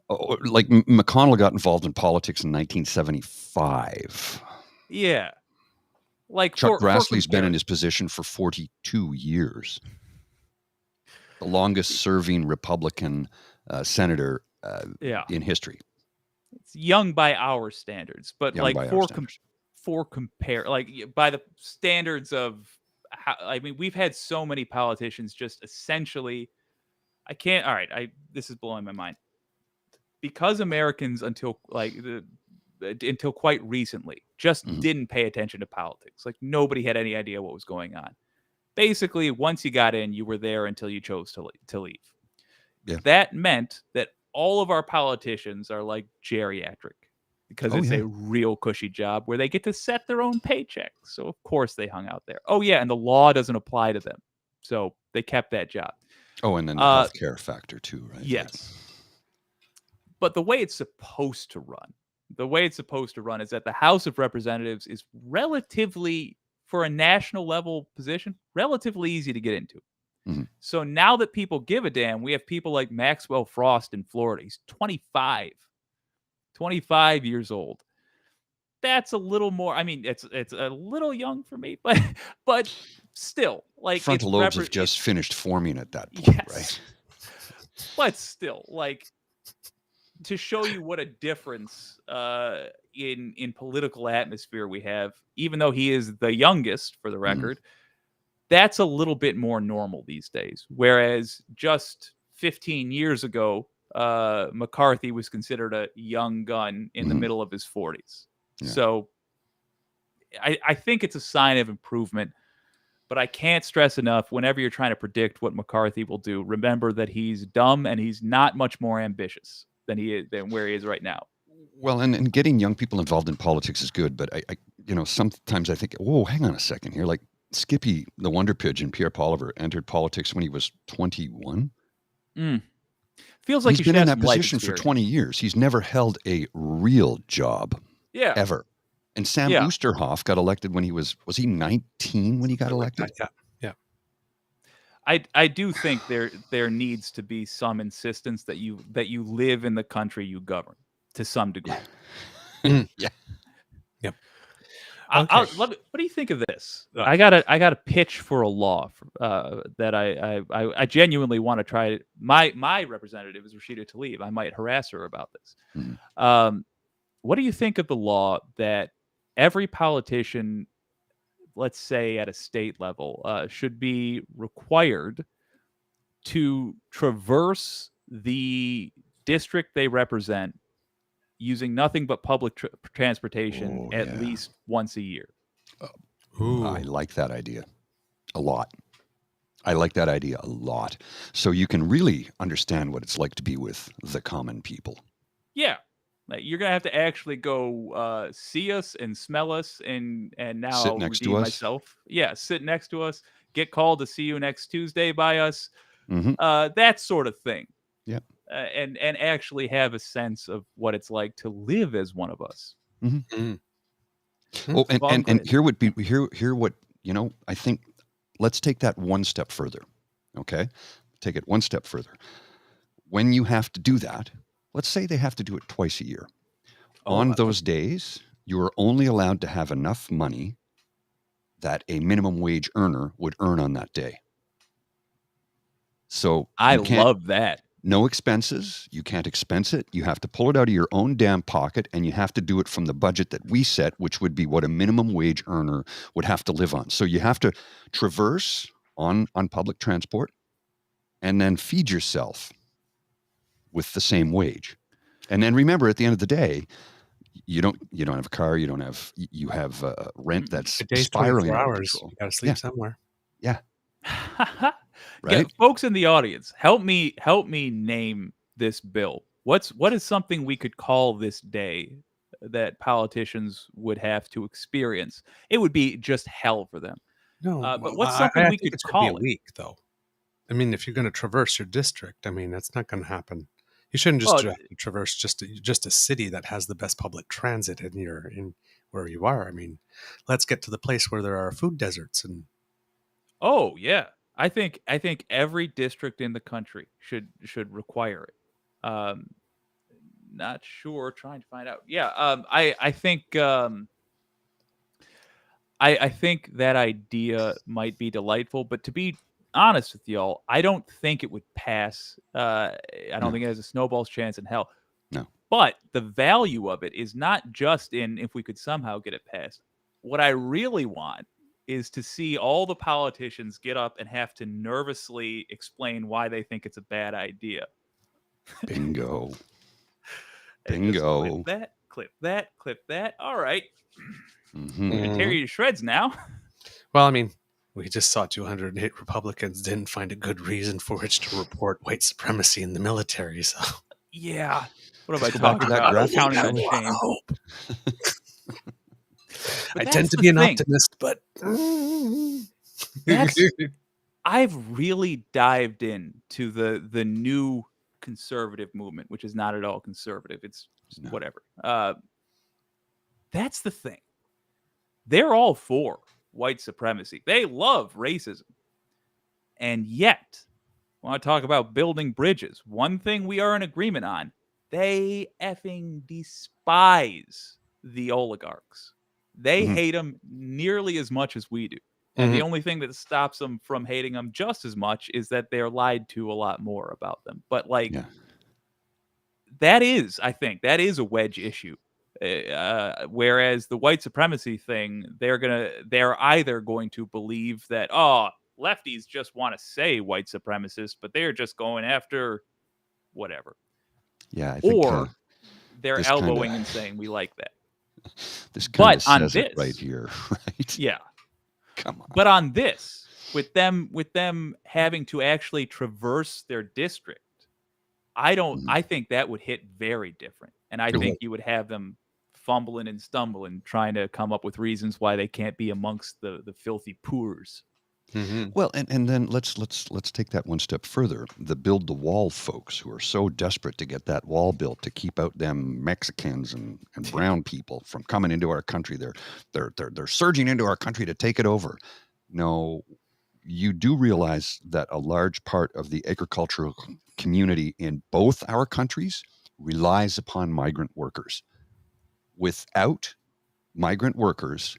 like McConnell got involved in politics in 1975. Yeah, like Chuck Grassley's been in his position for 42 years, the longest serving Republican senator in history. It's young by our standards, but like for compare, like by the standards of how, I mean, we've had so many politicians just essentially, this is blowing my mind, because Americans until quite recently just didn't pay attention to politics. Like nobody had any idea what was going on. Basically, once you got in, you were there until you chose to leave. Yeah. That meant that all of our politicians are like geriatric because it's a real cushy job where they get to set their own paycheck. So of course they hung out there. Oh yeah, and the law doesn't apply to them, so they kept that job. Oh, and then the healthcare factor too, right? Yes. But the way it's supposed to run is that the House of Representatives is relatively, for a national level position, relatively easy to get into. Mm-hmm. So now that people give a damn, we have people like Maxwell Frost in Florida. He's 25 years old. That's a little more. I mean, it's a little young for me, but still, like frontal lobes have just finished forming at that point, right? But still, like to show you what a difference in political atmosphere we have, even though he is the youngest, for the record. That's a little bit more normal these days. Whereas just 15 years ago, McCarthy was considered a young gun in the middle of his 40s. Yeah. So I think it's a sign of improvement, but I can't stress enough, whenever you're trying to predict what McCarthy will do, remember that he's dumb and he's not much more ambitious than where he is right now. Well, and getting young people involved in politics is good, but I sometimes I think, whoa, hang on a second here. Like Skippy, the Wonder Pigeon, Pierre Poliver, entered politics when he was 21. Feels like he's been in that position for 20 years. He's never held a real job, ever. And Sam Oosterhoff got elected when he was he 19 when he got elected? Yeah. I do think there needs to be some insistence that you live in the country you govern to some degree. Yeah. Yep. Okay. What do you think of this? I got a pitch for a law that I genuinely want to try. My representative is Rashida Tlaib. I might harass her about this. What do you think of the law that every politician, let's say at a state level, should be required to traverse the district they represent using nothing but public transportation at least once a year? I like that idea a lot. So you can really understand what it's like to be with the common people. Yeah. Like, you're going to have to actually go see us and smell us and now sit next to us. Myself. Yeah, sit next to us, get called to see you next Tuesday by us. That sort of thing. Yeah. And actually have a sense of what it's like to live as one of us. Oh, and here what I think. Let's take that one step further. Okay, take it one step further. When you have to do that, let's say they have to do it twice a year. Oh, On those days, you are only allowed to have enough money that a minimum wage earner would earn on that day. So I you can't, love that. no expenses. You can't expense it. You have to pull it out of your own damn pocket, and you have to do it from the budget that we set, which would be what a minimum wage earner would have to live on. So you have to traverse on public transport and then feed yourself with the same wage. And then remember, at the end of the day, you don't have a car, you have rent that's A day's spiraling 24 out of hours. control. You got to sleep somewhere. Yeah, Yeah, right. folks in the audience, help me name this bill. What is something we could call this day that politicians would have to experience? It would be just hell for them. No, But what's I something we think could it should be call a it? week, though. I mean, if you're going to traverse your district, I mean, that's not going to happen. You shouldn't just Well, traverse just a city that has the best public transit in where you are. I mean, let's get to the place where there are food deserts and Oh yeah, I think every district in the country should require it. Not sure. Trying to find out. Yeah. I think I think that idea might be delightful, but to be honest with y'all, I don't think it would pass. I don't No. think it has a snowball's chance in hell. No. But the value of it is not just in if we could somehow get it passed. What I really want is to see all the politicians get up and have to nervously explain why they think it's a bad idea. Bingo. And just Bingo. clip that. All right. Mhm. I'm gonna tear you to shreds now. well, I mean, we just saw 208 Republicans didn't find a good reason for which to report white supremacy in the military. So Yeah. What am I Let's go back talking to that about? graphic Counting show. on shame. I But tend that's to the be an thing. optimist, but That's- I've really dived into the new conservative movement, which is not at all conservative. It's just No. whatever. That's the thing. They're all for white supremacy. They love racism. And yet, want to talk about building bridges. One thing we are in agreement on, they effing despise the oligarchs. They Mhm. hate them nearly as much as we do. And the Mhm. only thing that stops them from hating them just as much is that they're lied to a lot more about them. But like, Yeah. that is, I think, that is a wedge issue. Whereas the white supremacy thing, they're either going to believe that, oh, lefties just want to say white supremacists, but they're just going after whatever. Yeah, I think Or they're this elbowing kinda- and saying we like that. this kind of But on says it right this- here, right? Yeah. Come on. But on this, with them having to actually traverse their district, Mhm. I think that would hit very different. And I It think you would have them fumbling and stumbling, trying to come up with reasons why they can't be amongst the filthy poors. Mhm. Well, and then let's take that one step further. The build the wall folks who are so desperate to get that wall built to keep out them Mexicans and brown people from coming into our country. They're surging into our country to take it over. No, you do realize that a large part of the agricultural community in both our countries relies upon migrant workers. Without migrant workers,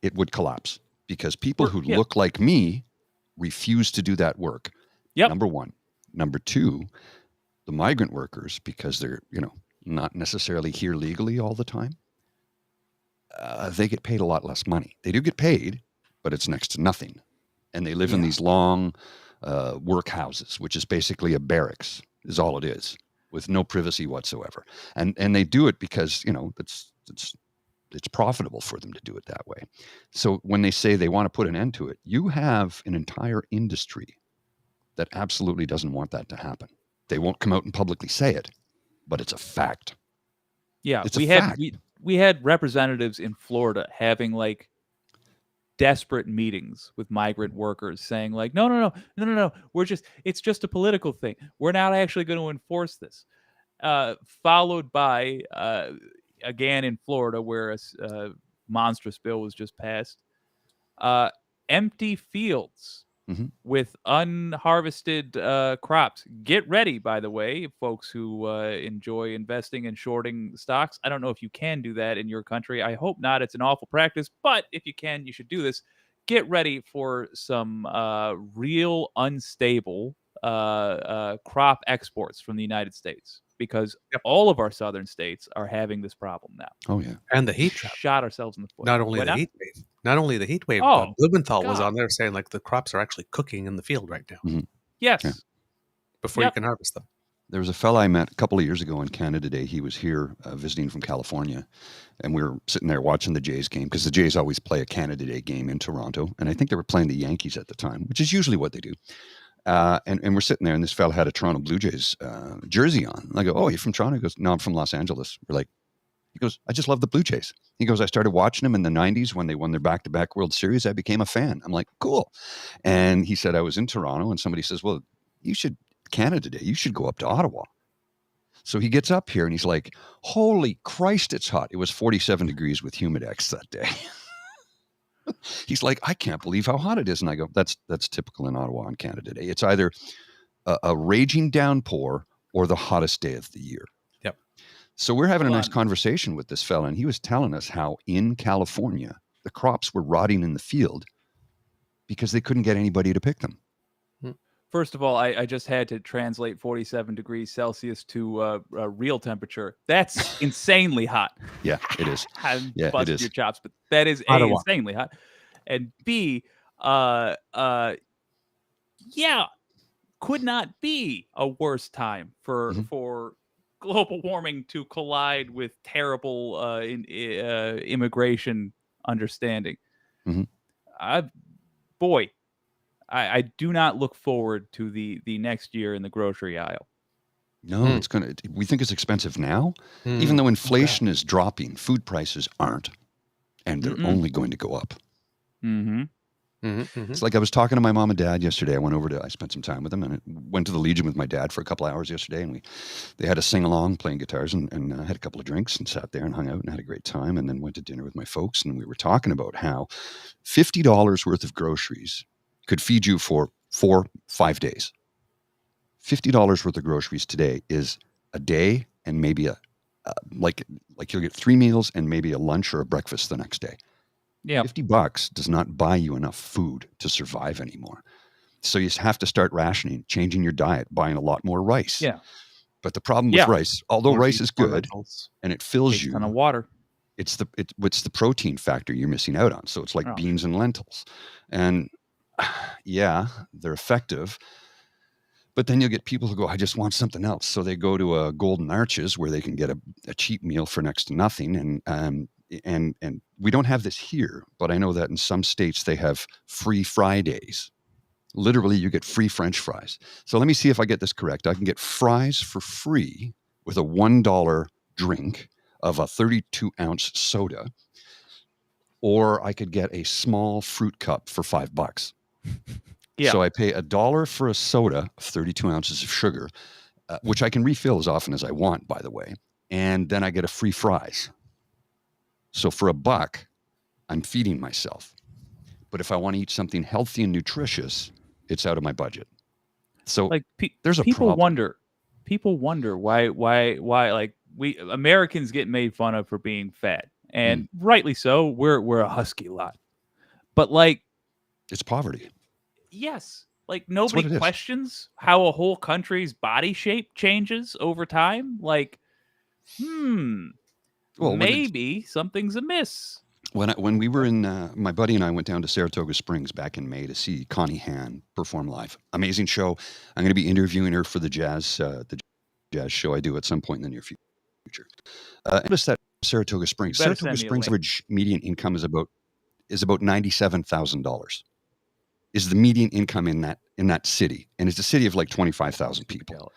it would collapse because people who Yeah. look like me refuse to do that work. Yep. Number one. Number two, the migrant workers, because they're, not necessarily here legally all the time, they get paid a lot less money. They do get paid, but it's next to nothing. And they live in these long work houses, which is basically a barracks, is all it is, with no privacy whatsoever. And they do it because, it's profitable for them to do it that way. So when they say they want to put an end to it, you have an entire industry that absolutely doesn't want that to happen. They won't come out and publicly say it, but it's a fact. Yeah, It's we a had fact. we had representatives in Florida having like desperate meetings with migrant workers saying like, no, it's just a political thing. We're not actually going to enforce this. Followed by again in Florida, where a monstrous bill was just passed, empty fields with unharvested crops. Get ready, by the way, folks who enjoy investing and shorting stocks. I don't know if you can do that in your country. I hope not. It's an awful practice, but if you can, you should do this. Get ready for some real unstable crop exports from the United States, because all of our southern states are having this problem now. Oh yeah, and the heat trap. Shot ourselves in the foot. Not only What the now? heat wave. Not only the heat wave, Oh, but Blumenthal was God. on there saying like the crops are actually cooking in the field right now Yes. Yeah. before you can harvest them. there was a fella I met a couple of years ago in Canada Day. He was here visiting from California, and we were sitting there watching the Jays game, because the Jays always play a Canada Day game in Toronto, and I think they were playing the Yankees at the time, which is usually what they do. And we're sitting there, and this fella had a Toronto Blue Jays jersey on. And I go, "Oh, you're from Toronto?" He goes, "No, I'm from Los Angeles." We're like, he goes, "I just love the Blue Jays." He goes, "I started watching them in the 90s when they won their back-to-back World Series. I became a fan." I'm like, "Cool." And he said, "I was in Toronto," and somebody says, "Well, you should, Canada Day, you should go up to Ottawa." So he gets up here and he's like, "Holy Christ, it's hot." It was 47 degrees with Humidex that day. He's like, "I can't believe how hot it is." And I go, that's typical in Ottawa on Canada Day. It's either a raging downpour or the hottest day of the year. Yep. So we're having a nice conversation with this fella, and he was telling us how in California, the crops were rotting in the field because they couldn't get anybody to pick them. First of all, I just had to translate 47 degrees Celsius to real temperature. That's insanely hot. Yeah, it is. I'm Yeah, it busting is. your chops, but that is A, Ottawa. insanely hot. And B, yeah, could not be a worse time for global warming to collide with terrible immigration understanding. Boy, I do not look forward to the next year in the grocery aisle. No, it's gonna. We think it's expensive now, even though inflation is dropping. Food prices aren't, and they're only going to go up. It's like I was talking to my mom and dad yesterday. I spent some time with them, and I went to the Legion with my dad for a couple hours yesterday, and they had a sing along playing guitars, and had a couple of drinks and sat there and hung out and had a great time, and then went to dinner with my folks, and we were talking about how $50 worth of groceries could feed you for 4-5 days. $50 worth of groceries today is a day and maybe like you'll get 3 meals and maybe a lunch or a breakfast the next day. Yeah. $50 does not buy you enough food to survive anymore. So you have to start rationing, changing your diet, buying a lot more rice. Yeah. But the problem with rice, although rice is good and it fills Takes you, a ton of water. it's the protein factor you're missing out on. So it's like beans and lentils. And yeah, they're effective. But then you'll get people who go, "I just want something else." So they go to a Golden Arches where they can get a cheap meal for next to nothing. And we don't have this here, but I know that in some states they have free Fridays. Literally, you get free French fries. So let me see if I get this correct. I can get fries for free with a $1 drink of a 32-ounce soda, or I could get a small fruit cup for $5. Yeah. So I pay $1 for a soda of 32 ounces of sugar, which I can refill as often as I want, by the way. And then I get a free fries. So for $1, I'm feeding myself. But if I want to eat something healthy and nutritious, it's out of my budget. So like there's a people problem. People wonder why like we Americans get made fun of for being fat, and rightly so. We're a husky lot, but like it's poverty. Yes, like nobody questions how a whole country's body shape changes over time. Like, well, maybe something's amiss. When we were in, my buddy and I went down to Saratoga Springs back in May to see Connie Han perform live. Amazing show. I'm going to be interviewing her for the jazz show I do at some point in the near future. Notice that Saratoga Springs average median income is about $97,000. Is the median income in that city, and it's a city of like 25,000 people.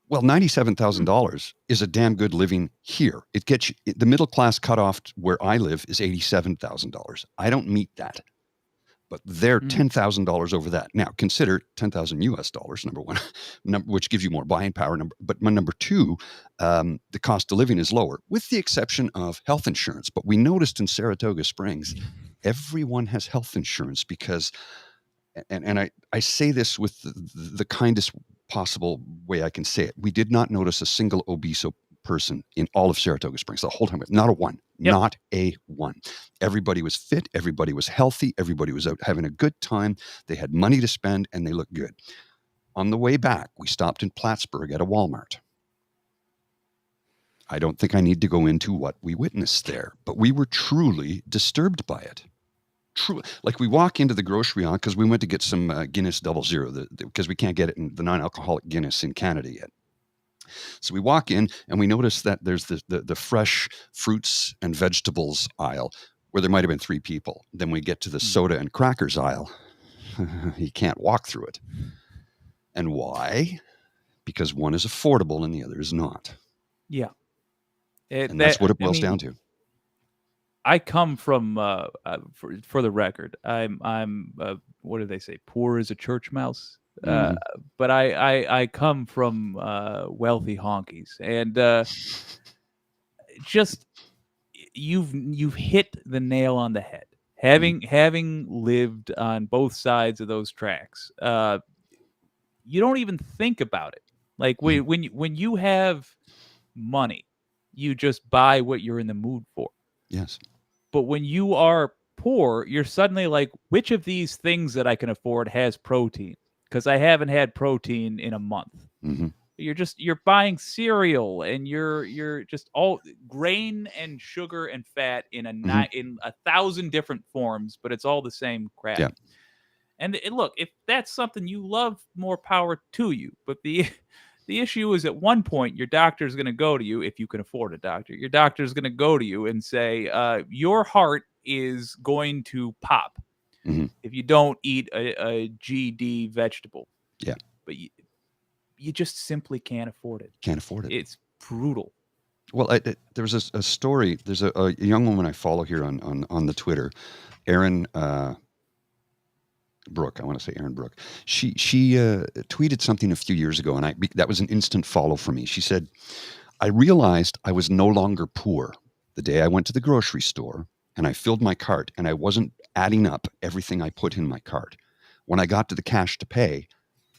Well, $97,000 is a damn good living here. It gets you, the middle class cutoff where I live is $87,000. I don't meet that, but they're $10,000 over that. Now consider $10,000 US dollars, number one, which gives you more buying power. But number two, the cost of living is lower, with the exception of health insurance. But we noticed in Saratoga Springs, everyone has health insurance because and I say this with the kindest possible way I can say it. We did not notice a single obese person in all of Saratoga Springs the whole time. Not a one. Yep. Not a one. Everybody was fit. Everybody was healthy. Everybody was out having a good time. They had money to spend, and they looked good. On the way back, we stopped in Plattsburgh at a Walmart. I don't think I need to go into what we witnessed there, but we were truly disturbed by it. True, like we walk into the grocery aisle because we went to get some Guinness 00 because we can't get it in the non-alcoholic Guinness in Canada yet. So we walk in and we notice that there's the fresh fruits and vegetables aisle where there might have been 3 people. Then we get to the soda and crackers aisle. You can't walk through it. And why? Because one is affordable and the other is not. Yeah. And that's what it boils down to. I come from, for the record, I'm what do they say? Poor as a church mouse. But I come from wealthy honkies, and just you've hit the nail on the head. Having lived on both sides of those tracks, you don't even think about it. Like when you have money, you just buy what you're in the mood for. Yes. But when you are poor, you're suddenly like, which of these things that I can afford has protein? Because I haven't had protein in a month. Mm-hmm. You're buying cereal, and you're just all grain and sugar and fat in in 1,000 different forms, but it's all the same crap. Yeah. And look, if that's something you love, more power to you. But the issue is, at one point, your doctor is going to go to you, if you can afford a doctor. Your doctor is going to go to you and say, your heart is going to pop if you don't eat a GD vegetable. Yeah. But you just simply can't afford it. Can't afford it. It's brutal. Well, there was a story. There's a young woman I follow here on the Twitter, Erin Brooke. I want to say Erin Brooke. She tweeted something a few years ago, and that was an instant follow for me. She said, "I realized I was no longer poor the day I went to the grocery store and I filled my cart, and I wasn't adding up everything I put in my cart. When I got to the cash to pay,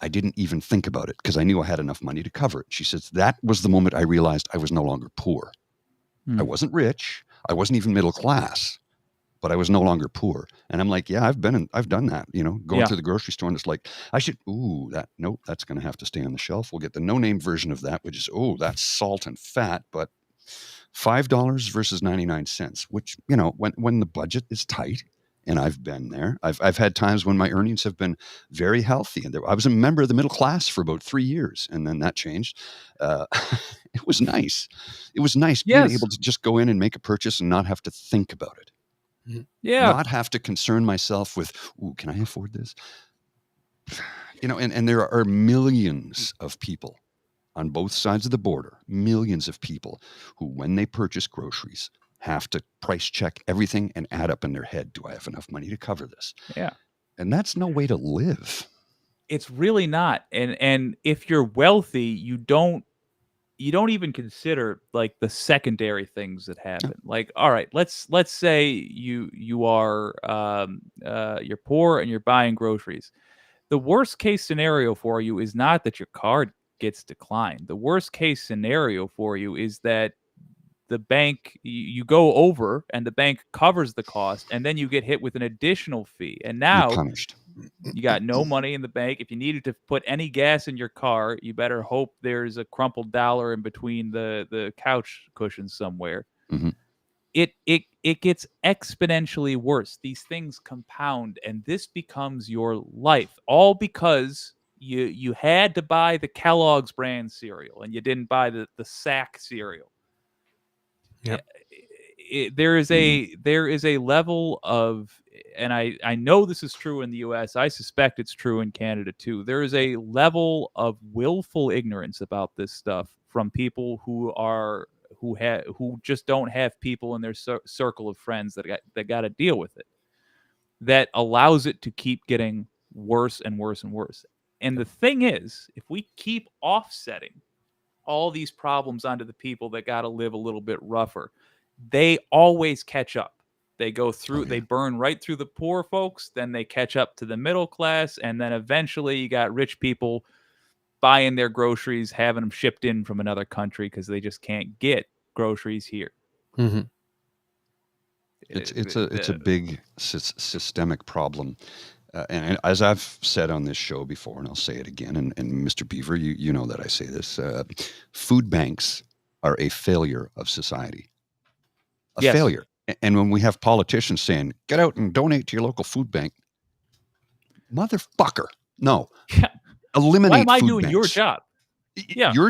I didn't even think about it because I knew I had enough money to cover it." She says, "That was the moment I realized I was no longer poor. I wasn't rich. I wasn't even middle class, but I was no longer poor." And I'm like, yeah, I've done that, going to the grocery store, and it's like, nope, that's going to have to stay on the shelf. We'll get the no-name version of that, which is, that's salt and fat, but $5 versus 99 cents, which, when the budget is tight, and I've been there, I've had times when my earnings have been very healthy, and I was a member of the middle class for about 3 years, and then that changed. It was nice. It was nice being able to just go in and make a purchase and not have to think about it. Yeah. Not have to concern myself with, can I afford this? And there are millions of people on both sides of the border, millions of people who, when they purchase groceries, have to price check everything and add up in their head, do I have enough money to cover this? Yeah. And that's no way to live. It's really not. And if you're wealthy, you don't even consider like the secondary things that happen. Like, all right, let's say you are you're poor and you're buying groceries. The worst case scenario for you is not that your card gets declined. The worst case scenario for you is that the bank, you go over and the bank covers the cost, and then you get hit with an additional fee. And now you're punished. You got no money in the bank. If you needed to put any gas in your car, you better hope there's a crumpled dollar in between the couch cushions somewhere. Mm-hmm. It gets exponentially worse. These things compound, and this becomes your life, all because you had to buy the Kellogg's brand cereal and you didn't buy the Sack cereal. Yep. There is a level of, and I know this is true in the US, I suspect it's true in Canada too. There is a level of willful ignorance about this stuff from people who just don't have people in their circle of friends that got to deal with it, that allows it to keep getting worse and worse and worse. And the thing is, if we keep offsetting all these problems onto the people that got to live a little bit rougher, they always catch up. They go through, they burn right through the poor folks, then they catch up to the middle class, and then eventually you got rich people buying their groceries, having them shipped in from another country because they just can't get groceries here. Mm-hmm. It's a big systemic problem. And as I've said on this show before, and I'll say it again, and Mr. Beaver, you know that I say this, food banks are a failure of society. A failure. And when we have politicians saying, get out and donate to your local food bank, motherfucker, no. Eliminate Why am I food doing banks. your job? Yeah. Your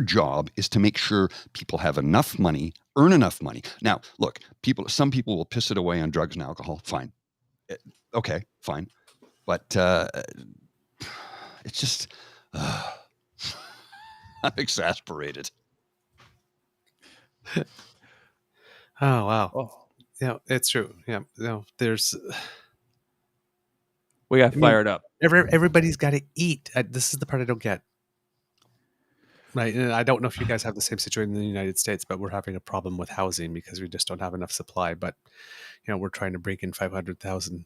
job is to make sure people have enough money, earn enough money. Now, look, some people will piss it away on drugs and alcohol. Fine. Okay, fine. But it's just, I'm exasperated. Oh, wow. Oh, Yeah, it's true. Yeah, there's. we got fired up. Everybody's got to eat. This is the part I don't get. Right, and I don't know if you guys have the same situation in the United States, but we're having a problem with housing because we just don't have enough supply. But we're trying to break in 500,000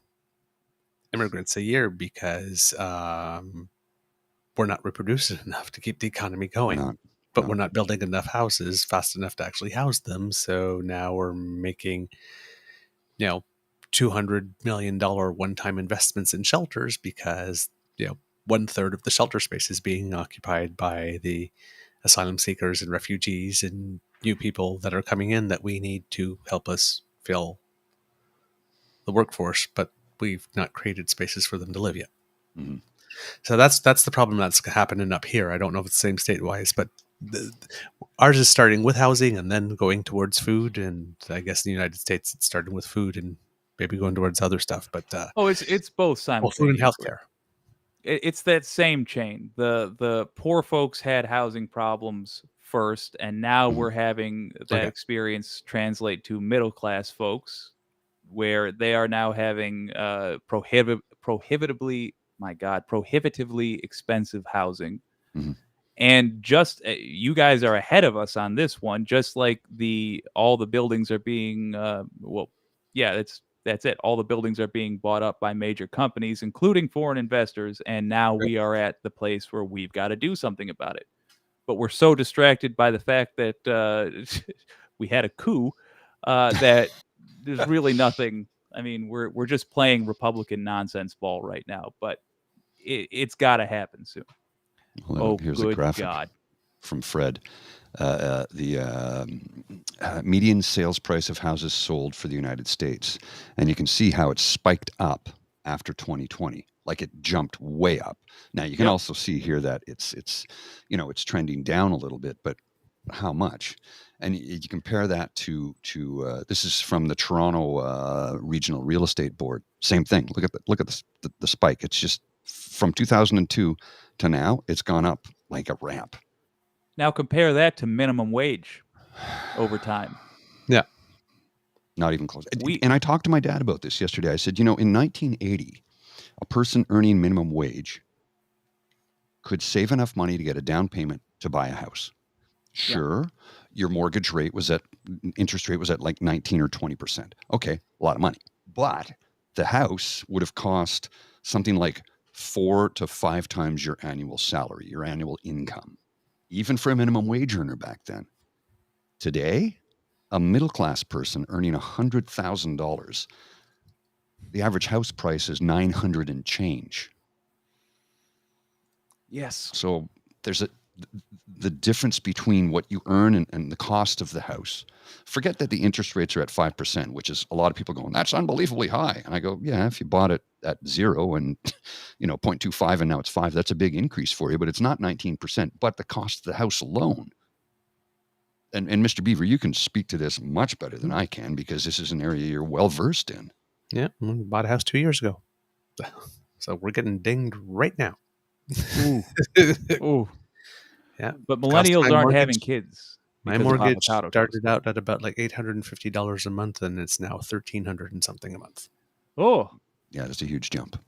immigrants a year because we're not reproducing enough to keep the economy going. We're not building enough houses fast enough to actually house them. So now we're making, $200 million one-time investments in shelters because 1/3 of the shelter space is being occupied by the asylum seekers and refugees and new people that are coming in that we need to help us fill the workforce, but we've not created spaces for them to live yet. Mm-hmm. So that's the problem that's happening up here. I don't know if it's the same state-wise, but ours is starting with housing and then going towards food. And I guess in the United States, it's starting with food and maybe going towards other stuff. But it's both simultaneously. Food and healthcare. It's that same chain. The poor folks had housing problems first, and now we're having that experience translate to middle class folks, where they are now having prohibitively expensive housing. Mm-hmm. And just you guys are ahead of us on this one. Just like all the buildings are being that's it. All the buildings are being bought up by major companies, including foreign investors. And now we are at the place where we've got to do something about it. But we're so distracted by the fact that we had a coup that there's really nothing. I mean, we're just playing Republican nonsense ball right now, but it's got to happen soon. Well, here's a graphic from Fred. The median sales price of houses sold for the United States. And you can see how it spiked up after 2020. Like it jumped way up. Now you can also see here that it's trending down a little bit, but how much? And you compare that to this is from the Toronto Regional Real Estate Board. Same thing. Look at the spike. It's just from 2002 to now, it's gone up like a ramp. Now compare that to minimum wage over time. Yeah. Not even close. And I talked to my dad about this yesterday. I said, in 1980, a person earning minimum wage could save enough money to get a down payment to buy a house. Sure, your mortgage rate interest rate was at like 19 or 20%. Okay, a lot of money. But the house would have cost something like 4 to 5 times your annual salary, your annual income, even for a minimum wage earner back then. Today, a middle-class person earning $100,000, the average house price is $900 and change. Yes. So there's the difference between what you earn and the cost of the house. Forget that the interest rates are at 5%, which is a lot of people going, that's unbelievably high. And I go, yeah, if you bought it at 0 and 0.25 and now it's 5, that's a big increase for you, but it's not 19%, but the cost of the house alone. And Mr. Beaver, you can speak to this much better than I can because this is an area you're well versed in. Yeah, we bought a house 2 years ago. So we're getting dinged right now. Ooh. Ooh. Yeah. But millennials aren't having kids. My mortgage started out at about like $850 a month, and it's now $1,300 and something a month. Oh. Yeah, that's a huge jump.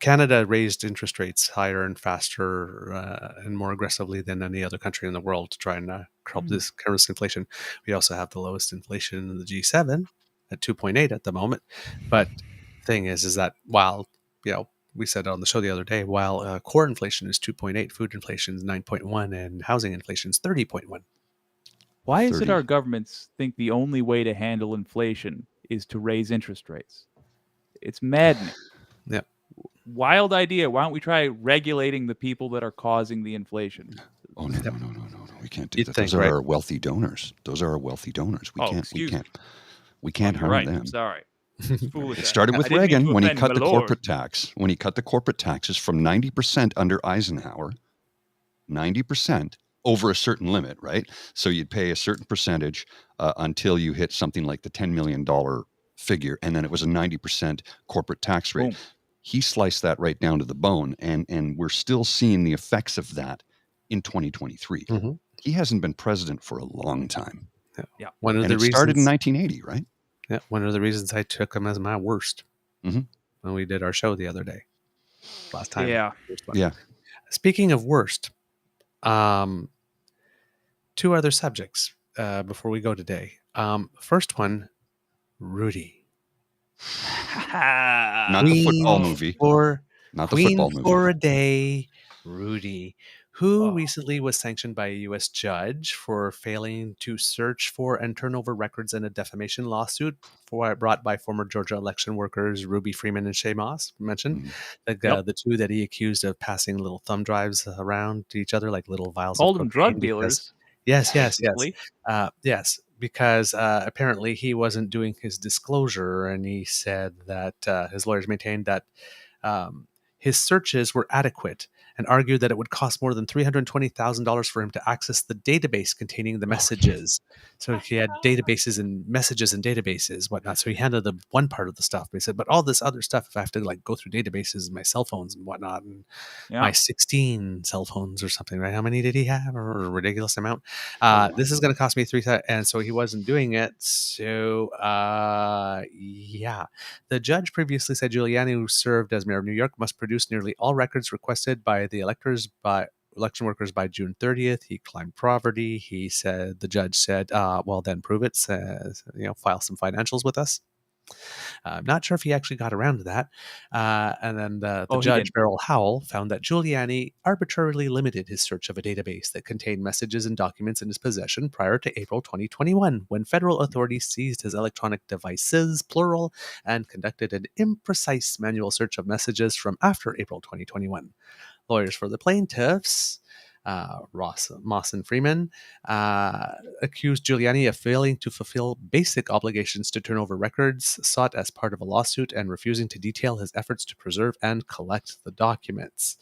Canada raised interest rates higher and faster and more aggressively than any other country in the world to try and curb this inflation. We also have the lowest inflation in the G7 at 2.8 at the moment. But thing is that while, we said on the show the other day, while core inflation is 2.8, food inflation is 9.1, and housing inflation is 30.1. Why is it 30. our governments think the only way to handle inflation is to raise interest rates? It's maddening. Yeah. Wild idea. Why don't we try regulating the people that are causing the inflation? Oh, no. We can't do You'd that. think, Those are right? our wealthy donors. We We can't harm right. them. I'm sorry. It's foolish. It started with I didn't mean Reagan to when he offend cut my the lord. corporate tax. When he cut the corporate taxes from 90% under Eisenhower, 90% over a certain limit, right? So you'd pay a certain percentage until you hit something like the $10 million figure, and then it was a 90% corporate tax rate. Boom. He sliced that right down to the bone, and we're still seeing the effects of that in 2023. Mm-hmm. He hasn't been president for a long time. Yeah. One of And the it reasons started in 1980, right? Yeah, one of the reasons I took him as my worst Mhm. when we did our show the other day, last time. Yeah. Worst one. Yeah. Speaking of worst, two other subjects before we go today. First one, Rudy. Not the football Queen movie. For, Not the Queen football movie. for a day, Rudy, who Oh. recently was sanctioned by a U.S. judge for failing to search for and turn over records in a defamation lawsuit brought by former Georgia election workers Ruby Freeman and Shay Moss, mentioned. Mhm. The two that he accused of passing little thumb drives around to each other like little vials Called of them cocaine drug dealers. Yes, basically. yes, because apparently he wasn't doing his disclosure, and he said that his lawyers maintained that his searches were adequate and argued that it would cost more than $320,000 for him to access the database containing the messages. So he had databases and messages and databases, whatnot. So he handled the one part of the stuff. But he said, but all this other stuff, if I have to like go through databases, my cell phones and whatnot, and my 16 cell phones or something, right? How many did he have? Or a ridiculous amount. This is going to cost me $3,000, and so he wasn't doing it. So yeah, the judge previously said Giuliani, who served as mayor of New York, must produce nearly all records requested by the election workers by June 30th. He claimed poverty. He said, the judge said, well, then prove it. File some financials with us. I'm not sure if he actually got around to that. And then the judge, Beryl Howell, found that Giuliani arbitrarily limited his search of a database that contained messages and documents in his possession prior to April 2021, when federal authorities seized his electronic devices, plural, and conducted an imprecise manual search of messages from after April 2021. Lawyers for the plaintiffs, Moss and Freeman, accused Giuliani of failing to fulfill basic obligations to turn over records sought as part of a lawsuit and refusing to detail his efforts to preserve and collect the documents.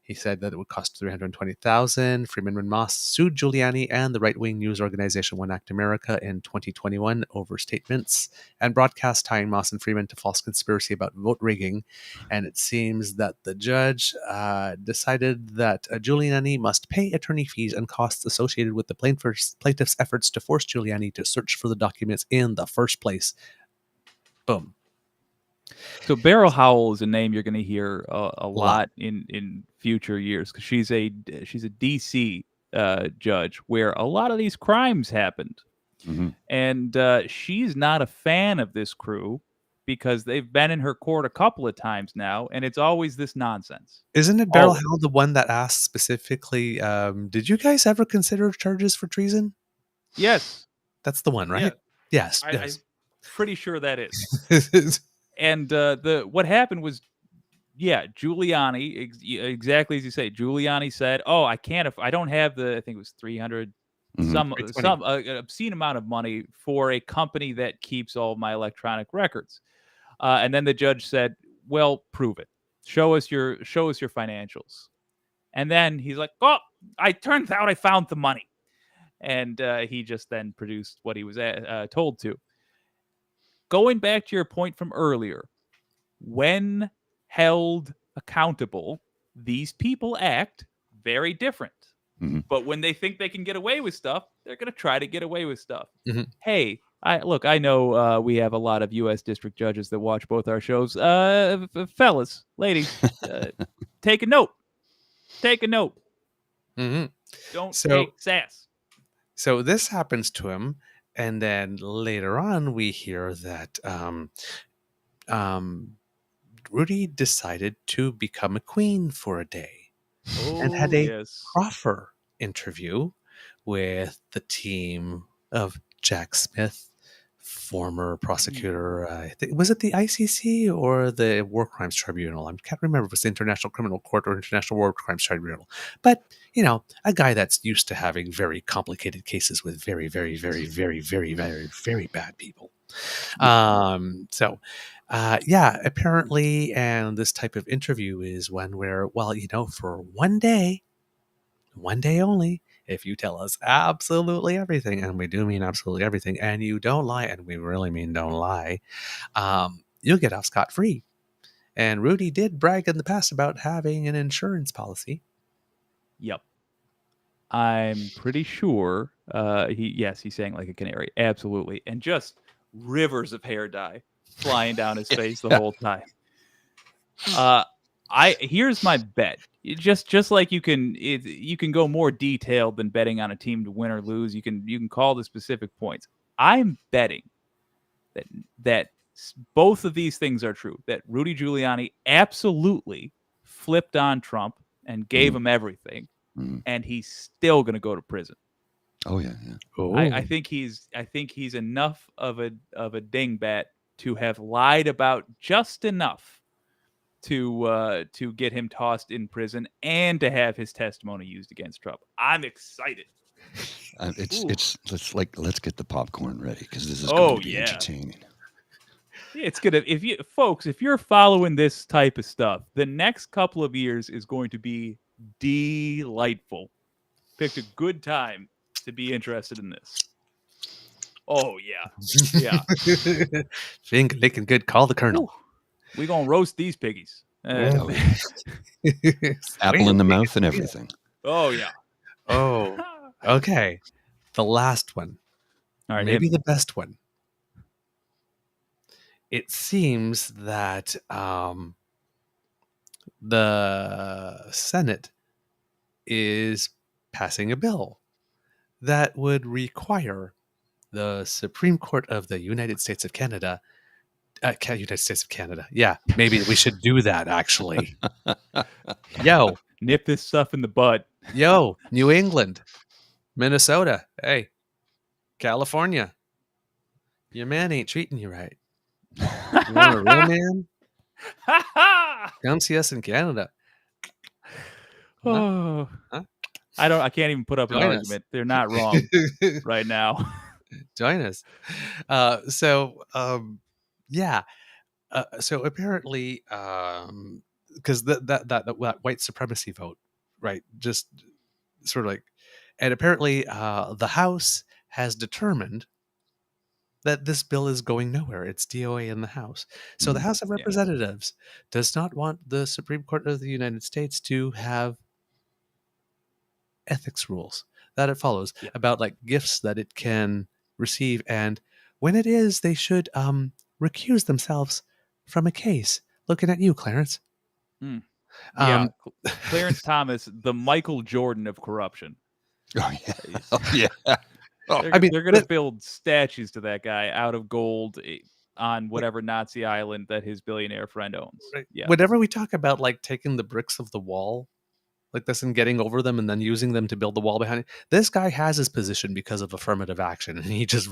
He said that it would cost $320,000. Freeman and Moss sued Giuliani and the right-wing news organization One Act America in 2021 over statements and broadcasts tying Moss and Freeman to false conspiracy about vote rigging. And it seems that the judge decided that Giuliani must pay attorney fees and costs associated with the plaintiff's efforts to force Giuliani to search for the documents in the first place. Boom. So Beryl Howell is a name you're going to hear a lot in future years, because she's a DC judge where a lot of these crimes happened. Mm-hmm. And she's not a fan of this crew because they've been in her court a couple of times now, and it's always this nonsense. Isn't it Beryl Howell, the one that asked specifically, did you guys ever consider charges for treason? Yes. That's the one, right? Yeah. Yes. I'm pretty sure that is. And what happened was, Giuliani, exactly as you say, Giuliani said, "Oh, I don't have I think it was 300, some obscene amount of money for a company that keeps all of my electronic records." And then the judge said, "Well, prove it. Show us your financials." And then he's like, "Oh, turns out I found the money," and he just then produced what he was told to. Going back to your point from earlier, when held accountable, these people act very different. Mm-hmm. But when they think they can get away with stuff, they're going to try to get away with stuff. Mm-hmm. Hey, I know we have a lot of U.S. district judges that watch both our shows. Fellas, ladies, take a note. Take a note. Mm-hmm. Don't take sass. So this happens to him, And then later on, we hear that Rudy decided to become a queen for a day and had Oh, a yes. proffer interview with the team of Jack Smith, former prosecutor. Was it the ICC or the War Crimes Tribunal? I can't remember if it was the International Criminal Court or International War Crimes Tribunal. But, a guy that's used to having very complicated cases with very, very, very, very, very, very, very bad people. Apparently, and this type of interview is one where, for one day only, if you tell us absolutely everything, and we do mean absolutely everything, and you don't lie, and we really mean don't lie, you'll get off scot-free. And Rudy did brag in the past about having an insurance policy. Yep. I'm pretty sure he's saying like a canary. Absolutely. And just rivers of hair dye flying down his face the whole time. Here's my bet. Just like you can go more detailed than betting on a team to win or lose. You can call the specific points. I'm betting that both of these things are true. That Rudy Giuliani absolutely flipped on Trump and gave him everything, and he's still going to go to prison. Oh yeah. Oh. I think he's enough of a dingbat to have lied about just enough to get him tossed in prison and to have his testimony used against Trump. I'm excited. Let's get the popcorn ready because this is going to be entertaining. It's gonna if you're following this type of stuff, the next couple of years is going to be delightful. Picked a good time to be interested in this. Oh yeah. Finger licking good. Call the colonel. We're gonna roast these piggies. Apple in the mouth and everything. Oh yeah. Oh, okay. The last one. All right, maybe the best one. It seems that the Senate is passing a bill that would require the Supreme Court of the United States of Canada. United States of Canada. Yeah, maybe we should do that, actually. Yo. Nip this stuff in the bud. Yo, New England, Minnesota, hey, California. Your man ain't treating you right. You want a real man? Come see us in Canada. Huh? I can't even put up an argument. They're not wrong right now. Join us. So apparently, because that white supremacy vote, right? Just sort of like, and apparently, the House has determined that this bill is going nowhere. It's DOA in the House. So the House of Representatives does not want the Supreme Court of the United States to have ethics rules that it follows about like gifts that it can receive. And when it is, they should recuse themselves from a case. Looking at you, Clarence. Clarence Thomas, the Michael Jordan of corruption. Oh, yeah. They're going to build statues to that guy out of gold on whatever Nazi island that his billionaire friend owns. Right. Yeah. Whenever we talk about like taking the bricks of the wall like this and getting over them and then using them to build the wall behind it, this guy has his position because of affirmative action, and he just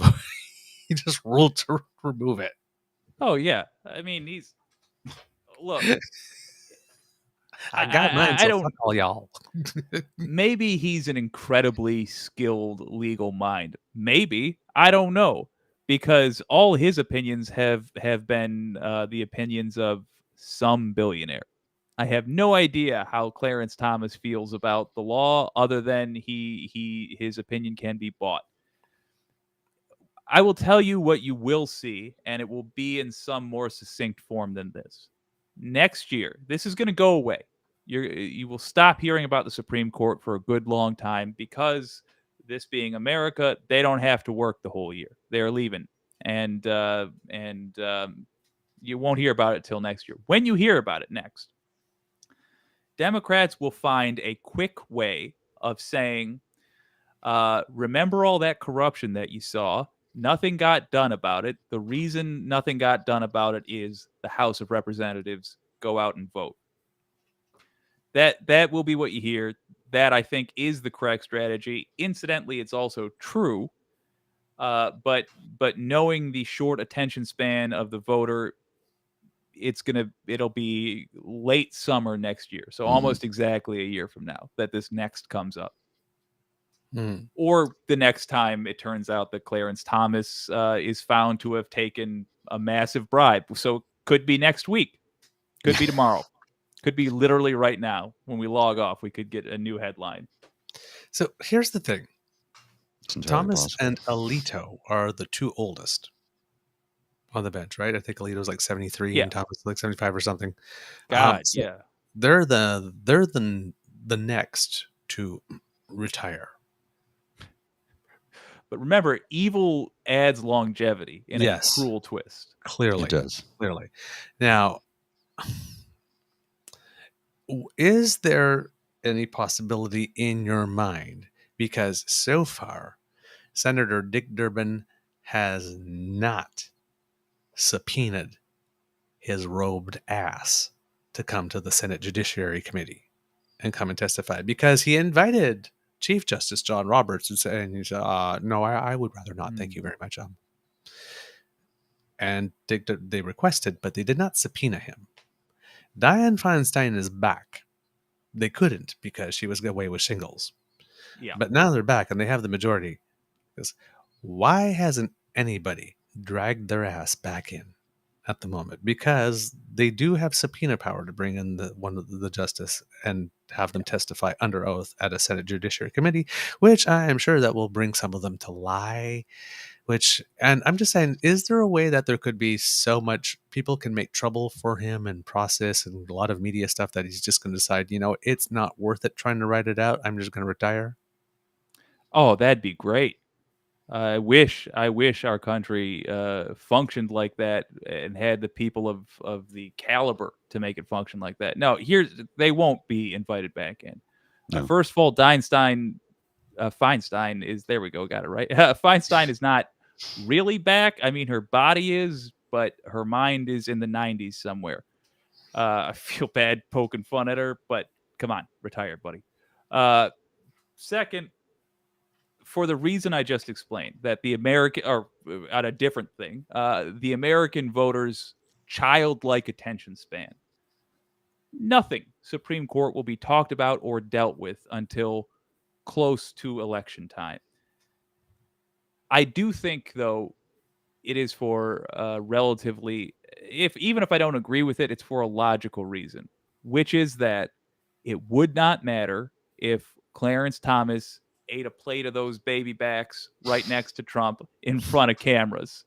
ruled to remove it. Oh yeah, I mean look. I got mine. So fuck all y'all. Maybe he's an incredibly skilled legal mind. Maybe, I don't know, because all his opinions have been the opinions of some billionaire. I have no idea how Clarence Thomas feels about the law, other than his opinion can be bought. I will tell you what you will see, and it will be in some more succinct form than this. Next year, this is going to go away. You will stop hearing about the Supreme Court for a good long time, because this being America, they don't have to work the whole year. They're leaving, and you won't hear about it till next year. When you hear about it next, Democrats will find a quick way of saying, remember all that corruption that you saw? Nothing got done about it. The reason nothing got done about it is the House of Representatives go out and vote. That will be what you hear. That, I think, is the correct strategy. Incidentally, it's also true. But knowing the short attention span of the voter, it'll be late summer next year. So almost exactly a year from now that this next comes up. Or the next time it turns out that Clarence Thomas is found to have taken a massive bribe. So could be next week. Could be tomorrow. Could be literally right now. When we log off, we could get a new headline. So here's the thing. Thomas possible. and Alito are the two oldest on the bench, right? I think Alito's like 73 and Thomas is like 75 or something. So yeah. They're the next to retire. But remember, evil adds longevity in a cruel twist. Clearly. It does. Clearly. Now, is there any possibility in your mind? Because so far, Senator Dick Durbin has not subpoenaed his robed ass to come to the Senate Judiciary Committee and come and testify, because he invited Chief Justice John Roberts and he said, no, I would rather not. Thank you very much. And they requested, but they did not subpoena him. Dianne Feinstein is back. They couldn't because she was away with shingles. Yeah. But now they're back and they have the majority. Because why hasn't anybody dragged their ass back in at the moment? Because they do have subpoena power to bring in one of the justice and have them testify under oath at a Senate Judiciary Committee, which I am sure that will bring some of them to lie. And I'm just saying, is there a way that there could be so much people can make trouble for him and process and a lot of media stuff that he's just going to decide, it's not worth it trying to write it out. I'm just going to retire. Oh, that'd be great. I wish our country functioned like that and had the people of the caliber to make it function like that. No, they won't be invited back in. No. First of all, Feinstein is, there we go, got it right. Feinstein is not really back. I mean, her body is, but her mind is in the 90s somewhere. I feel bad poking fun at her, but come on, retire, buddy. Second, for the reason I just explained, that the American, or at a different thing, the American voters' childlike attention span. Nothing Supreme Court will be talked about or dealt with until close to election time. I do think, though, it is for relatively, even if I don't agree with it, it's for a logical reason, which is that it would not matter if Clarence Thomas ate a plate of those baby backs right next to Trump in front of cameras.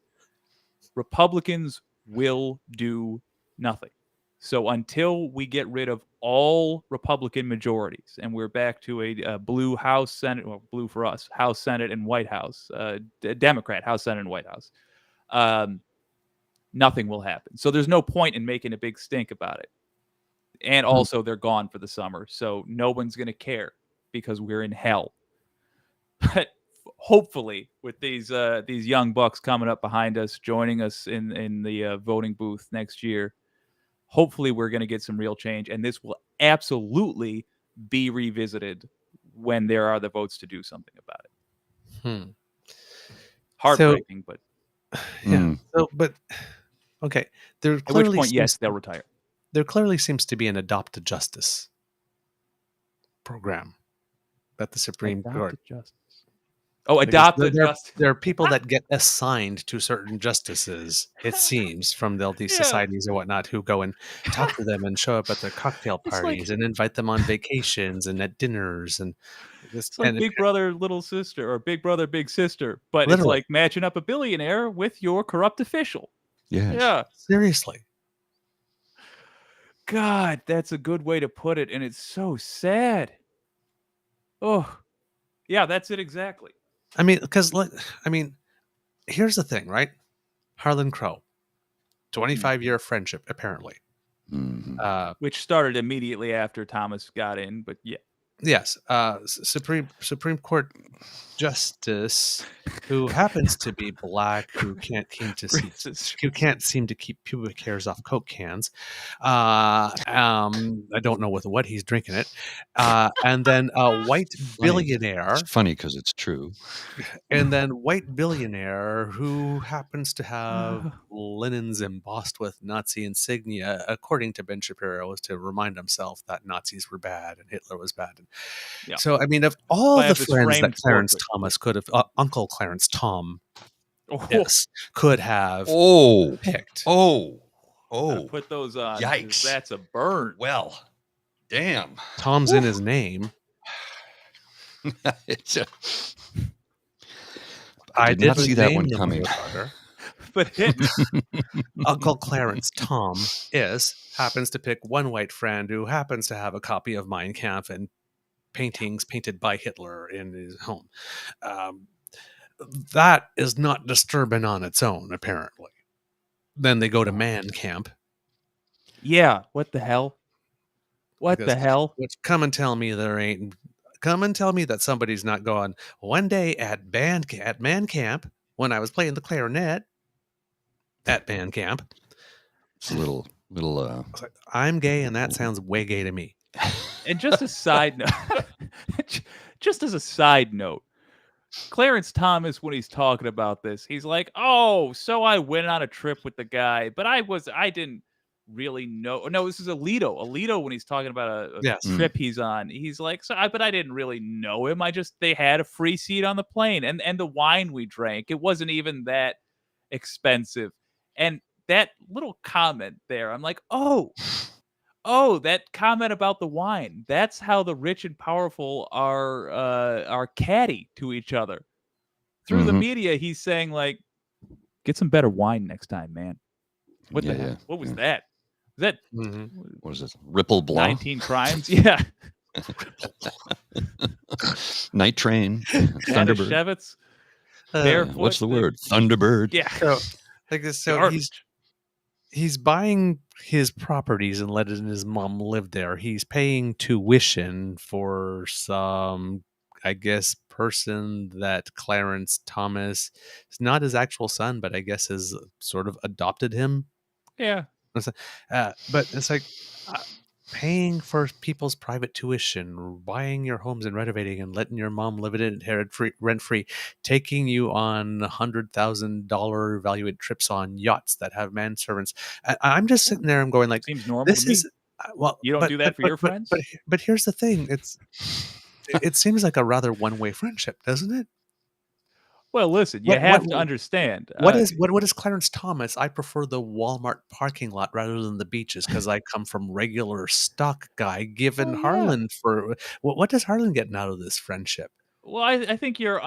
Republicans will do nothing. So until we get rid of all Republican majorities and we're back to a blue House, Senate, well, blue for us, House, Senate, and White House, Democrat, House, Senate, and White House, nothing will happen. So there's no point in making a big stink about it. And also they're gone for the summer. So no one's going to care because we're in hell. But hopefully with these young bucks coming up behind us, joining us in the voting booth next year, hopefully we're going to get some real change, and this will absolutely be revisited when there are the votes to do something about it. Heartbreaking, but yeah. So, but okay, at which point, yes, they'll retire. There clearly seems to be an adopt justice program at the Supreme Court. Justice. Oh, adopted justice. There are people that get assigned to certain justices, it seems, from these societies or whatnot, who go and talk to them and show up at their cocktail parties and invite them on vacations and at dinners. And it's like Big Brother, Little Sister, or Big Brother, Big Sister. But literally, it's like matching up a billionaire with your corrupt official. Yes. Yeah. Seriously. God, that's a good way to put it. And it's so sad. Oh, yeah, that's it exactly. I mean, here's the thing, right? Harlan Crow, 25-year friendship, apparently. Mm-hmm. Which started immediately after Thomas got in, but yeah. Yes, Supreme Court justice who happens to be black, who can't seem to keep pubic hairs off Coke cans. I don't know with what he's drinking it. And then a white billionaire. It's funny because it's true. And then white billionaire who happens to have linens embossed with Nazi insignia, according to Ben Shapiro, was to remind himself that Nazis were bad and Hitler was bad. And Yeah. so, I mean, of all I the have this friends that framed Clarence portrait. Thomas could have, Uncle Clarence Tom, Oh, yes, could have picked. gotta put those on. 'cause Yikes. That's a burn. Well, damn. Tom's in his name. It's a, I did not didn't see that name one the coming. motherfucker. But Uncle Clarence Tom happens to pick one white friend who happens to have a copy of Mein Kampf and paintings painted by Hitler in his home. That is not disturbing on its own, apparently. Then they go to Man Camp. yeah, what the hell? What the Because- hell? Come and tell me that somebody's not going one day at Man Camp when I was playing the clarinet at band camp. It's a little. I was like, I'm gay, and that sounds way gay to me. And just a side note, just as a side note, Clarence Thomas, when he's talking about this, he's like, "Oh, so I went on a trip with the guy, but I didn't really know." No, this is Alito, when he's talking about a Yes. trip he's on, he's like, but I didn't really know him. They had a free seat on the plane, and the wine we drank, it wasn't even that expensive." And that little comment there, I'm like, oh, that comment about the wine. That's how the rich and powerful are catty to each other. Through the Mhm. media, he's saying, like, get some better wine next time, man. What the Yeah, hell? yeah, What was yeah. that? Was that What is it? Ripple Blanc? 19 Crimes? Yeah. Night Train? Thunderbird? Manischewitz? Uh, Barefoot? What's the word? Thunderbird? Yeah. So Garbage. he's buying his properties and letting his mom live there. He's paying tuition for some, I guess, person that Clarence Thomas is not his actual son, but I guess has sort of adopted him. Yeah. But it's like paying for people's private tuition, buying your homes and renovating and letting your mom live in it rent free, taking you on $100,000 valued trips on yachts that have manservants. I'm just sitting there, I'm going like, Seems normal this to me. is well, You don't do that for your friends? But here's the thing: it seems like a rather one-way friendship, doesn't it? Well, listen, you What- have what- to understand. What is Clarence Thomas? I prefer the Walmart parking lot rather than the beaches because I come from regular stock guy. Given Oh, yeah. Harlan what does Harlan getting out of this friendship? Well, I think you're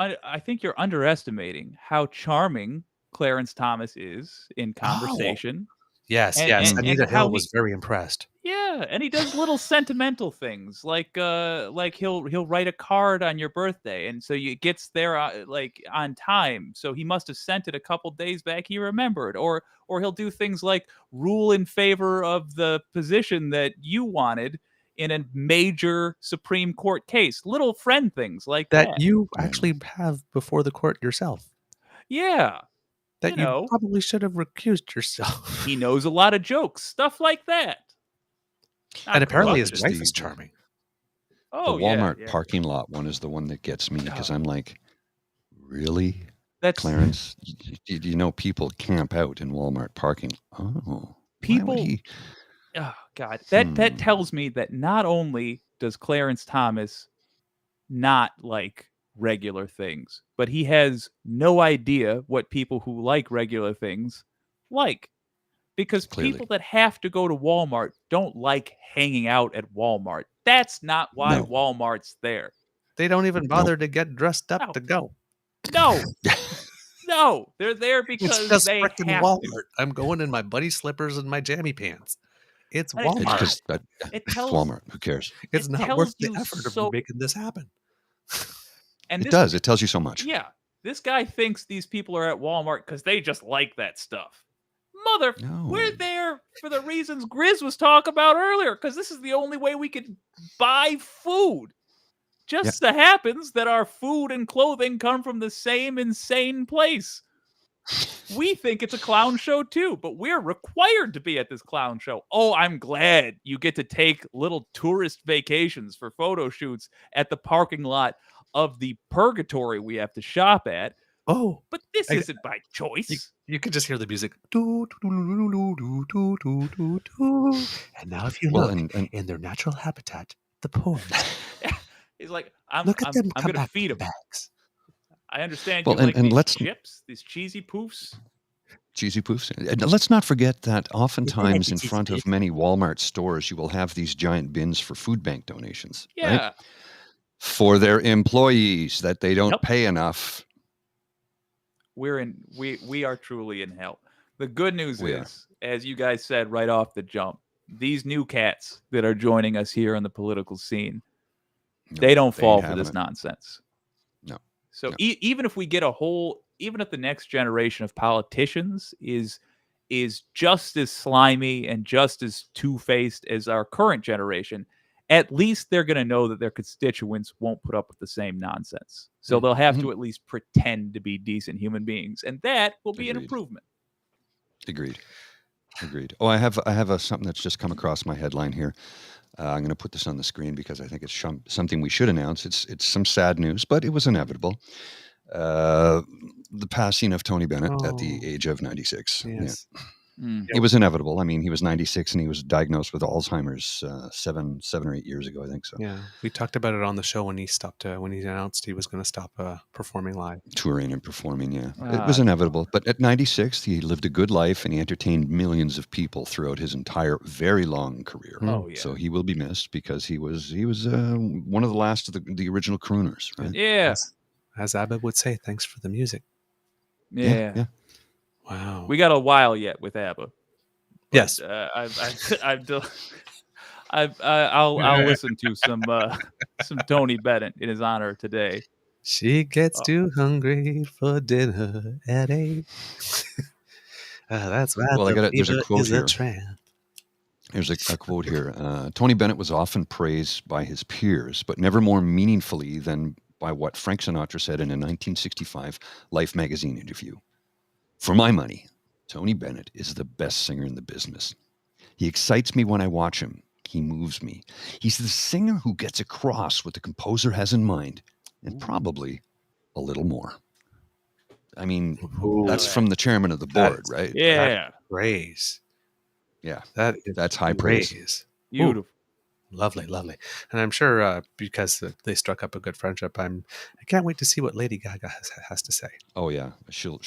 underestimating how charming Clarence Thomas is in conversation. Yes, And- yes. and Anita how Hill he- was very impressed. Yeah, and he does little sentimental things like he'll write a card on your birthday, and so it gets there like on time. So he must have sent it a couple days back. He remembered, or he'll do things like rule in favor of the position that you wanted in a major Supreme Court case. Little friend things like that. That you actually have before the court yourself. Yeah, That You know. you probably should have recused yourself. he knows a lot of jokes, stuff like that. Not And apparently his corrupt. wife is charming. Oh, The Walmart yeah. parking lot one is the one that gets me because Oh. I'm like, really, That's Clarence? You know people camp out in Walmart parking. Oh, why would People- he- Oh God, that Hmm. tells me that not only does Clarence Thomas not like regular things, but he has no idea what people who like regular things like. Because Clearly. people that have to go to Walmart don't like hanging out at Walmart. That's not why No. Walmart's there. They don't even bother to get dressed up No. to go. No, no, they're there It's because just they freaking have Walmart. to. I'm going in my buddy slippers and my jammy pants. It's I- It's Walmart. because It tells Walmart. Who cares? It's it not tells worth the you effort so- of making this happen. and It this does. It tells you so much. Yeah, this guy thinks these people are at Walmart because they just like that stuff. Mother, No. we're there for the reasons Grizz was talking about earlier, because this is the only way we can buy food. Just so happens that our food and clothing come from the same insane place. We think it's a clown show too, but we're required to be at this clown show. Oh, I'm glad you get to take little tourist vacations for photo shoots at the parking lot of the purgatory we have to shop at. Oh, But this isn't by choice. you can just hear the music. Do, do, do, do, do, do, do, do, do. And now if you Well, look and in their natural habitat, the poems. He's like, I'm Look at them come going to back feed with them. bags. I understand Well, you like and these let's- chips, these cheesy poofs. cheesy poofs. And let's not forget that oftentimes in cheesy front of poofs. many Walmart stores, you will have these giant bins for food bank donations. Yeah. Right? For their employees that they don't Yep. pay enough. We are truly in hell. The good news We is, as you guys said right off the jump, these new cats that are joining us here on the political scene, No, they don't ain't fall for having this it. nonsense. No. So No. Even if we get even if the next generation of politicians is just as slimy and just as two-faced as our current generation, at least they're going to know that their constituents won't put up with the same nonsense. So they'll have to at least pretend to be decent human beings, and that will be an Agreed. improvement. Agreed. Oh, I have something that's just come across my headline here. I'm going to put this on the screen because I think it's something we should announce. It's some sad news, but it was inevitable. The passing of Tony Bennett at the age of 96. Yes. Mm. It was inevitable. I mean, he was 96 and he was diagnosed with Alzheimer's 7 or 8 years ago, I think so. Yeah, we talked about it on the show when he stopped. When he announced he was going to stop performing live. Touring and performing, yeah. It was inevitable. But at 96, he lived a good life and he entertained millions of people throughout his entire very long career. Oh, yeah. So he will be missed because he was one of the last of the original crooners, right? Yeah. As Abba would say, thanks for the music. Yeah. Wow. We got a while yet with ABBA. Yes. I'll listen to some Tony Bennett in his honor today. She gets too hungry for dinner at 8. That's right. Well, there's a quote here. Tramp. There's a quote here. Tony Bennett was often praised by his peers, but never more meaningfully than by what Frank Sinatra said in a 1965 Life magazine interview. For my money, Tony Bennett is the best singer in the business. He excites me when I watch him. He moves me. He's the singer who gets across what the composer has in mind, and probably a little more. I mean, that's from the chairman of the board, right? Yeah. Praise. Yeah. That's high praise. Beautiful. Lovely. And I'm sure because they struck up a good friendship, I can't wait to see what Lady Gaga has to say. Oh yeah, she'll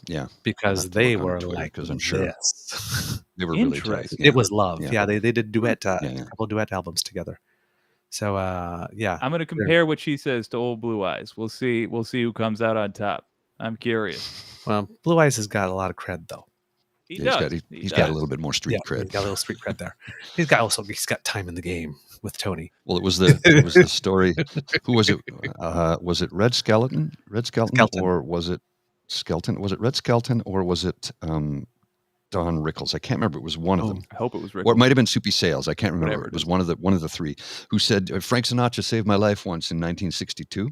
yeah. Because they were like, because I'm sure this. They were really tight. It was love. Yeah. Yeah, they did duet, Yeah. a couple duet albums together. So yeah, I'm gonna compare what she says to Old Blue Eyes. We'll see who comes out on top. I'm curious. well, Blue Eyes has got a lot of cred though. He does. He's got a little bit more street cred. He's got a little street cred there. He's got time in the game with Tony. Well, it was the story. Who was it? Was it Red Skelton, or was it Skelton? Was it Red Skelton, or was it Don Rickles? I can't remember. It was one of them. I hope it was Rickles. Or it might have been Soupy Sales. I can't remember. Whatever It was one of the three who said Frank Sinatra saved my life once in 1962.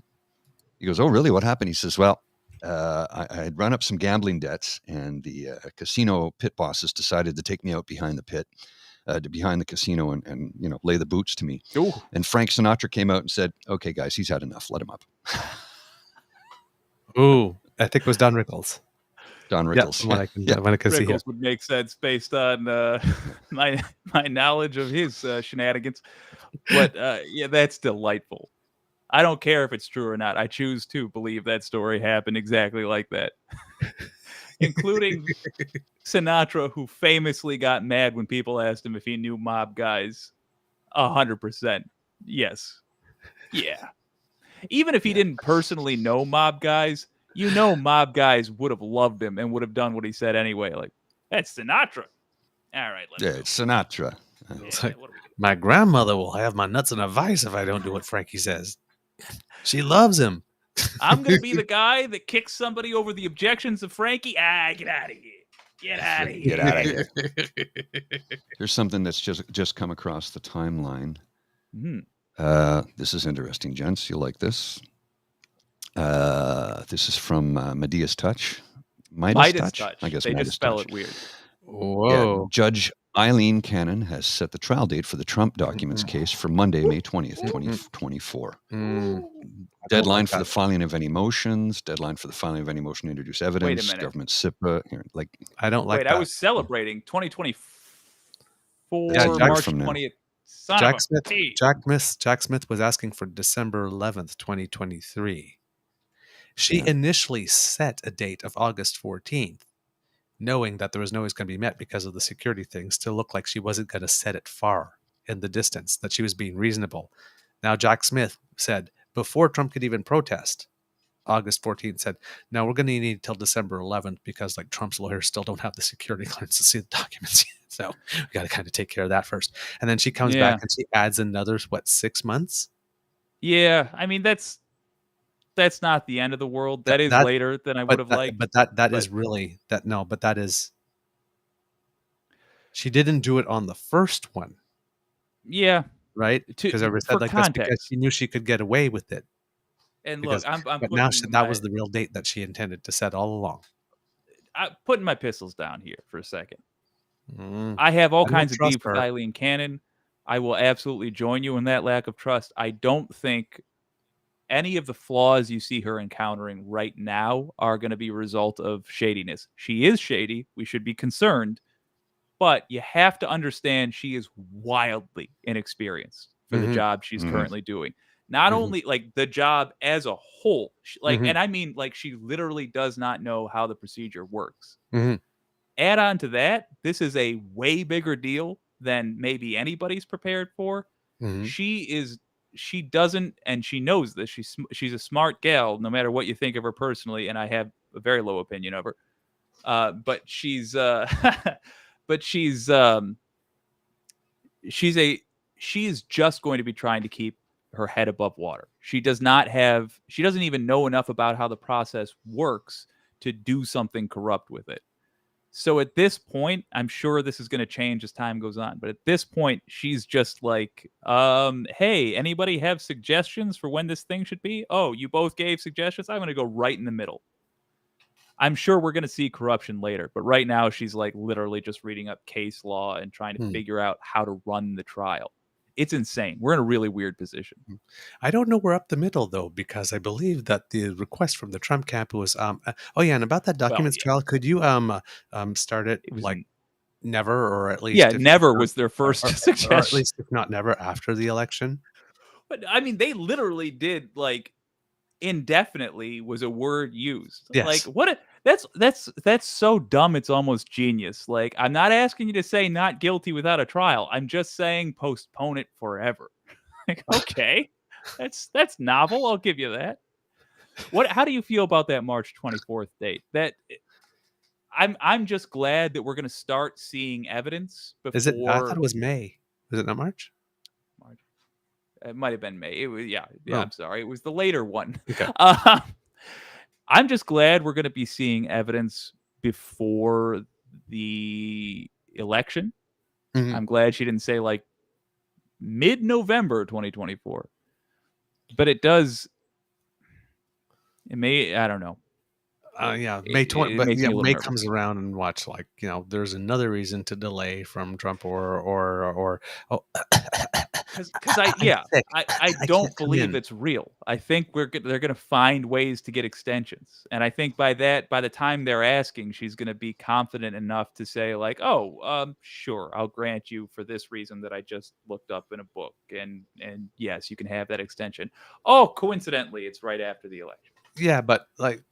He goes, "Oh, really? What happened?" He says, "Well, I had run up some gambling debts, and the casino pit bosses decided to take me out behind the pit, behind the casino, and lay the boots to me." Ooh. And Frank Sinatra came out and said, "Okay, guys, he's had enough. Let him up." Ooh, I think it was Don Rickles. Don Rickles. Yeah, when I can see him. Rickles would make sense based on my knowledge of his shenanigans. But yeah, that's delightful. I don't care if it's true or not. I choose to believe that story happened exactly like that. Including Sinatra, who famously got mad when people asked him if he knew mob guys. 100%. Yes. Yeah. Even if he didn't personally know mob guys, mob guys would have loved him and would have done what he said anyway. Like, that's Sinatra. All right, let's go. It's Sinatra. It's like, my grandmother will have my nuts in a vice if I don't do what Frankie says. She loves him. I'm going to be the guy that kicks somebody over the objections of Frankie. Get out of here. Get out of here. Get out of here. Here's something that's just come across the timeline. Mm-hmm. This is interesting, gents. You'll like this. This is from Medea's Touch. Midas Touch? I guess They Midas just spell Touch. it weird. Whoa. Yeah, Judge Eileen Cannon has set the trial date for the Trump documents case for Monday, May 20th, 2024. Deadline for the filing of any motions. Deadline for the filing of any motion to introduce evidence. minute. Government SIPA. Like, I don't like Wait, that. I was celebrating 2024 That's a year March from now. 20th. Son Jack of a Smith. P. Jack Smith was asking for December 11th, 2023. She Yeah. initially set a date of August 14th, knowing that there was no way it's going to be met because of the security things. To look like she wasn't going to set it far in the distance, that she was being reasonable. Now Jack Smith said before Trump could even protest, August 14th said, no, we're going to need till December 11th because like Trump's lawyers still don't have the security clearance to see the documents yet. So we got to kind of take care of that first. And then she comes back and she adds another, 6 months? Yeah, I mean that's not the end of the world. That is later than I would have liked. But that is really that. No, but that is. She didn't do it on the first one. Yeah, right. Because everybody said like that's because she knew she could get away with it. And because, look, but now that was the real date that she intended to set all along. I'm putting my pistols down here for a second. I have all kinds of beef with Eileen Cannon. I will absolutely join you in that lack of trust. I don't think any of the flaws you see her encountering right now are going to be a result of shadiness. She is shady. We should be concerned. But you have to understand she is wildly inexperienced for the job she's currently doing. Not only like the job as a whole, like, and I mean, like, she literally does not know how the procedure works. Add on to that, this is a way bigger deal than maybe anybody's prepared for. She doesn't, and she knows this. She's a smart gal, no matter what you think of her personally, and I have a very low opinion of her. But she is just going to be trying to keep her head above water. She doesn't even know enough about how the process works to do something corrupt with it. So at this point, I'm sure this is going to change as time goes on. But at this point, she's just like, hey, anybody have suggestions for when this thing should be? Oh, you both gave suggestions? I'm going to go right in the middle. I'm sure we're going to see corruption later. But right now, she's like literally just reading up case law and trying to figure out how to run the trial. It's insane. We're in a really weird position. I don't know we're up the middle, though, because I believe that the request from the Trump camp was, and about that documents trial, could you start it like never, or at least... Yeah, never was their first suggestion. Or at least, if not never, after the election. But, I mean, they literally did, like, indefinitely was a word used. Yes. Like, what... That's so dumb. It's almost genius. Like, I'm not asking you to say not guilty without a trial. I'm just saying postpone it forever. Like, okay, that's novel. I'll give you that. How do you feel about that March 24th date? I'm just glad that we're going to start seeing evidence before. Is it? I thought it was May. Is it not March? March. It might have been May. It was. Yeah. Oh. I'm sorry. It was the later one. Okay. I'm just glad we're going to be seeing evidence before the election. I'm glad she didn't say like mid-November 2024. But it may, I don't know. May 20, but May comes around and watch, like, there's another reason to delay from Trump or because I don't believe it's real. I think they're going to find ways to get extensions, and I think by the time they're asking, she's going to be confident enough to say like, sure, I'll grant you for this reason that I just looked up in a book, and yes, you can have that extension. Oh, coincidentally, it's right after the election. Yeah, but like.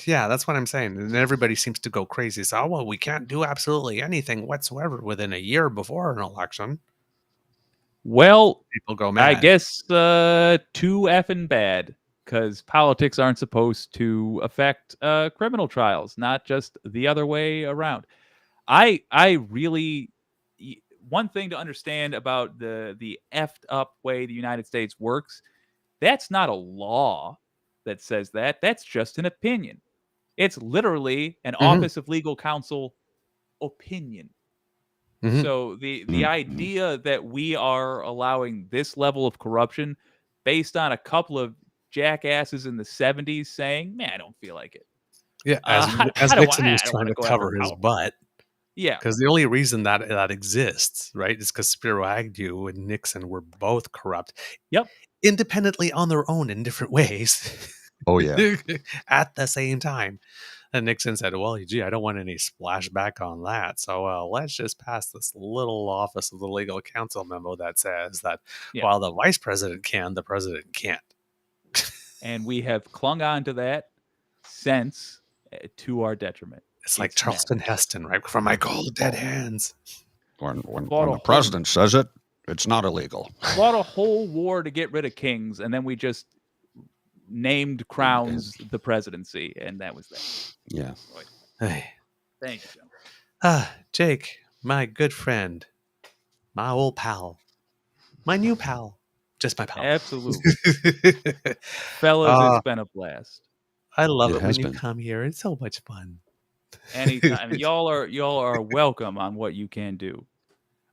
Yeah, that's what I'm saying. And everybody seems to go crazy. So, we can't do absolutely anything whatsoever within a year before an election. Well, people go mad. I guess too effing bad, because politics aren't supposed to affect criminal trials, not just the other way around. I really, one thing to understand about the effed up way the United States works, that's not a law that says that. That's just an opinion. It's literally an Office of Legal Counsel opinion. Mhm. So the Mhm. idea that we are allowing this level of corruption based on a couple of jackasses in the 70s saying, "Man, I don't feel like it." Yeah, I as don't Nixon want. was I don't trying want to to go after cover his power. butt, Yeah, because the only reason that exists, right, is because Spiro Agnew and Nixon were both corrupt. Yep. Independently on their own in different ways. Oh, yeah. At the same time. And Nixon said, well, gee, I don't want any splashback on that. So let's just pass this little Office of the Legal Counsel memo that says that Yeah. while the vice president can, the president can't. And we have clung on to that since, to our detriment. It's like It's Charleston madness. Heston, right? From my cold dead hands. When Fought a the whole- president says it, it's not illegal. Fought a whole war to get rid of kings, and then we just named crowns the presidency, and that was that. Yeah. Hey. Thank you, John. Jake, my good friend, my old pal, my new pal, just my pal. Absolutely. Fellas, it's been a blast. I love It it when has you been. come here. It's so much fun. Anytime. y'all are welcome on what you can do.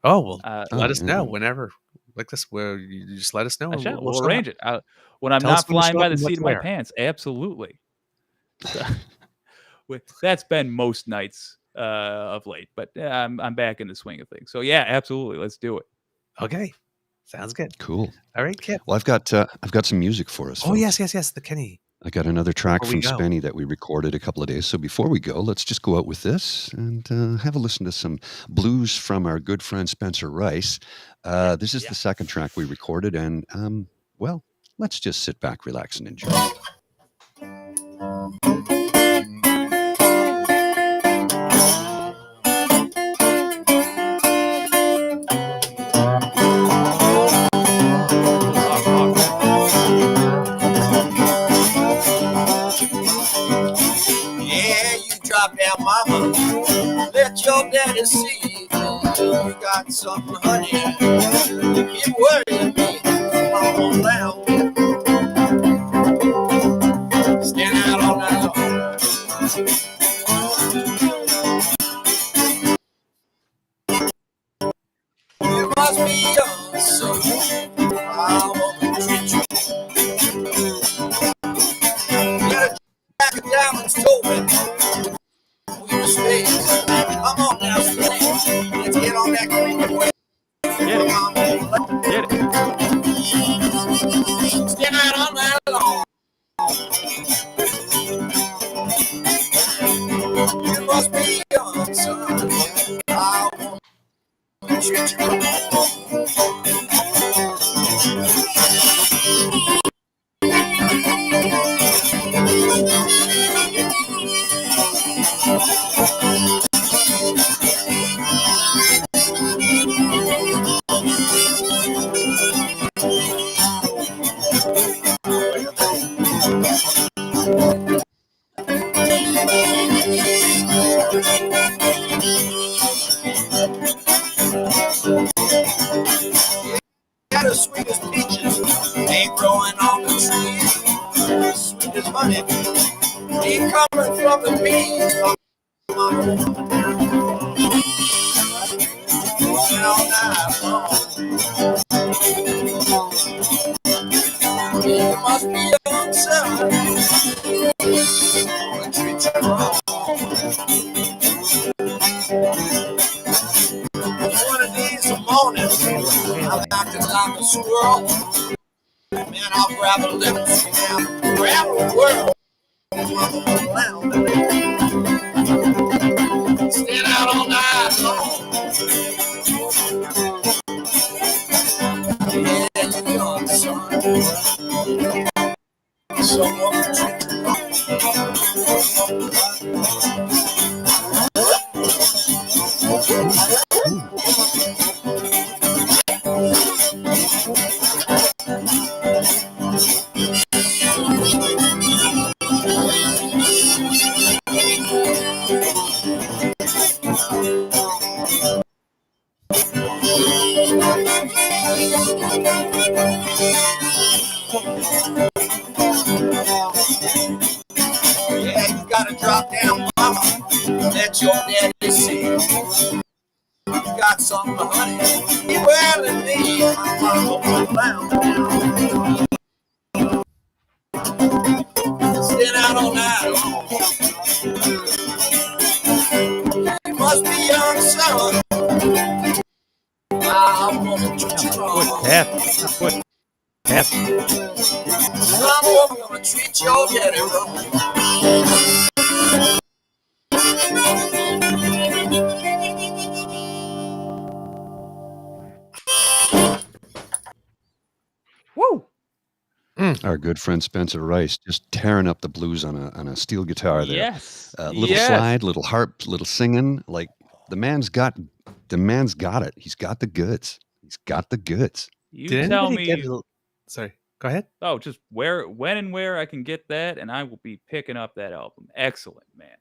Oh, well, let us know yeah. whenever. Like this, where you just let us know. I and shall. we'll We'll show arrange up. it. When I'm Tell us not when to flying show by up the and what seat to of my wear. pants. Absolutely. That's been most nights of late, but I'm back in the swing of things. So yeah, absolutely. Let's do it. Okay, sounds good. Cool. All right, Kip. Well, I've got some music for us. Oh, folks. yes, the Kenny. I got another track Before we from go. Spenny that we recorded a couple of days. So before we go, let's just go out with this and have a listen to some blues from our good friend Spencer Rice. This is the second track we recorded, and well, let's just sit back, relax, and enjoy. Yeah, you drop down, mama. Let your daddy see. You got something, honey. You keep worrying me. Come on down. Stand out all night long. You must be young, so I want to treat you. Got a jack of diamonds told me. We space. Come on now, Spinny. Let's get on that creepy way. Get it. Stand out all night long. You must be young, son. I want you to. Got the sweetest peaches, ain't growing on the trees. Sweet as honey, ain't coming from the bees. Mama, all night long. You must be young, son. I treat you wrong. One of these mornings, I'm acting like a squirrel. Man, I'll grab a little snap, grab a whirl. Stand out all night long. Yeah, you young, son. Someone to treat you wrong. Yeah, you gotta drop down, mama. Let your daddy see. You got Tap. Put. Tap. Come over, I'm gonna treat your daddy right. Woo! Our good friend Spencer Rice just tearing up the blues on a steel guitar there. Yes. Little Yes. slide, little harp, little singing. Like the man's got it. He's got the goods. He's got the goods. You Did tell anybody get me. a- Sorry, go ahead. Oh, just when and where I can get that, and I will be picking up that album. Excellent, man.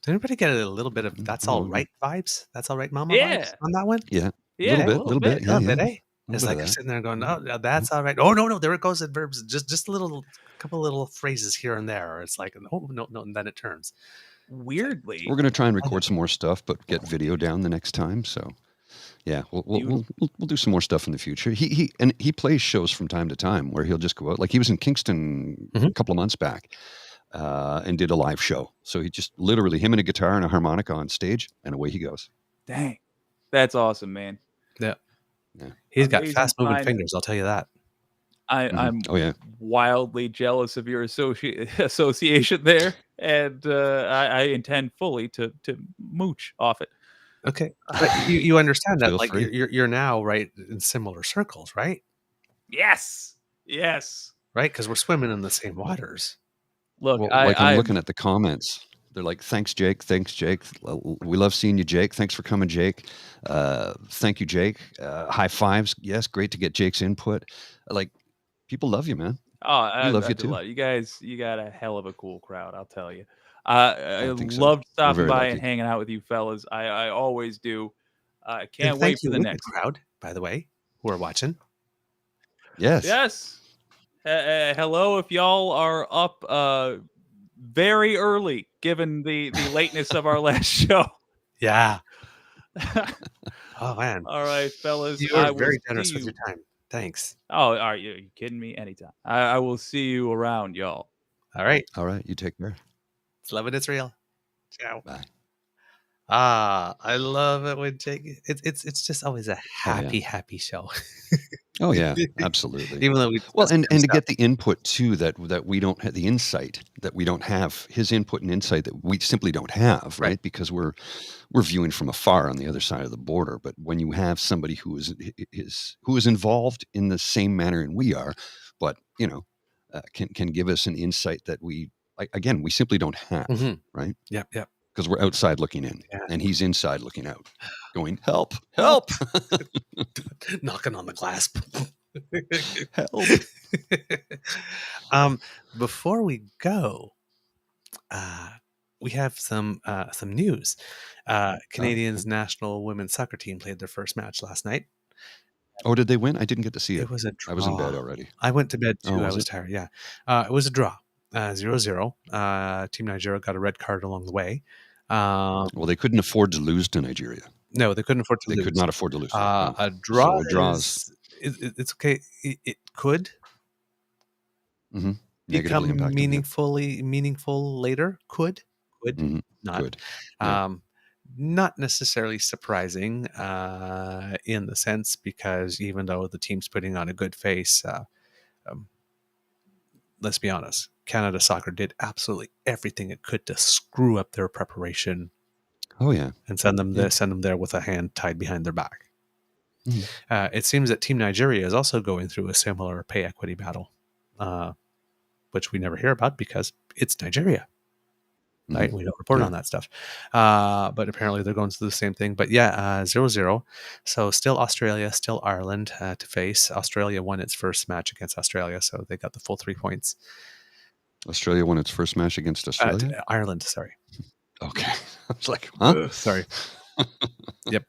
Did anybody get a little bit of "That's All Right" vibes? "That's All Right, Mama" Yeah. vibes on that one? Yeah. Yeah, little bit. A little bit, eh? It's bit like of I'm that. sitting there going, "Oh, that's all right." Oh no, there it goes. It verbs just a couple little phrases here and there. It's like, oh no, and then it turns. Weirdly, We're going to try and record some more stuff, but get video down the next time. So, yeah, we'll do some more stuff in the future. He plays shows from time to time where he'll just go out. Like he was in Kingston a couple of months back and did a live show. So he just literally him and a guitar and a harmonica on stage, and away he goes. dang, that's awesome, man. Yeah. Yeah. He's got Amazing fast moving timing. fingers. I'll tell you that. I'm Oh yeah, wildly jealous of your association there, and I intend fully to mooch off it. Okay, but you understand that, Feel like free. you're now right in similar circles, right? Yes. Right, because we're swimming in the same waters. Look, well, I'm I'm looking at the comments. They're like, "Thanks, Jake. Thanks, Jake. We love seeing you, Jake. Thanks for coming, Jake. Thank you, Jake. High fives. Yes, great to get Jake's input. Like, people love you, man. I love you do too. love you guys. You got a hell of a cool crowd, I'll tell you. I think so. loved We're stopping very by lucky. and hanging out with you fellas. I always do. I And can't thank wait for you the with next. crowd, by the way, who are watching. Yes. Yes. Hello, if y'all are up very early, given the lateness of our last show. Yeah. Oh man, All right, fellas. you I are will very see generous with you. your time. Thanks. Oh, are you kidding me? Anytime. I will see you around, y'all. All right, All right. You take care. it's Love It, It's Real. Ciao. Bye. I love it when Jake. It's just always a happy show. Oh yeah, absolutely. Even though we Well, discuss and different to stuff. get the input too that we don't have the insight that we don't have, his input and insight that we simply don't have, right? Because we're viewing from afar on the other side of the border. But when you have somebody who is involved in the same manner and we are, but can give us an insight that we simply don't have, Mhm. right? Yep. Because we're outside looking in, Yeah. and he's inside looking out, going, "Help! Help!" Knocking on the glass. Help! Before we go, we have some news. Canadians' national women's soccer team played their first match last night. Oh, did they win? I didn't get to see it. It was a draw. I was in bed already. I went to bed too. Oh, I was was it? tired. Yeah. It was a draw. 0-0. Team Niagara got a red card along the way. Well, they couldn't afford to lose to Nigeria. No, they couldn't afford to They lose. could not afford to lose. No. A draw So draws- it's okay. It could Negatively become impacting. meaningful later. Could Mhm. not. Good. Yeah. Not necessarily surprising in the sense because even though the team's putting on a good face, let's be honest, Canada Soccer did absolutely everything it could to screw up their preparation Oh yeah. and send them Yeah. there with a hand tied behind their back. Mhm. It seems that Team Nigeria is also going through a similar pay equity battle, which we never hear about because it's Nigeria. Right? We don't report on that stuff. But apparently they're going through the same thing. But yeah, 0-0. So still Australia, still Ireland to face. Australia won its first match against Australia, so they got the full 3 points. Australia won its first match against Australia. Ireland, sorry. Okay. I was like, huh? Sorry. Yep.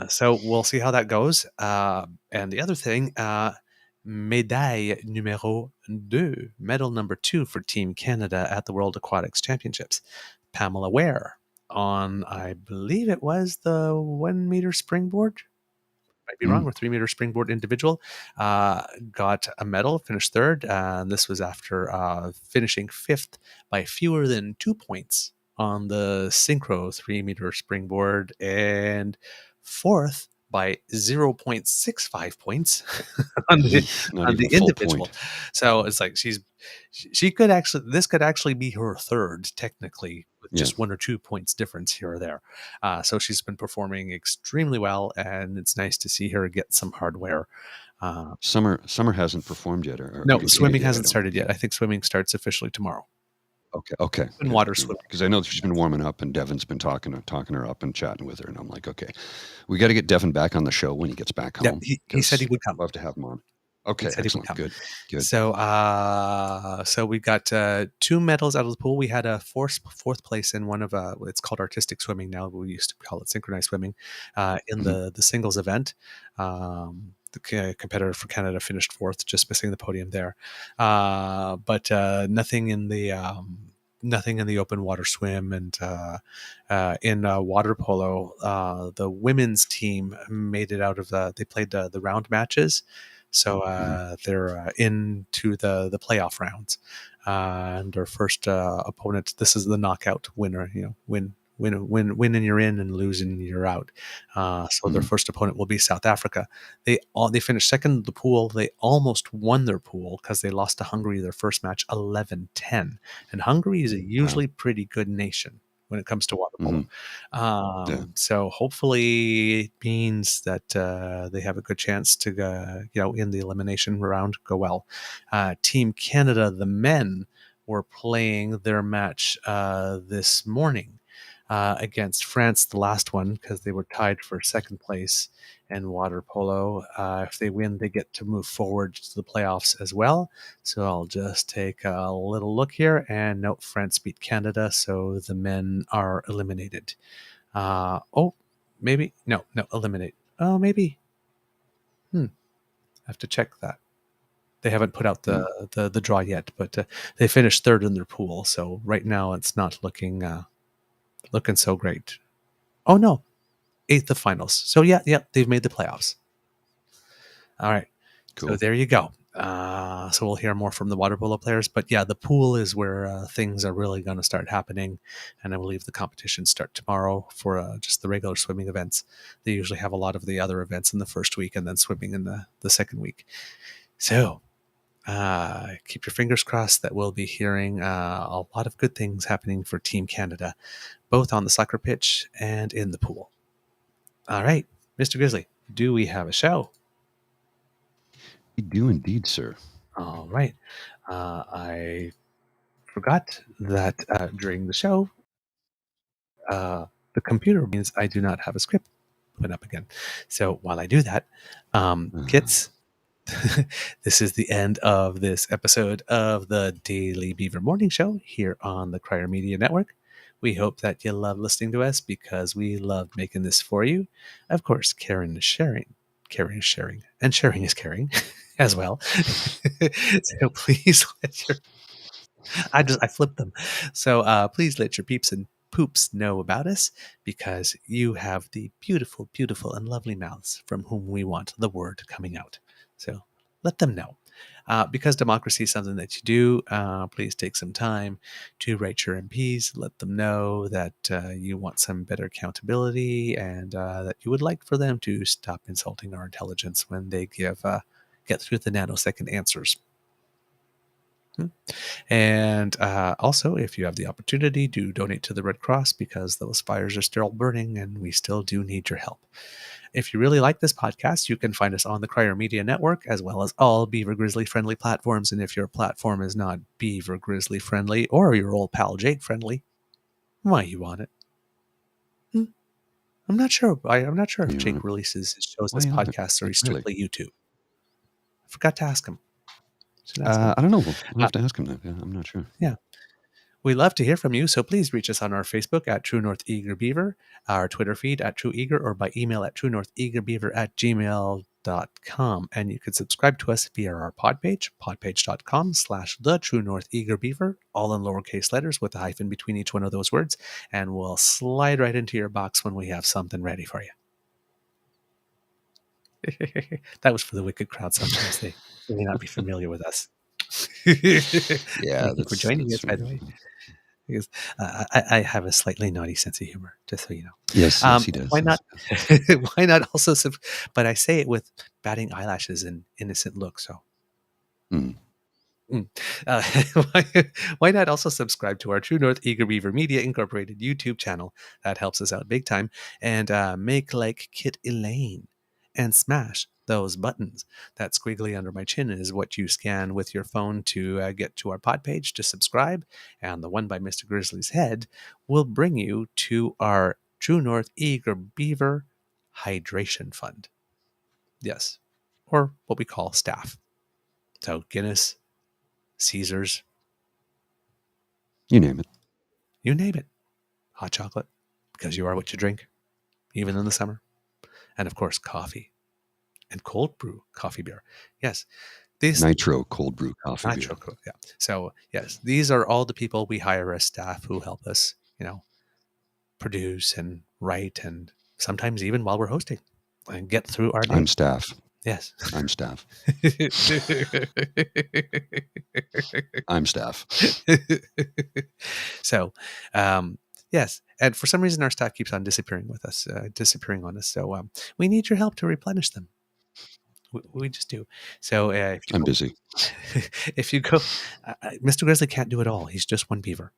So we'll see how that goes. And the other thing, médaille numéro 2, medal number 2 for Team Canada at the World Aquatics Championships. Pamela Ware on, I believe it was the 1 meter springboard. Might be wrong, or 3 meter springboard individual. Got a medal, finished third. And this was after finishing 5th by fewer than 2 points on the synchro 3 meter springboard and 4th by 0.65 points on Not the even a full individual. point. So it's like she could actually, this could actually be her third technically, with just 1 or 2 points difference here or there. So she's been performing extremely well, and it's nice to see her get some hardware. Summer hasn't performed yet, or No, competed swimming yet, I hasn't don't started think. yet. I think swimming starts officially tomorrow. Okay. And water swimming. Because I know she's been warming up, and Devin's been talking her up and chatting with her, and I'm like, okay, we got to get Devin back on the show when he gets back Yeah, home. he said he would come. Love to have him on. Okay, He said he would excellent, come. good. So we got 2 medals out of the pool. We had a fourth place in one of it's called artistic swimming now. We used to call it synchronized swimming. In the singles event, the competitor for Canada finished 4th, just missing the podium there. But nothing in the open water swim, and in water polo, the women's team made it out of they played the round matches. So they're into the playoff rounds, and their first opponent. This is the knockout winner. Win and you're in, and lose and you're out. So their first opponent will be South Africa. They finished second in the pool. They almost won their pool because they lost to Hungary their first match 11-10, and Hungary is a usually pretty good nation when it comes to water polo. So hopefully it means that they have a good chance to in the elimination round go well. Team Canada, the men, were playing their match this morning against France, the last one, because they were tied for second place in water polo. If they win, they get to move forward to the playoffs as well. So I'll just take a little look here and note France beat Canada, so the men are eliminated. Maybe no, eliminate. Oh, maybe. I have to check that. They haven't put out the draw yet, but they finished 3rd in their pool. So right now it's not looking so great. Oh no, 8th of finals. So yeah, they've made the playoffs. All right, cool. So there you go. So we'll hear more from the water polo players, but yeah, the pool is where things are really going to start happening, and I believe the competitions start tomorrow for just the regular swimming events. They usually have a lot of the other events in the first week, and then swimming in the second week. So keep your fingers crossed that we'll be hearing a lot of good things happening for Team Canada, both on the soccer pitch and in the pool. All right, Mr. Grizzly, do we have a show? We do indeed, sir. All right. I forgot that during the show, the computer means I do not have a script put up again. So while I do that, Kits, this is the end of this episode of the Daily Beaver Morning Show here on the Crier Media Network. We hope that you love listening to us because we love making this for you. Of course, Karen is sharing. Caring is sharing, and sharing is caring as well. So please let your I flipped them. So please let your peeps and poops know about us, because you have the beautiful, beautiful, and lovely mouths from whom we want the word coming out. So let them know. Because democracy is something that you do, please take some time to write your MPs. Let them know that you want some better accountability, and that you would like for them to stop insulting our intelligence when they get through the nanosecond answers. And also, if you have the opportunity, do donate to the Red Cross, because those fires are still burning and we still do need your help. If you really like this podcast, you can find us on the Crier Media Network, as well as all Beaver Grizzly friendly platforms. And if your platform is not Beaver Grizzly friendly, or your old pal Jake friendly, why you want it? I'm not sure. I'm not sure if Jake releases his shows as podcasts, or he's strictly YouTube. I forgot to ask him. I don't know. We'll have to ask him that. Yeah, I'm not sure. Yeah. We love to hear from you, so please reach us on our Facebook at True North Eager Beaver, our Twitter feed at True Eager, or by email at truenortheagerbeaver@gmail.com. And you can subscribe to us via our pod page, podpage.com/the True North Eager Beaver, all in lowercase letters with a hyphen between each one of those words, and we'll slide right into your box when we have something ready for you. That was for the wicked crowd. Sometimes they may not be familiar with us. Yeah, thank you for joining us, by the way. because I have a slightly naughty sense of humor, just so you know. Yes, yes, he does. Why yes, not? yes. Why not also? But I say it with batting eyelashes and innocent look. So. Mm. Uh, why not also subscribe to our True North Eager Beaver Media Incorporated YouTube channel? That helps us out big time. And make like Kit Elaine and smash those buttons. That squiggly under my chin is what you scan with your phone to get to our pod page to subscribe. And the one by Mr. Grizzly's head will bring you to our True North Eager Beaver Hydration Fund. Yes, or what we call staff. So Guinness, Caesars, You name it. you name it. Hot chocolate, because you are what you drink, even in the summer. And of course, coffee and cold brew coffee beer. Yes, these Nitro cold brew coffee nitro beer. cold, yeah. So yes, these are all the people we hire as staff who help us, produce and write, and sometimes even while we're hosting and get through our day. I'm staff. Yes. I'm staff. I'm staff. So, yes. And for some reason, our staff keeps on disappearing on us. So we need your help to replenish them. We just do. So I'm busy. If you go, Mr. Grizzly can't do it all. He's just one beaver,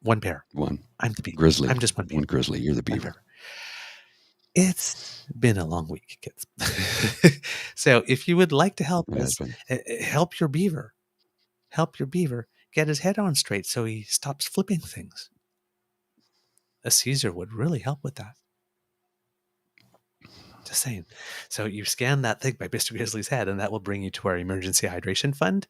one bear. One. I'm the beaver. Grizzly. I'm just one beaver. One grizzly. You're the One beaver. It's been a long week, kids. So if you would like to help Yeah, us, it's help your beaver get his head on straight so he stops flipping things. A Caesar would really help with that. Just saying. So you scan that thing by Mr. Grizzly's head, and that will bring you to our emergency hydration fund.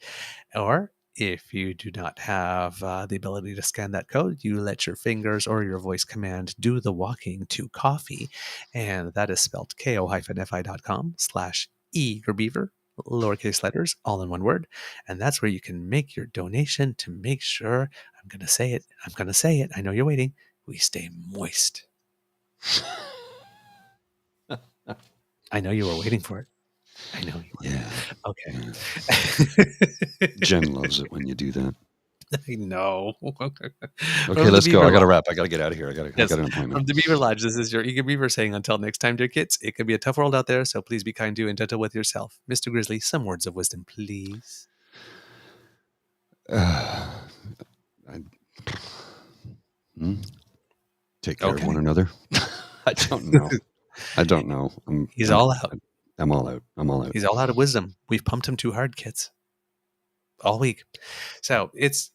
Or if you do not have the ability to scan that code, you let your fingers or your voice command do the walking to coffee. And that is spelled ko-fi.com/eagerbeaver, lowercase letters, all in one word. And that's where you can make your donation to make sure, I'm going to say it. I know you're waiting. We stay moist. I know you were waiting for it. I know you were. Yeah. Okay. Yeah. Jen loves it when you do that. I know. Okay, let's go. I got to wrap. I got to get out of here. I got an From appointment. the Beaver Lodge, this is your Eager Beaver saying, until next time, dear kids, it can be a tough world out there, so please be kind to and gentle with yourself. Mr. Grizzly, some words of wisdom, please. Take care Okay. of one another. I don't know. He's all out. I'm all out. He's all out of wisdom. We've pumped him too hard, kids. All week. So it's,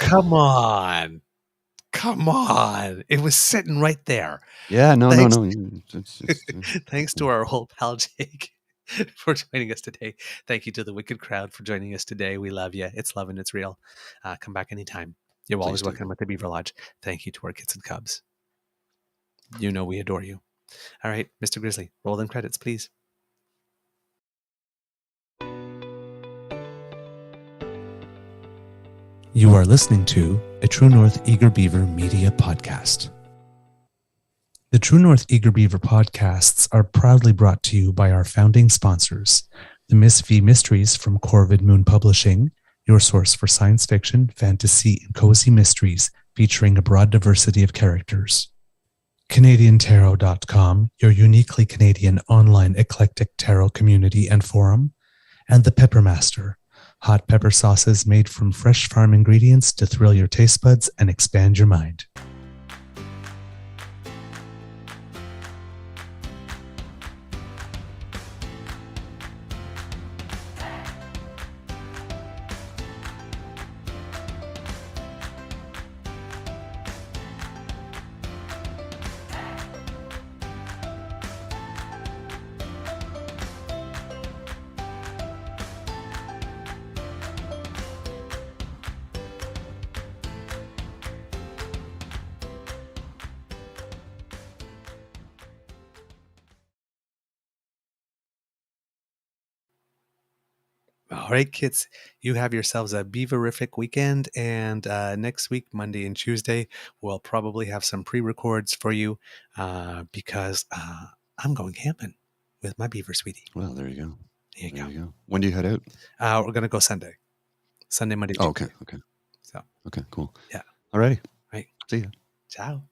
come on. It was sitting right there. Yeah, no. Thanks to our old pal Jake for joining us today. Thank you to the Wicked Crowd for joining us today. We love you. It's love and it's real. Come back anytime. You're always welcome at the Beaver Lodge. Thank you to our kids and cubs. You know we adore you. All right, Mr. Grizzly, roll them credits, please. You are listening to a True North Eager Beaver Media Podcast. The True North Eager Beaver podcasts are proudly brought to you by our founding sponsors, the Miss V Mysteries from Corvid Moon Publishing, your source for science fiction, fantasy, and cozy mysteries featuring a broad diversity of characters. CanadianTarot.com, your uniquely Canadian online eclectic tarot community and forum, and The Peppermaster, hot pepper sauces made from fresh farm ingredients to thrill your taste buds and expand your mind. All right, kids, you have yourselves a beaverific weekend. And next week, Monday and Tuesday, we'll probably have some pre-records for you because I'm going camping with my beaver sweetie. Well, there you go. There you go. When do you head out? We're going to go Sunday, Monday, Oh, Tuesday. okay. So, Okay, cool. Yeah. All righty. Right. See ya. Ciao.